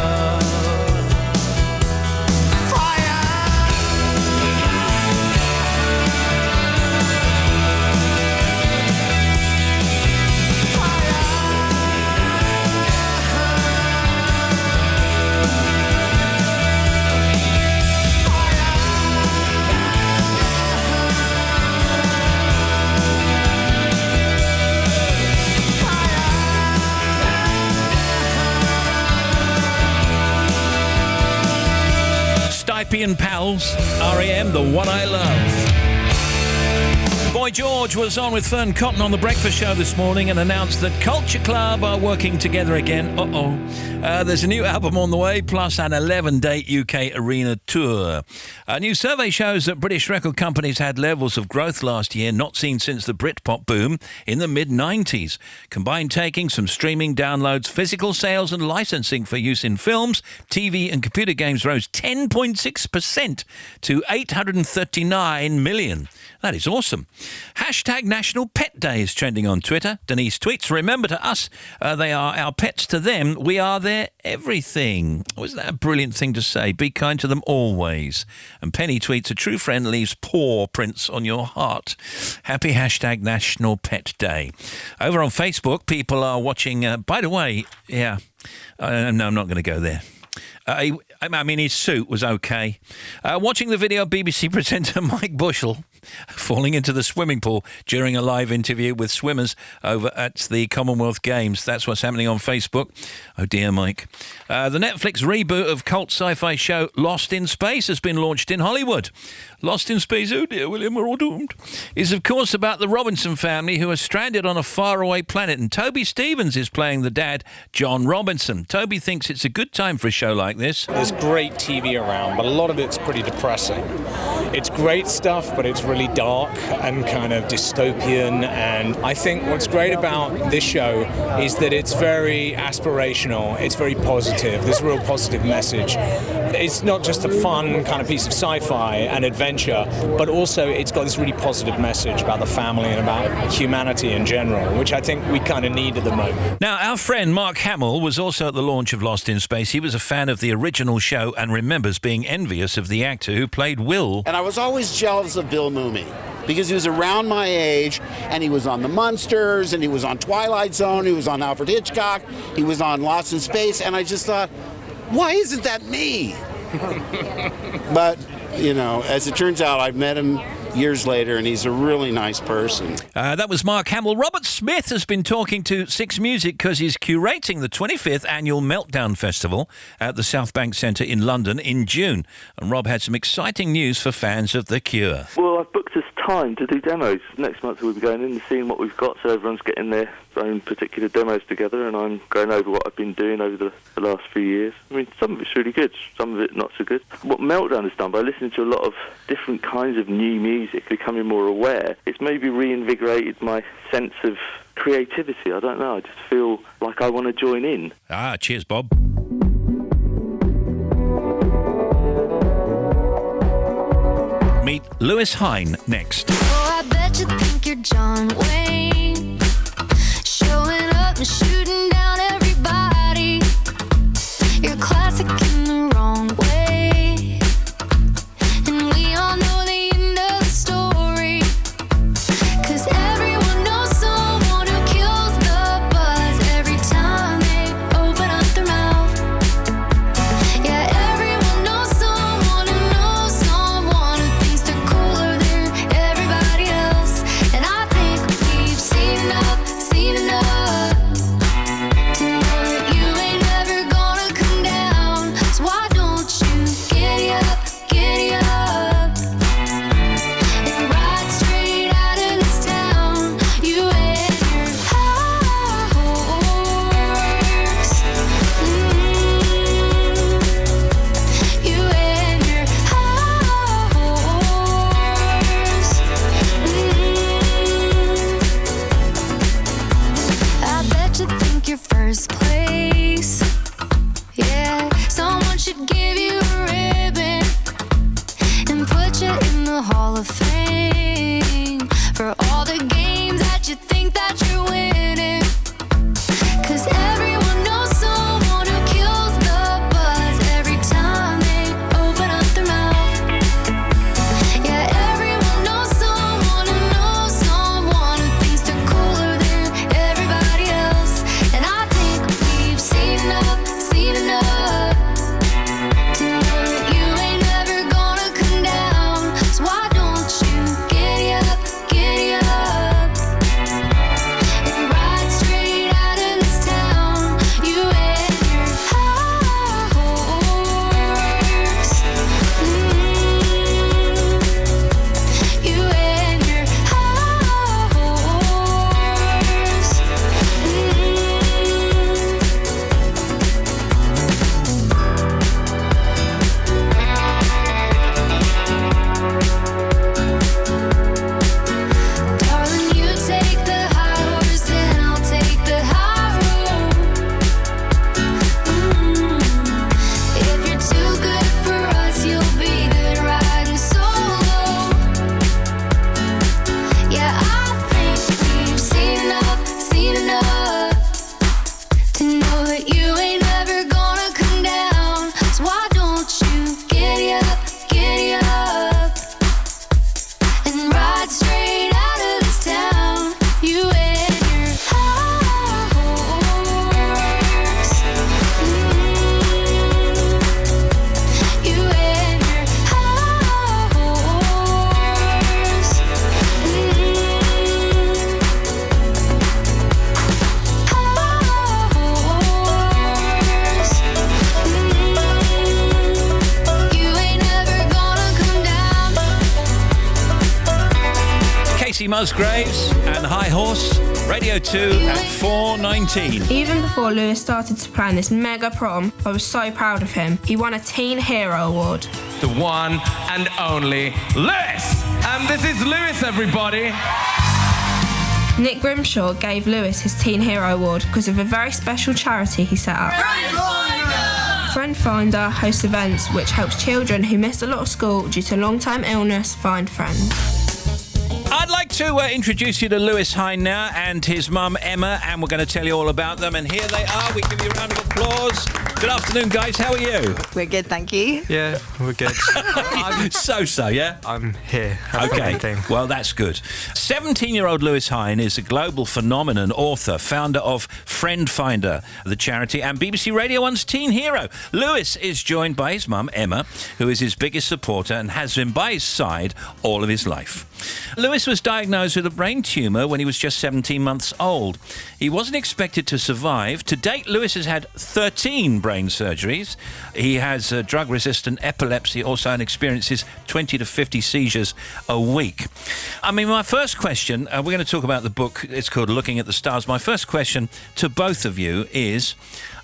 Speaker 1: Stipe and Pals, R.E.M., the one I love. Boy George was on with Fern Cotton on The Breakfast Show this morning and announced that Culture Club are working together again. There's a new album on the way, plus an 11-date UK arena tour. A new survey shows that British record companies had levels of growth last year not seen since the Britpop boom in the mid-90s. Combined takings from streaming, downloads, physical sales and licensing for use in films, TV and computer games rose 10.6% to 839 million. That is awesome. Hashtag National Pet Day is trending on Twitter. Denise tweets, remember to us, they are our pets to them. We are their everything. Wasn't that a brilliant thing to say? Be kind to them always. And Penny tweets, a true friend leaves paw prints on your heart. Happy hashtag National Pet Day. Over on Facebook, people are watching, by the way, no, I'm not going to go there. I mean, his suit was okay. Watching the video of BBC presenter Mike Bushell falling into the swimming pool during a live interview with swimmers over at the Commonwealth Games. That's what's happening on Facebook. Oh dear, Mike. The Netflix reboot of cult sci-fi show Lost in Space has been launched in Hollywood. Lost in Space, oh dear, William, we're all doomed, is of course about the Robinson family who are stranded on a faraway planet, and Toby Stevens is playing the dad, John Robinson. Toby thinks it's a good time for a show like this.
Speaker 18: There's great TV around, but a lot of it's pretty depressing. It's great stuff, but it's really dark and kind of dystopian, and I think what's great about this show is that it's very aspirational, it's very positive, there's a real positive message. It's not just a fun kind of piece of sci-fi and adventure, but also it's got this really positive message about the family and about humanity in general, which I think we kind of need at the moment.
Speaker 1: Now, our friend Mark Hamill was also at the launch of Lost in Space. He was a fan of the original show and remembers being envious of the actor who played Will.
Speaker 19: And I was always jealous of Bill Mumy because he was around my age, and he was on The Munsters, and he was on Twilight Zone, he was on Alfred Hitchcock, he was on Lost in Space, and I just thought, why isn't that me? But, you know, as it turns out, I've met him years later, and he's a really nice person.
Speaker 1: That was Mark Hamill. Robert Smith has been talking to Six Music because he's curating the 25th Annual Meltdown Festival at the South Bank Centre in London in June. And Rob had some exciting news for fans of The Cure.
Speaker 20: Well, I've booked us time to do demos. Next month we'll be going in and seeing what we've got, so everyone's getting their own particular demos together, and I'm going over what I've been doing over the last few years. I mean, some of it's really good, some of it not so good. What Meltdown has done by listening to a lot of different kinds of new music, becoming more aware, it's maybe reinvigorated my sense of creativity. I don't know, I just feel like I want to join in.
Speaker 1: Cheers, Bob. Meet Lewis Hine next.
Speaker 3: Oh, I bet you think you're John Wayne, showing up and shooting down everybody. You're classic in the wrong way, and we all know the end of the story, 'cause everyone knows someone who kills the buzz every time they open up their mouth. Yeah, everyone knows someone who knows someone who thinks they're cooler than everybody else. And I think we've seen enough to know that you ain't never gonna come down. So why don't you giddy up and ride straight out of this town? You and your horse, you and your horse. I bet you think you're first place. Yeah, someone should give you a ribbon and put you in the Hall of Fame for all the games that you think that you're winning. 'Cause everyone knows someone who kills the buzz every time they open up their mouth. Yeah, everyone knows someone who thinks they're cooler than everybody else. And I think we've seen enough to know that you ain't never gonna come down. So why don't you giddy up
Speaker 1: Casey Musgraves and High Horse, Radio 2 at 4:19.
Speaker 2: Even before Lewis started to plan this mega prom, I was so proud of him. He won a Teen Hero Award.
Speaker 10: The one and only Lewis! And this is Lewis, everybody!
Speaker 2: Nick Grimshaw gave Lewis his Teen Hero Award because of a very special charity he set up. Friend Finder hosts events which helps children who missed a lot of school due to long-term illness find friends.
Speaker 1: I'd like to introduce you to Lewis Hine now and his mum Emma, and we're going to tell you all about them. And here they are. We give you a round of applause. Good afternoon, guys. How are you?
Speaker 21: We're good, thank you.
Speaker 24: Yeah, we're good.
Speaker 1: So, yeah?
Speaker 24: I'm here.
Speaker 1: Okay, well, that's good. 17-year-old Lewis Hine is a global phenomenon, author, founder of Friend Finder, the charity, and BBC Radio 1's teen hero. Lewis is joined by his mum, Emma, who is his biggest supporter and has been by his side all of his life. Lewis was diagnosed with a brain tumour when he was just 17 months old. He wasn't expected to survive. To date, Lewis has had 13 brain surgeries. He has drug-resistant epilepsy also and experiences 20 to 50 seizures a week. I mean, my first question, we're going to talk about the book. It's called Looking at the Stars. My first question to both of you is,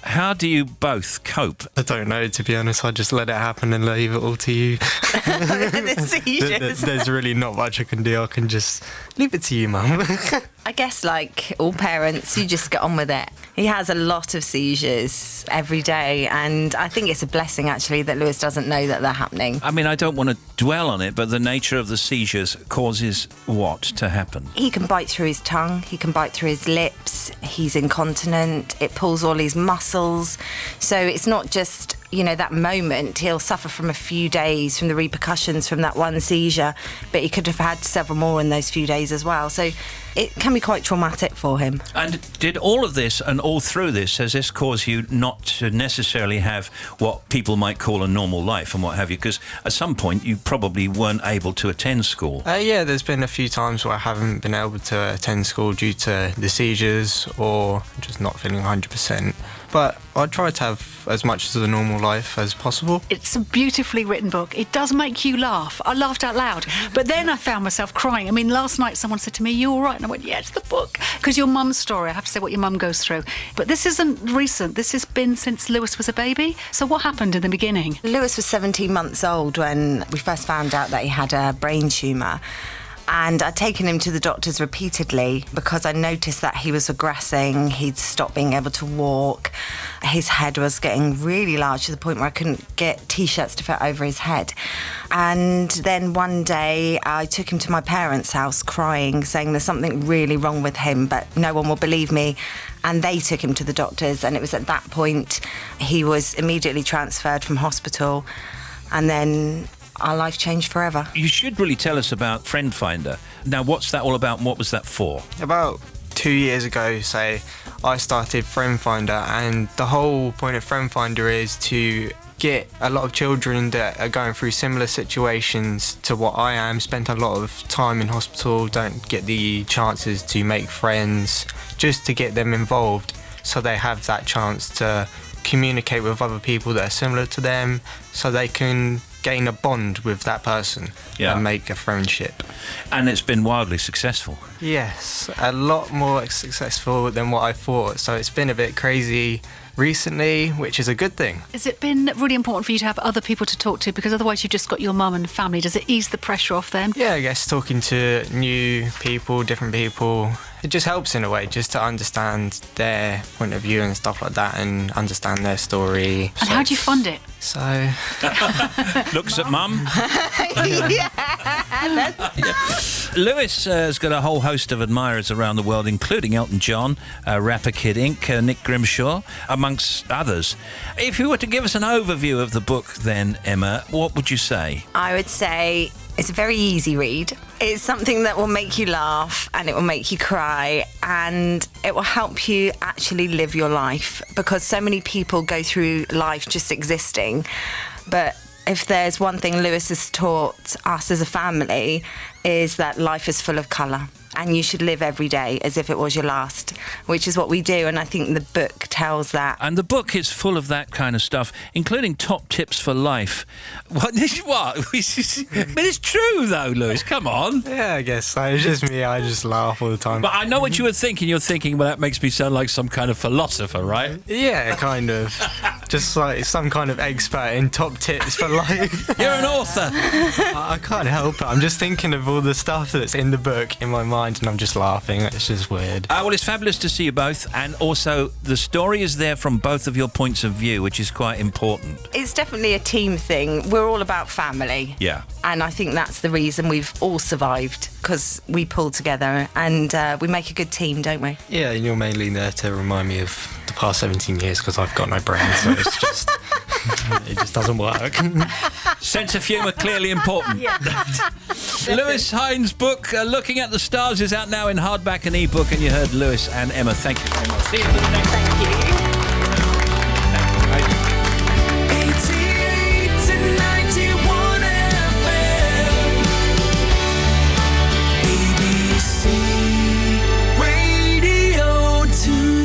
Speaker 1: how do you both cope?
Speaker 24: I don't know, to be honest. I just let it happen and leave it all to you. There's really not much I can do. I can just leave it to you, Mum.
Speaker 21: I guess, like all parents, you just get on with it. He has a lot of seizures every day, and I think it's a blessing, actually, that Lewis doesn't know that they're happening.
Speaker 1: I mean, I don't want to dwell on it, but the nature of the seizures causes what to happen?
Speaker 21: He can bite through his tongue, he can bite through his lips, he's incontinent, it pulls all his muscles. So it's not just, you know, that moment. He'll suffer from a few days from the repercussions from that one seizure, but he could have had several more in those few days as well. So it can be quite traumatic for him.
Speaker 1: And did all of this and all through this, has this caused you not to necessarily have what people might call a normal life and what have you? Because at some point you probably weren't able to attend school.
Speaker 24: Yeah, there's been a few times where I haven't been able to attend school due to the seizures or just not feeling 100%. But I try to have as much as a normal life as possible.
Speaker 11: It's a beautifully written book. It does make you laugh. I laughed out loud. But then I found myself crying. I mean, last night someone said to me, "You all right?" And I went, "Yeah, it's the book." Because your mum's story, I have to say what your mum goes through. But this isn't recent. This has been since Lewis was a baby. So what happened in the beginning?
Speaker 21: Lewis was 17 months old when we first found out that he had a brain tumour. And I'd taken him to the doctors repeatedly because I noticed that he was regressing. He'd stopped being able to walk. His head was getting really large to the point where I couldn't get T-shirts to fit over his head. And then one day I took him to my parents' house crying, saying there's something really wrong with him, but no one will believe me. And they took him to the doctors, and it was at that point he was immediately transferred from hospital. And then our life changed forever.
Speaker 1: You should really tell us about Friend Finder. Now, what's that all about and what was that for?
Speaker 24: About 2 years ago, say, I started Friend Finder, and the whole point of Friend Finder is to get a lot of children that are going through similar situations to what I am, spent a lot of time in hospital, don't get the chances to make friends, just to get them involved so they have that chance to communicate with other people that are similar to them, so they can gain a bond with that person and make a friendship.
Speaker 1: And it's been wildly successful.
Speaker 24: Yes, a lot more successful than what I thought. So it's been a bit crazy recently, which is a good thing.
Speaker 11: Has it been really important for you to have other people to talk to? Because otherwise you've just got your mum and family. Does it ease the pressure off them?
Speaker 24: Yeah, I guess talking to new people, different people, it just helps in a way, just to understand their point of view and stuff like that, and understand their story.
Speaker 11: And how do you fund it?
Speaker 24: So
Speaker 1: looks at mum. Lewis has got a whole host of admirers around the world, including Elton John, rapper Kid Ink, Nick Grimshaw, amongst others. If you were to give us an overview of the book then, Emma, what would you say?
Speaker 21: I would say it's a very easy read. It's something that will make you laugh and it will make you cry, and it will help you actually live your life, because so many people go through life just existing, but if there's one thing Lewis has taught us as a family, is that life is full of colour. And you should live every day as if it was your last, which is what we do. And I think the book tells that.
Speaker 1: And the book is full of that kind of stuff, including top tips for life. What? But it's true, though, Lewis. Come on.
Speaker 24: Yeah, I guess so. It's just me. I just laugh all the time.
Speaker 1: But I know what you were thinking. You're thinking, well, that makes me sound like some kind of philosopher, right?
Speaker 24: Yeah, kind of. Just like some kind of expert in top tips for life.
Speaker 1: You're an author.
Speaker 24: I can't help it. I'm just thinking of all the stuff that's in the book in my mind, and I'm just laughing. It's just weird.
Speaker 1: Well, it's fabulous to see you both, and also the story is there from both of your points of view, which is quite important.
Speaker 21: It's definitely a team thing. We're all about family.
Speaker 1: Yeah.
Speaker 21: And I think that's the reason we've all survived, because we pull together and we make a good team, don't we?
Speaker 24: Yeah, and you're mainly there to remind me of the past 17 years, because I've got no brain, so it's just... it just doesn't work.
Speaker 1: Sense of humour, clearly important.
Speaker 21: Yeah.
Speaker 1: Lewis Hines' book, Looking at the Stars, is out now in hardback and ebook, and you heard Lewis and Emma. Thank you very much. See you for the next.
Speaker 21: Thank you.
Speaker 25: 88 to 91 FM. BBC Radio 2.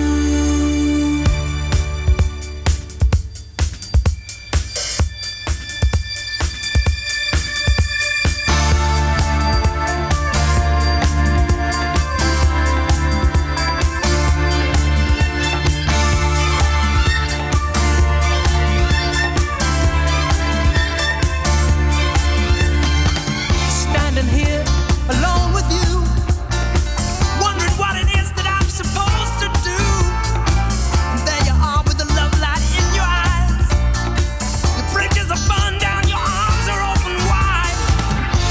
Speaker 25: Standing here alone with you, wondering what it is that I'm supposed to do. And there you are with the love light in your eyes. Your bridges are burned down, your arms are open wide.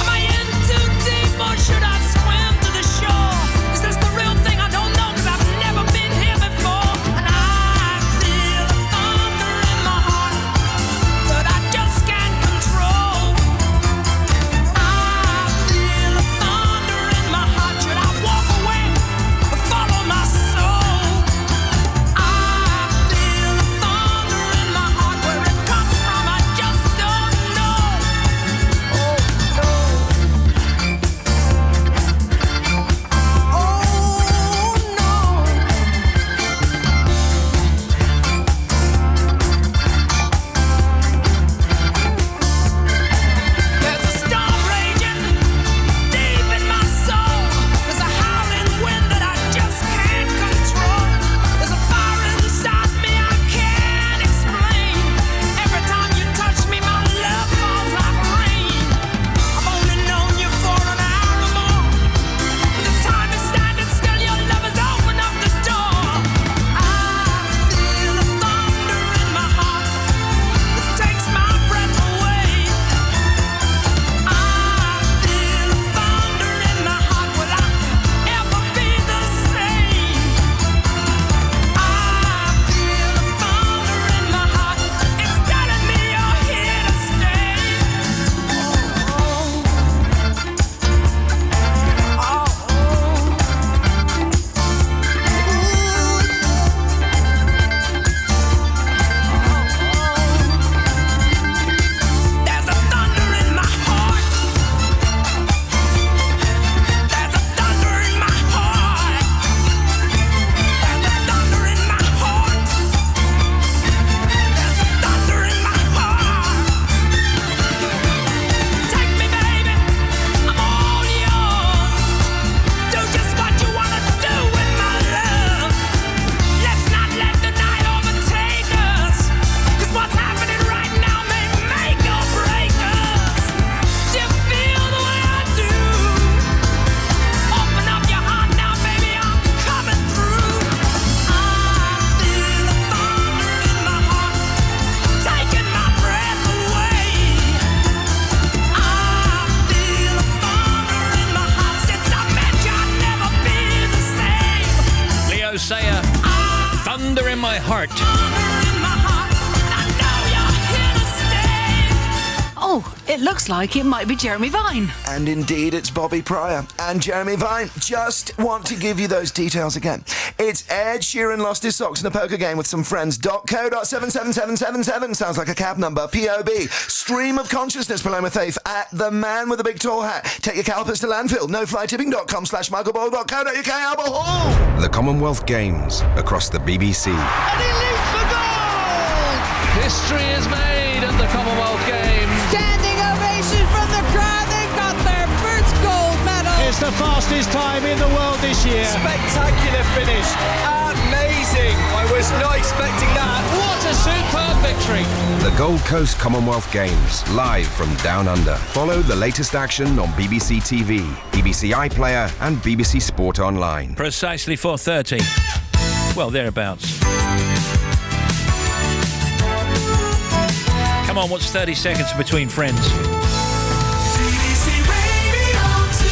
Speaker 25: Am I in too deep or should I swim to the shore? Is this the real thing? I don't know, 'cause I've never been here before. And I feel the thunder in my heart that I just can't control. I feel the thunder in my heart. Should I walk away or follow my soul? I feel the thunder in my heart. Where it comes from, I just don't know. Oh no. Oh no. There's a storm raging deep in my soul. There's a howling wind that I just can't control. There's a fire inside me I can't explain. Every time you touch me, my love falls like rain. I've only known you for an hour or more. The time is standing still, your love has opened up the door. I feel the thunder in my heart. It takes my breath away. I feel the thunder in my heart. Will I ever be the same? I feel the thunder in my heart. It's telling me you're here to stay. There's a thunder in my heart. There's a thunder in my heart. There's a thunder in my heart. There's a thunder in my heart. Take me, baby, I'm all yours. Do just what you wanna do with my love. Let's not let the night overtake us. 'Cause what's happening right now may make or break us. Do you feel the way I do? Open up your heart now, baby, I'm coming through. I feel the thunder in my heart, taking my breath away. I feel the thunder in my heart. Since I met you, I'll never be the same.
Speaker 1: Leo Sayer, Thunder in My Heart.
Speaker 21: Oh,
Speaker 11: It looks like it might be Jeremy Vine.
Speaker 5: And indeed, it's Bobby Pryor and Jeremy Vine. Just want to give you those details again. It's Ed Sheeran lost his socks in a poker game with some friends. .co.77777 sounds like a cab number. POB. Stream of consciousness, Paloma Faith at the man with the big tall hat. Take your calipers to landfill. NoFlyTipping.com/michaelboyle.co.uk Albert Hall.
Speaker 7: The Commonwealth Games across the BBC.
Speaker 9: And he leaps for gold! History is made at the Commonwealth Games.
Speaker 22: Standing ovation from the crowd. They've got their first gold medal.
Speaker 9: It's the fastest time in the world this year.
Speaker 23: Spectacular finish. Amazing. I was not expecting that.
Speaker 9: What a superb victory.
Speaker 7: The Gold Coast Commonwealth Games, live from Down Under. Follow the latest action on BBC TV, BBC iPlayer and BBC Sport Online.
Speaker 1: Precisely 4:30. Well, thereabouts. Come on, what's 30 seconds between friends?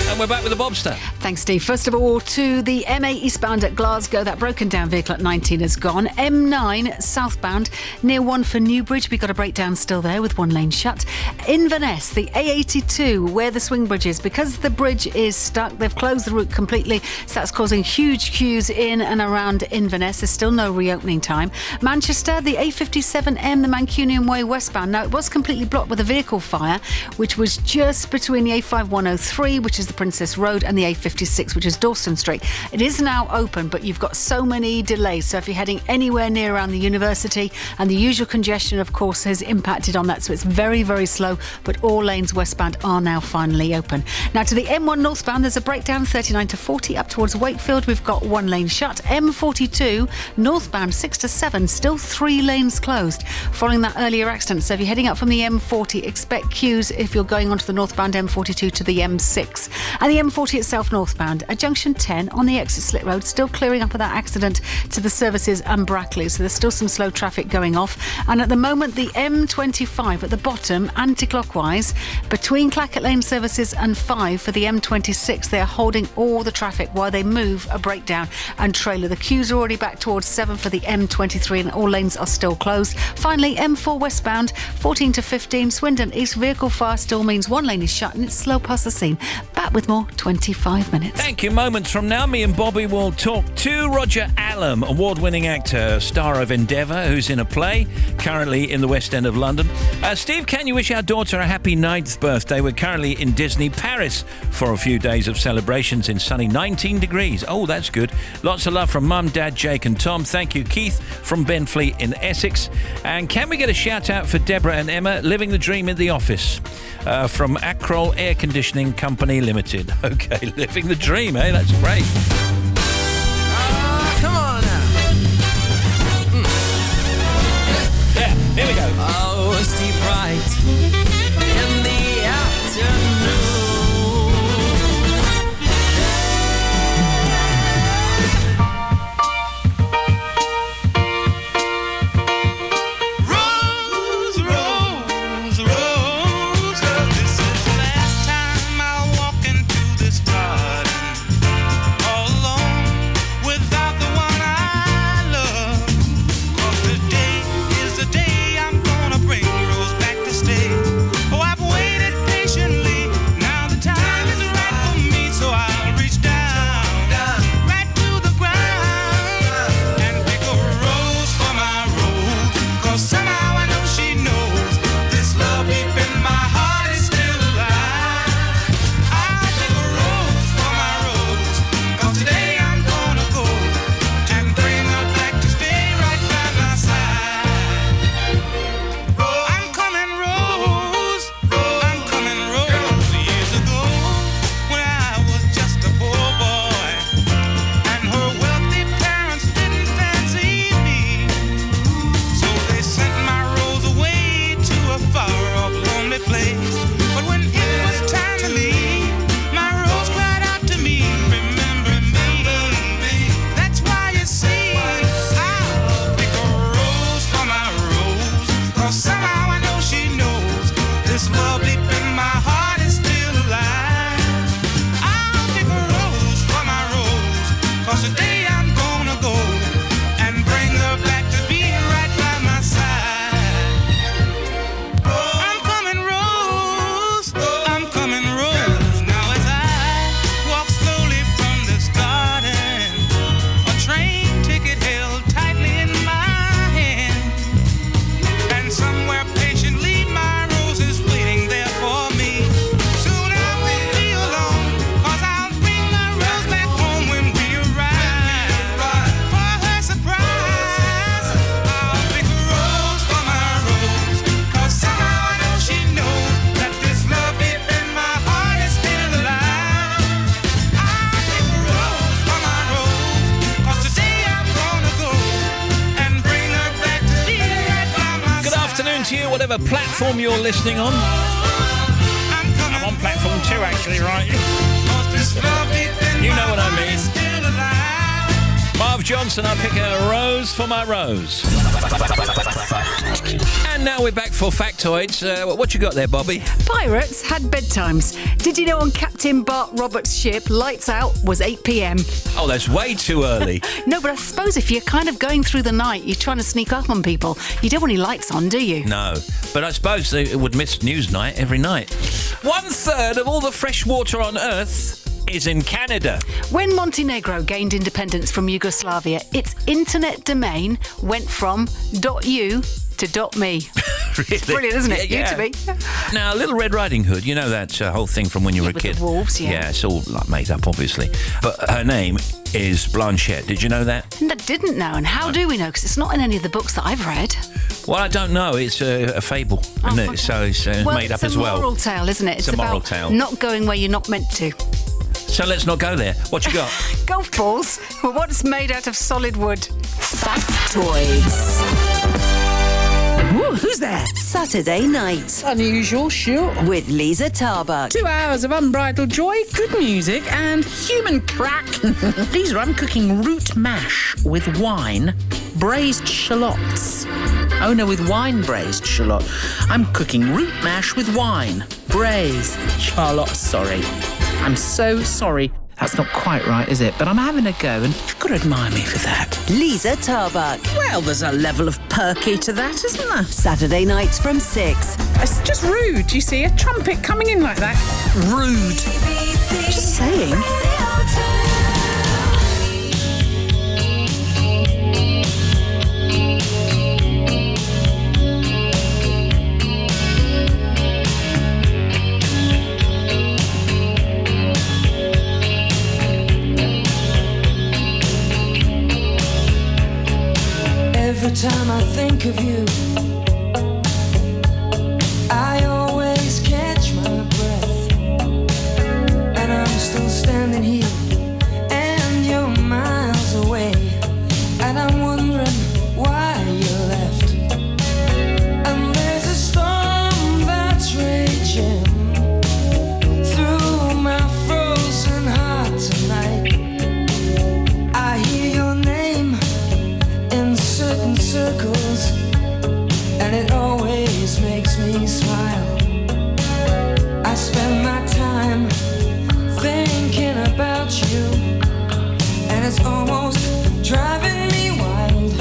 Speaker 1: And we're back with the Bobster.
Speaker 11: Thanks, Steve. First of all, to the M8 eastbound at Glasgow. That broken down vehicle at 19 is gone. M9 southbound near one for Newbridge. We've got a breakdown still there with one lane shut. Inverness, the A82 where the swing bridge is. Because the bridge is stuck, they've closed the route completely. So that's causing huge queues in and around Inverness. There's still no reopening time. Manchester, the A57M, the Mancunian Way westbound. Now, it was completely blocked with a vehicle fire, which was just between the A5103, which is the Princess Road, and the A56, which is Dawson Street. It is now open, but you've got so many delays. So if you're heading anywhere near around the university, and the usual congestion, of course, has impacted on that. So it's very, very slow, but all lanes westbound are now finally open. Now to the M1 northbound, there's a breakdown 39 to 40 up towards Wakefield. We've got one lane shut. M42 northbound 6 to 7, still 3 lanes closed following that earlier accident. So if you're heading up from the M40, expect queues if you're going onto the northbound M42 to the M6. And the M40 itself northbound at junction 10 on the exit Slit Road, still clearing up of that accident to the services and Brackley. So there's still some slow traffic going off. And at the moment, the M25 at the bottom, anti-clockwise, between Clackett Lane services and 5 for the M26. They are holding all the traffic while they move a breakdown and trailer. The queues are already back towards 7 for the M23 and all lanes are still closed. Finally, M4 westbound, 14 to 15, Swindon East vehicle fire still means one lane is shut and it's slow past the scene. Back with more 25 minutes.
Speaker 1: Thank you. Moments from now, me and Bobby will talk to Roger Allam, award-winning actor, star of Endeavour, who's in a play, currently in the West End of London. Steve, can you wish our daughter a happy 9th birthday? We're currently in Disney Paris for a few days of celebrations in sunny 19 degrees. Oh, that's good. Lots of love from Mum, Dad, Jake and Tom. Thank you, Keith, from Benfleet in Essex. And can we get a shout-out for Deborah and Emma, living the dream in the office, from Acrol Air Conditioning Company Limited. Okay, living the dream, eh? That's great.
Speaker 9: Come on now.
Speaker 1: Yeah, here we go.
Speaker 9: Oh, Steve Wright in the afternoon.
Speaker 25: Rose, Rose, Rose, this is the last time I'll walk into this garden all alone without the one I love. 'Cause today is the day I'm gonna bring Rose back to stay.
Speaker 1: whatever platform you're listening on. I'm on platform 2, actually, right? You know what I mean. Marv Johnson, I pick a rose for my rose. And now we're back for factoids. What you got there, Bobby?
Speaker 11: Pirates had bedtimes. Did you know on Captain Bart Roberts' ship, lights out was 8 p.m?
Speaker 1: Oh, that's way too early.
Speaker 11: No, but I suppose if you're kind of going through the night, you're trying to sneak up on people, you don't want any lights on, do you?
Speaker 1: No, but I suppose they would miss news night every night. 1/3 of all the fresh water on Earth is in Canada.
Speaker 11: When Montenegro gained independence from Yugoslavia, its internet domain went from .u to .me.
Speaker 1: Really?
Speaker 11: It's brilliant, isn't it?
Speaker 1: Yeah.
Speaker 11: You to me.
Speaker 1: Now, Little Red Riding Hood, you know that whole thing from when you were a
Speaker 11: With
Speaker 1: kid?
Speaker 11: the wolves, yeah.
Speaker 1: Yeah, it's all like made up, obviously. But her name is Blanchette. Did you know that?
Speaker 11: And I didn't know, and how do we know? Because it's not in any of the books that I've read.
Speaker 1: Well, I don't know. It's a fable, isn't it? So it's made up as well.
Speaker 11: It's a moral tale, isn't it?
Speaker 1: It's a moral
Speaker 11: about
Speaker 1: tale.
Speaker 11: not going where you're not meant to.
Speaker 1: So let's not go there. What you got?
Speaker 11: Golf balls. Well, what's made out of solid wood?
Speaker 6: Factoids. Ooh, who's there? Saturday night.
Speaker 22: Unusual, sure.
Speaker 6: With Lisa Tarbuck.
Speaker 22: 2 hours of unbridled joy, good music, and human crack. Lisa, I'm cooking root mash with wine, braised shallots. Oh no, with wine braised shallot. I'm cooking root mash with wine, braised shallots, sorry. I'm so sorry. That's not quite right, is it? But I'm having a go, and you've got to admire me for that.
Speaker 6: Lisa Tarbuck.
Speaker 22: Well, there's a level of perky to that, isn't there?
Speaker 6: Saturday nights from 6.
Speaker 22: It's just rude, you see, a trumpet coming in like that. Rude. Just saying.
Speaker 8: Every time I think of you, I always catch my breath. And I'm still standing here, and you're miles away. And I'm wondering why you left. And there's a storm that's raging through my frozen heart tonight. I hear your name in certain circles, and it always makes me smile. I spend my time thinking about you, and it's almost driving me wild.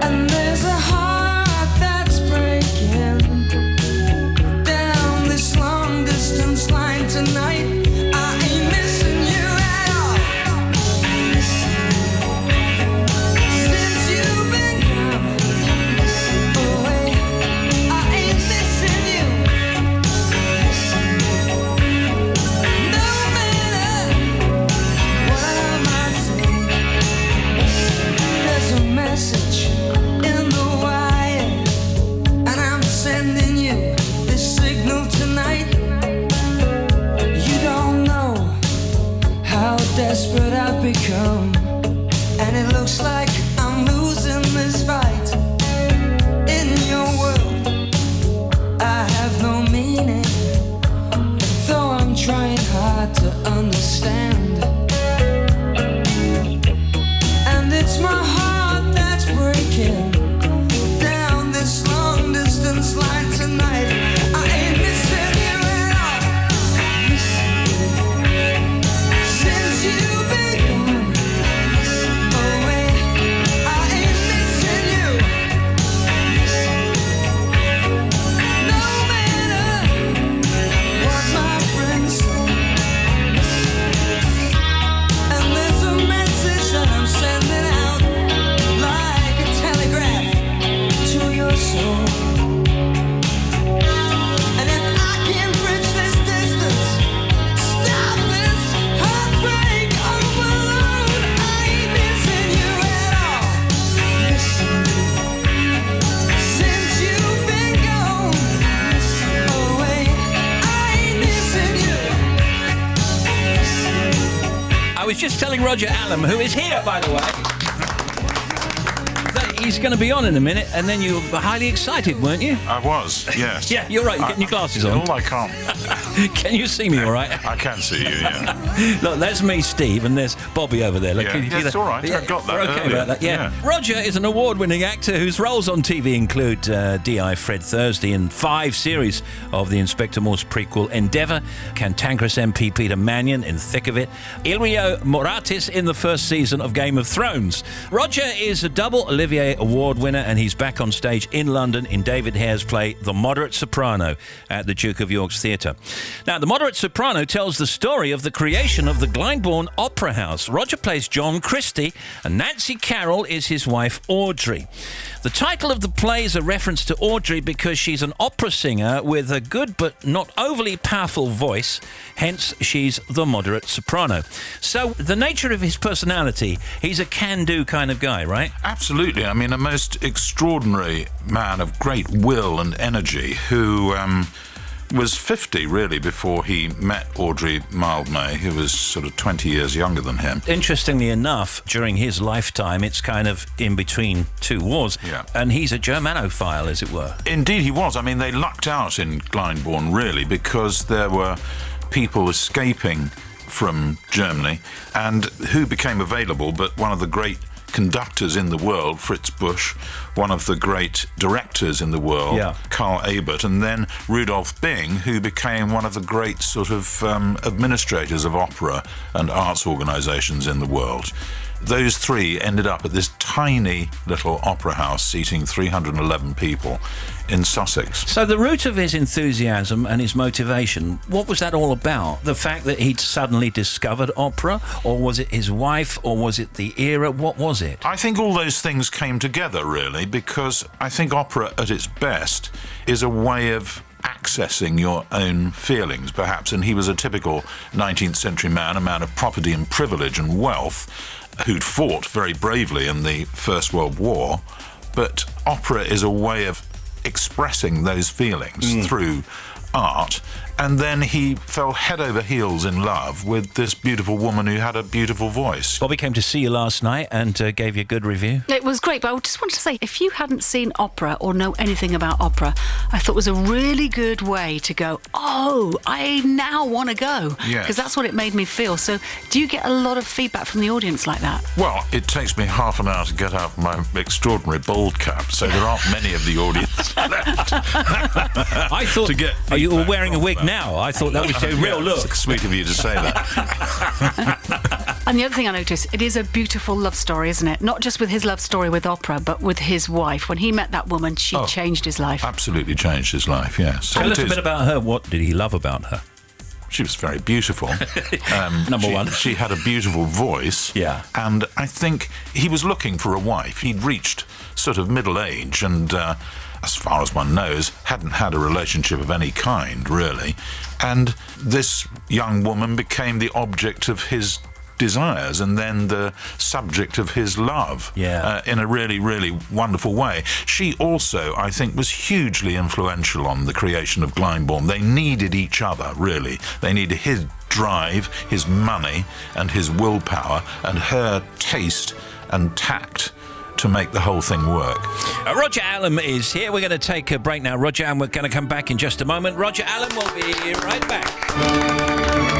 Speaker 8: And there's a heart that's breaking down this long distance line tonight. I ain't missing you at all. Since you've been gone away, I ain't missing you. No matter what I might say, there's a message in the wire, and I'm sending you this signal tonight. You don't know how desperate I've become, and it looks like I'm losing this fight. In your world, I have no meaning, though I'm trying hard to understand. And it's my heart that's breaking down this long distance line tonight. I ain't missing you at all. Since you've been gone away, I ain't missing you. No matter what my friends say. And there's a message that I'm sending out like a telegraph to your soul. And if I can bridge this distance, stop this heartbreak overload, I ain't missing you at all. Since you've been gone away, I ain't missing you.
Speaker 1: I was just telling Roger Allam, who is here, by the way, that he's going to be on in a minute, and then you were highly excited, weren't you?
Speaker 12: I was, yes.
Speaker 1: Yeah, you're right. You're getting your glasses on.
Speaker 12: All I can't.
Speaker 1: Can you see me all right?
Speaker 12: I can see you, yeah.
Speaker 1: Look, there's me, Steve, and there's Bobby over there. Look,
Speaker 12: Yeah.
Speaker 1: can you see
Speaker 12: It's
Speaker 1: that?
Speaker 12: all right. I got that
Speaker 1: We're okay
Speaker 12: earlier.
Speaker 1: about that, yeah.
Speaker 12: Yeah.
Speaker 1: Roger is an award-winning actor whose roles on TV include D.I. Fred Thursday in 5 series of the Inspector Morse prequel Endeavour, Cantankerous MP Peter Mannion in Thick of It, Ilrio Moratis in the first season of Game of Thrones. Roger is a double Olivier Award winner, and he's back on stage in London in David Hare's play The Moderate Soprano at the Duke of York's Theatre. Now, The Moderate Soprano tells the story of the creation of the Glyndebourne Opera House. Roger plays John Christie, and Nancy Carroll is his wife, Audrey. The title of the play is a reference to Audrey because she's an opera singer with a good but not overly powerful voice, hence she's the moderate soprano. So the nature of his personality, he's a can-do kind of guy, right?
Speaker 12: Absolutely. I mean, a most extraordinary man of great will and energy who was 50, really, before he met Audrey Mildmay, who was sort of 20 years younger than him.
Speaker 1: Interestingly enough, during his lifetime, it's kind of in between 2 wars, and he's a Germanophile, as it were.
Speaker 12: Indeed he was. I mean, they lucked out in Glyndebourne, really, because there were people escaping from Germany, and who became available but one of the great conductors in the world, Fritz Busch, one of the great directors in the world, Carl Ebert, and then Rudolf Bing, who became one of the great sort of administrators of opera and arts organisations in the world. Those 3 ended up at this tiny little opera house seating 311 people in Sussex.
Speaker 1: So the root of his enthusiasm and his motivation, what was that all about? The fact that he'd suddenly discovered opera, or was it his wife, or was it the era? What was it?
Speaker 12: I think all those things came together, really, because I think opera at its best is a way of accessing your own feelings, perhaps, and he was a typical 19th century man, a man of property and privilege and wealth, who'd fought very bravely in the First World War, but opera is a way of expressing those feelings through art. And then he fell head over heels in love with this beautiful woman who had a beautiful voice.
Speaker 1: Bobby came to see you last night and gave you a good review.
Speaker 11: It was great, but I just wanted to say, if you hadn't seen opera or know anything about opera, I thought it was a really good way to go, oh, I now want to go.
Speaker 12: Yes.
Speaker 11: Because that's what it made me feel. So do you get a lot of feedback from the audience like that?
Speaker 12: Well, it takes me half an hour to get out my extraordinary bald cap, so there aren't many of the audience left.
Speaker 1: I thought,
Speaker 12: to get
Speaker 1: are you all
Speaker 12: feedback
Speaker 1: wearing a
Speaker 12: from
Speaker 1: wig
Speaker 12: them.
Speaker 1: now? I thought that was a real look.
Speaker 12: It's sweet of you to say that.
Speaker 11: And the other thing I noticed, it is a beautiful love story, isn't it? Not just with his love story with opera, but with his wife. When he met that woman, she changed his life.
Speaker 12: Absolutely changed his life, yes.
Speaker 1: Tell us a bit about her. What did he love about her?
Speaker 12: She was very beautiful.
Speaker 1: Number one.
Speaker 12: She had a beautiful voice.
Speaker 1: Yeah.
Speaker 12: And I think he was looking for a wife. He'd reached sort of middle age and, as far as one knows, hadn't had a relationship of any kind, really. And this young woman became the object of his desires and then the subject of his love in a really, really wonderful way. She also, I think, was hugely influential on the creation of Glyndebourne. They needed each other, really. They needed his drive, his money and his willpower and her taste and tact to make the whole thing work.
Speaker 1: Roger Allen is here. We're going to take a break now, Roger, and we're going to come back in just a moment. Roger Allen will be right back.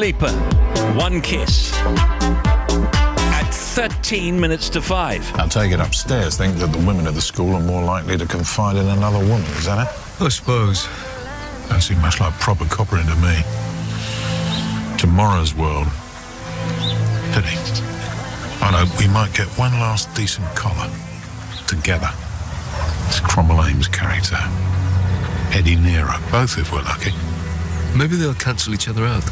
Speaker 1: Sleeper, One Kiss. At 13 minutes to 5.
Speaker 12: I'll take it upstairs. Think that the women of the school are more likely to confide in another woman, is that it?
Speaker 13: I suppose.
Speaker 12: Don't seem much like proper coppering to me. Tomorrow's world. Pity. I know we might get one last decent collar. Together. It's Cromwell Ames' character. Eddie Nero. Both if we're lucky.
Speaker 13: Maybe they'll cancel each other out.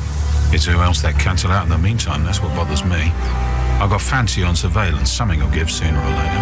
Speaker 12: It's who else they cancel out in the meantime. That's what bothers me. I've got fancy on surveillance. Something will give sooner or later.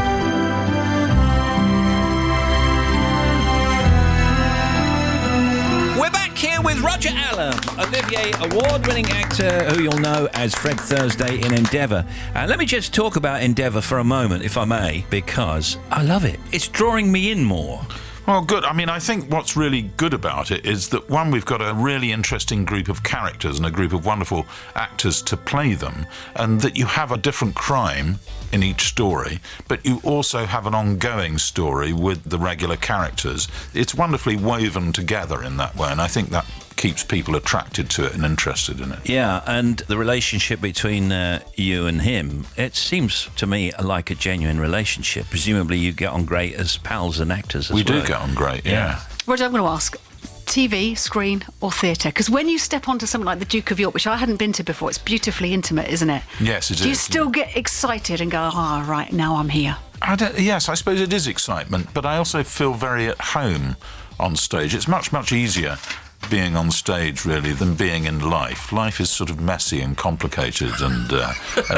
Speaker 1: We're back here with Roger Allam, Olivier award-winning actor who you'll know as Fred Thursday in Endeavour. And let me just talk about Endeavour for a moment, if I may, because I love it. It's drawing me in more.
Speaker 12: Well, good. I mean, I think what's really good about it is that, one, we've got a really interesting group of characters and a group of wonderful actors to play them, and that you have a different crime in each story, but you also have an ongoing story with the regular characters. It's wonderfully woven together in that way, and I think that keeps people attracted to it and interested in it.
Speaker 1: Yeah, and the relationship between you and him, it seems to me like a genuine relationship. Presumably you get on great as pals and actors as well.
Speaker 12: We do get on great, yeah.
Speaker 11: Roger, I'm going to ask, TV, screen or theatre? Because when you step onto something like the Duke of York, which I hadn't been to before, it's beautifully intimate, isn't it?
Speaker 12: Yes, it is.
Speaker 11: Do you still get excited and go, right, now I'm here?
Speaker 12: Yes, I suppose it is excitement, but I also feel very at home on stage. It's much, much easier being on stage, really, than being in life. Life is sort of messy and complicated and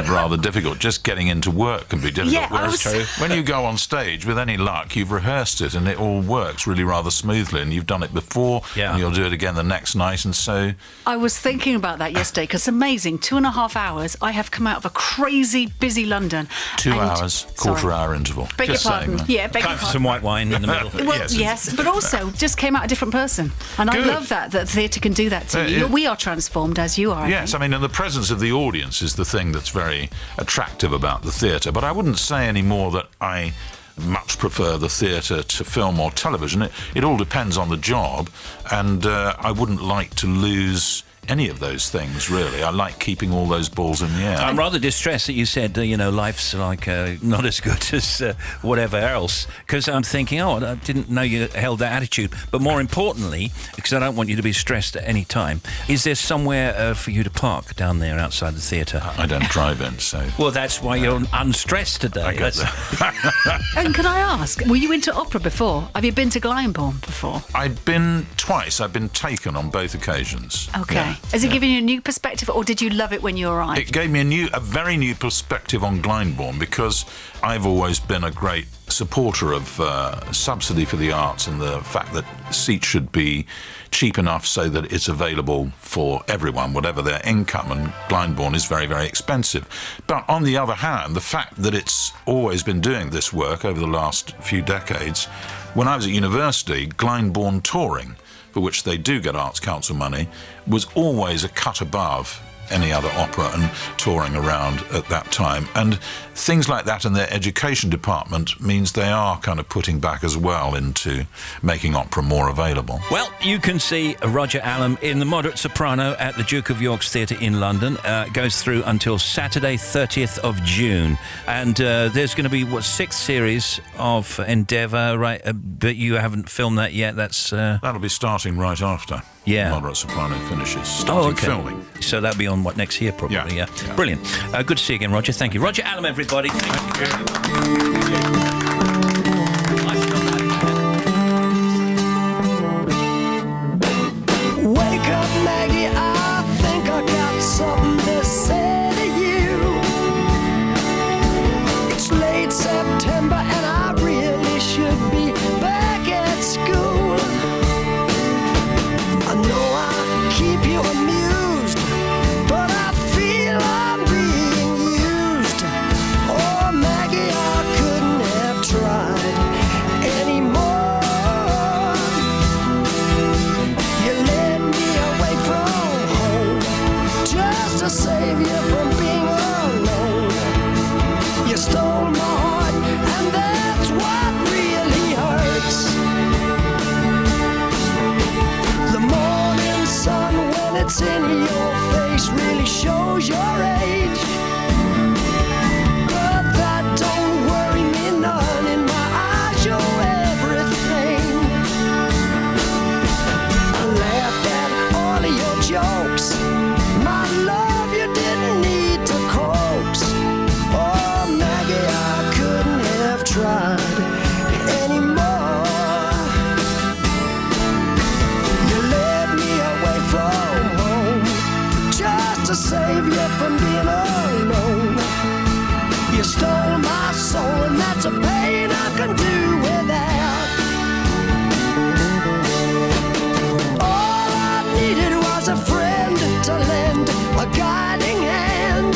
Speaker 12: rather difficult. Just getting into work can be difficult.
Speaker 11: Yeah,
Speaker 12: Whereas when you go on stage, with any luck, you've rehearsed it and it all works really rather smoothly, and you've done it before, and you'll do it again the next night, and so...
Speaker 11: I was thinking about that yesterday, because it's amazing. 2.5 hours, I have come out of a crazy busy London.
Speaker 12: 2 hours, quarter-hour interval.
Speaker 11: Beg your pardon. Yeah, beg your
Speaker 1: Time for
Speaker 11: pardon.
Speaker 1: some white wine in the middle.
Speaker 11: Well, yes, but also just came out a different person. And I love that theatre can do that to you. We are transformed as you are.
Speaker 12: Yes, I mean, and the presence of the audience is the thing that's very attractive about the theatre. But I wouldn't say any more that I much prefer the theatre to film or television. It all depends on the job, and I wouldn't like to lose any of those things, really. I like keeping all those balls in the air.
Speaker 1: I'm rather distressed that you said, life's like not as good as whatever else, because I'm thinking, I didn't know you held that attitude. But more importantly, because I don't want you to be stressed at any time, is there somewhere for you to park down there outside the theatre?
Speaker 12: I don't drive in, so...
Speaker 1: Well, that's why you're unstressed today.
Speaker 12: I get that.
Speaker 11: And can I ask, were you into opera before? Have you been to Glyndebourne before?
Speaker 12: I've been twice. I've been taken on both occasions.
Speaker 11: Okay.
Speaker 12: Yeah.
Speaker 11: Has it given you a new perspective, or did you love it when you arrived?
Speaker 12: It gave me a very new perspective on Glyndebourne, because I've always been a great supporter of subsidy for the arts and the fact that seats should be cheap enough so that it's available for everyone, whatever their income, and Glyndebourne is very, very expensive. But on the other hand, the fact that it's always been doing this work over the last few decades, when I was at university, Glyndebourne touring, for which they do get Arts Council money, was always a cut above any other opera and touring around at that time. And things like that in their education department means they are kind of putting back as well into making opera more available.
Speaker 1: Well, you can see Roger Allam in The Moderate Soprano at the Duke of York's Theatre in London. It goes through until Saturday, 30th of June. And there's going to be, 6th series of Endeavour, right? But you haven't filmed that yet.
Speaker 12: That'll be starting right after.
Speaker 1: Yeah.
Speaker 12: Moderate Soprano finishes. Starting filming.
Speaker 1: So that'll be on next year, probably. Yeah. Brilliant. Good to see you again, Roger. Thank you. Roger Allam, everybody. Thank you.
Speaker 8: Wake up, Maggie, I think I got something to say to you. It's late September and I really should be back at school. I know I keep you amused, but I feel I'm being used. Oh, Maggie, I couldn't have tried anymore. You led me away from home just to save you from being alone. You stole my heart, and that's what really hurts. The morning sun, when it's in your face, really lots of pain I can do without. All I needed was a friend to lend a guiding hand.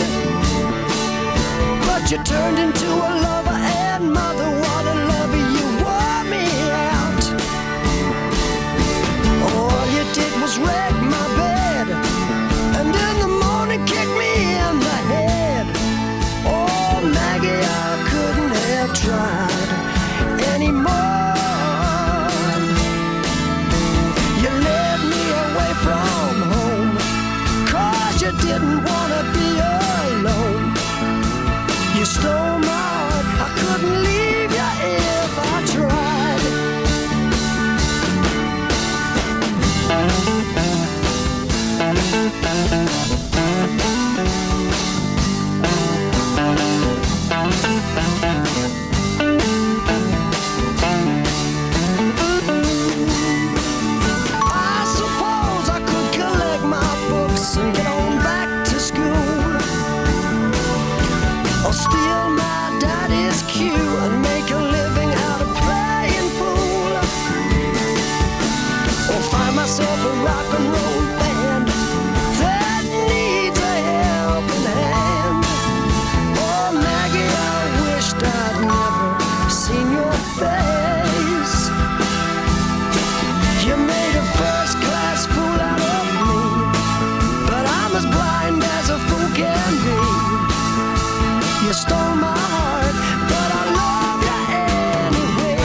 Speaker 8: But you turned into a lover and mother. What a lover, you wore me out. All you did was wreck my bed, and in the morning kick me in the head. Oh, Maggie, I couldn't have tried anymore. You led me away from home, 'cause you didn't want to be alone. You stole my heart, I couldn't leave you if I tried. I suppose I could collect my books and get on back to school, or steal my daddy's cue and make a living out of playing pool, or find myself a rock and roll band that needs a helping hand. Oh, Maggie, I wished I'd never seen your face. You made a first-class fool out of me, but I'm as blind as a fool can be. You stole my heart, but I love you anyway.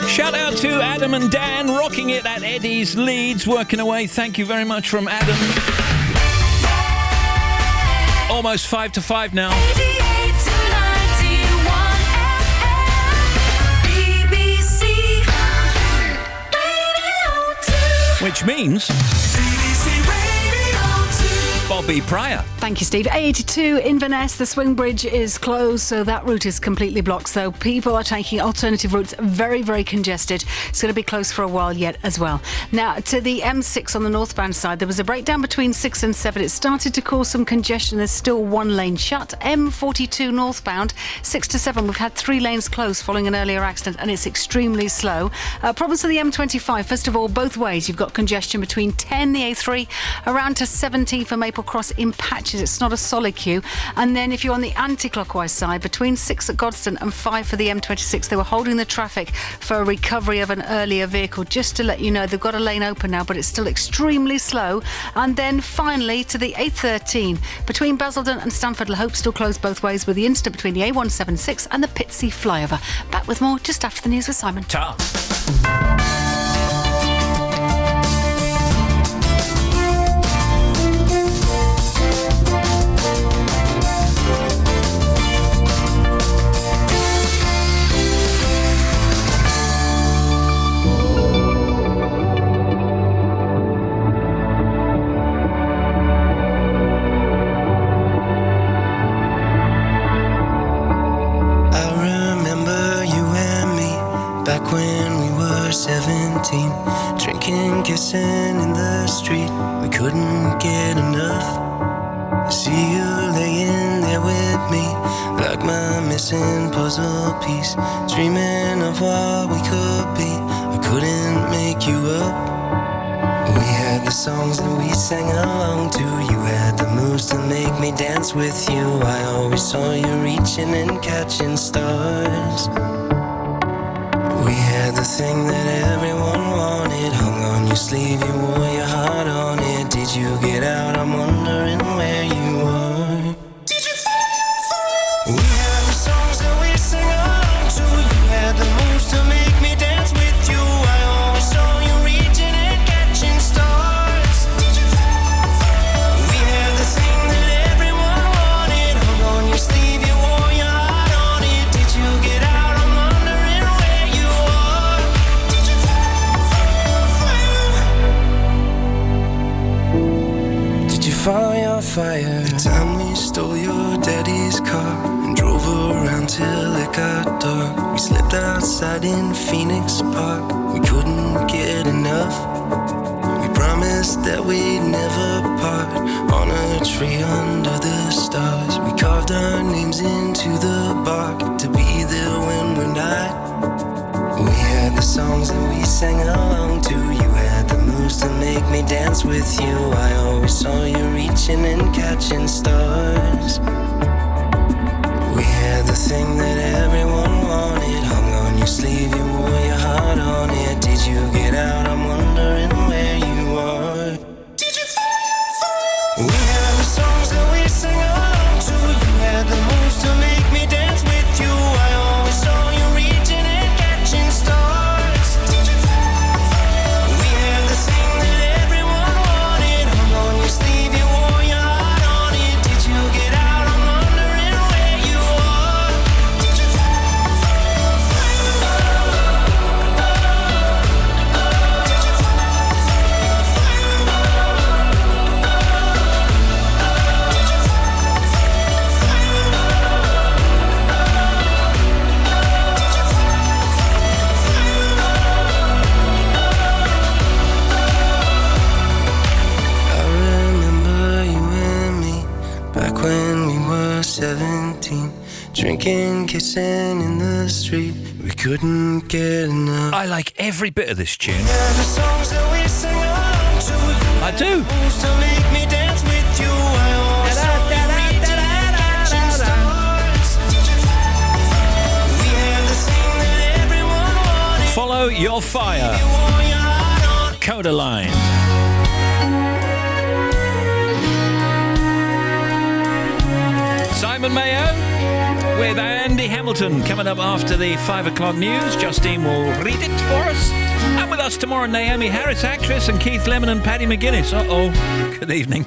Speaker 1: Shout out to Adam and Dan, rocking it at Eddie's Leeds, working away. Thank you very much from Adam. Almost 5 to 5 now.
Speaker 3: 88 to 91 FM, BBC Radio 2.
Speaker 1: Which means
Speaker 3: BBC Radio 2.
Speaker 1: Bobby Pryor.
Speaker 11: Thank you, Steve. A82 Inverness, the swing bridge is closed, so that route is completely blocked. So people are taking alternative routes, very, very congested. It's going to be closed for a while yet as well. Now, to the M6 on the northbound side, there was a breakdown between 6 and 7. It started to cause some congestion. There's still one lane shut. M42 northbound, 6 to 7. We've had 3 lanes closed following an earlier accident, and it's extremely slow. Problems with the M25. First of all, both ways, you've got congestion between 10, the A3, around to 17 for Maple Cross in patches. It's not a solid queue. And then if you're on the anti-clockwise side, between 6 at Godstone and 5 for the M26, they were holding the traffic for a recovery of an earlier vehicle. Just to let you know, they've got a lane open now, but it's still extremely slow. And then finally to the A13, between Basildon and Stamford Le Hope, still closed both ways, with the incident between the A176 and the Pitsea flyover. Back with more just after the news with Simon.
Speaker 1: Ta.
Speaker 8: Back when we were 17, drinking, kissing in the street, we couldn't get enough. I see you laying there with me, like my missing puzzle piece, dreaming of what we could be. I couldn't make you up. We had the songs that we sang along to. You had the moves to make me dance with you. I always saw you reaching and catching stars. We had the thing that everyone wanted, hung on your sleeve, you wore your heart on it. Did you get out? I'm wondering where you are. Did you fall? We had the songs that we sang along to. You had the moves to got dark. We slept outside in Phoenix Park. We couldn't get enough. We promised that we'd never part. On a tree under the stars, we carved our names into the bark to be there when we died. We had the songs that we sang along to. You had the moves to make me dance with you. I always saw you reaching and catching stars. We had the thing that everyone wanted, hung on your sleeve, you wore your heart on it. Did you get out? I'm wondering where you are. Did you fall? We had the songs that we sang along to. You had the moves to make me dance with you. I always saw you reaching and catching stars. Did you fall? We had the thing that everyone wanted, hung on your sleeve, you wore your heart on it. Did you get out? I'm wondering where you are. Did you fall? I remember you and me back when we were 17, drinking, kissing in the street. We couldn't get enough.
Speaker 1: I like every bit of this tune.
Speaker 8: Yeah, the songs that we sing along to.
Speaker 1: I do.
Speaker 8: Moves to make me dance with you. I always saw you reaching and catching stars. We had the thing that everyone wanted.
Speaker 1: Follow Your Fire. Coda Line. Simon Mayo with Andy Hamilton coming up after the 5 o'clock news. Justine will read it for us. And with us tomorrow, Naomi Harris, actress, and Keith Lemon and Paddy McGuinness. Uh-oh. Good evening.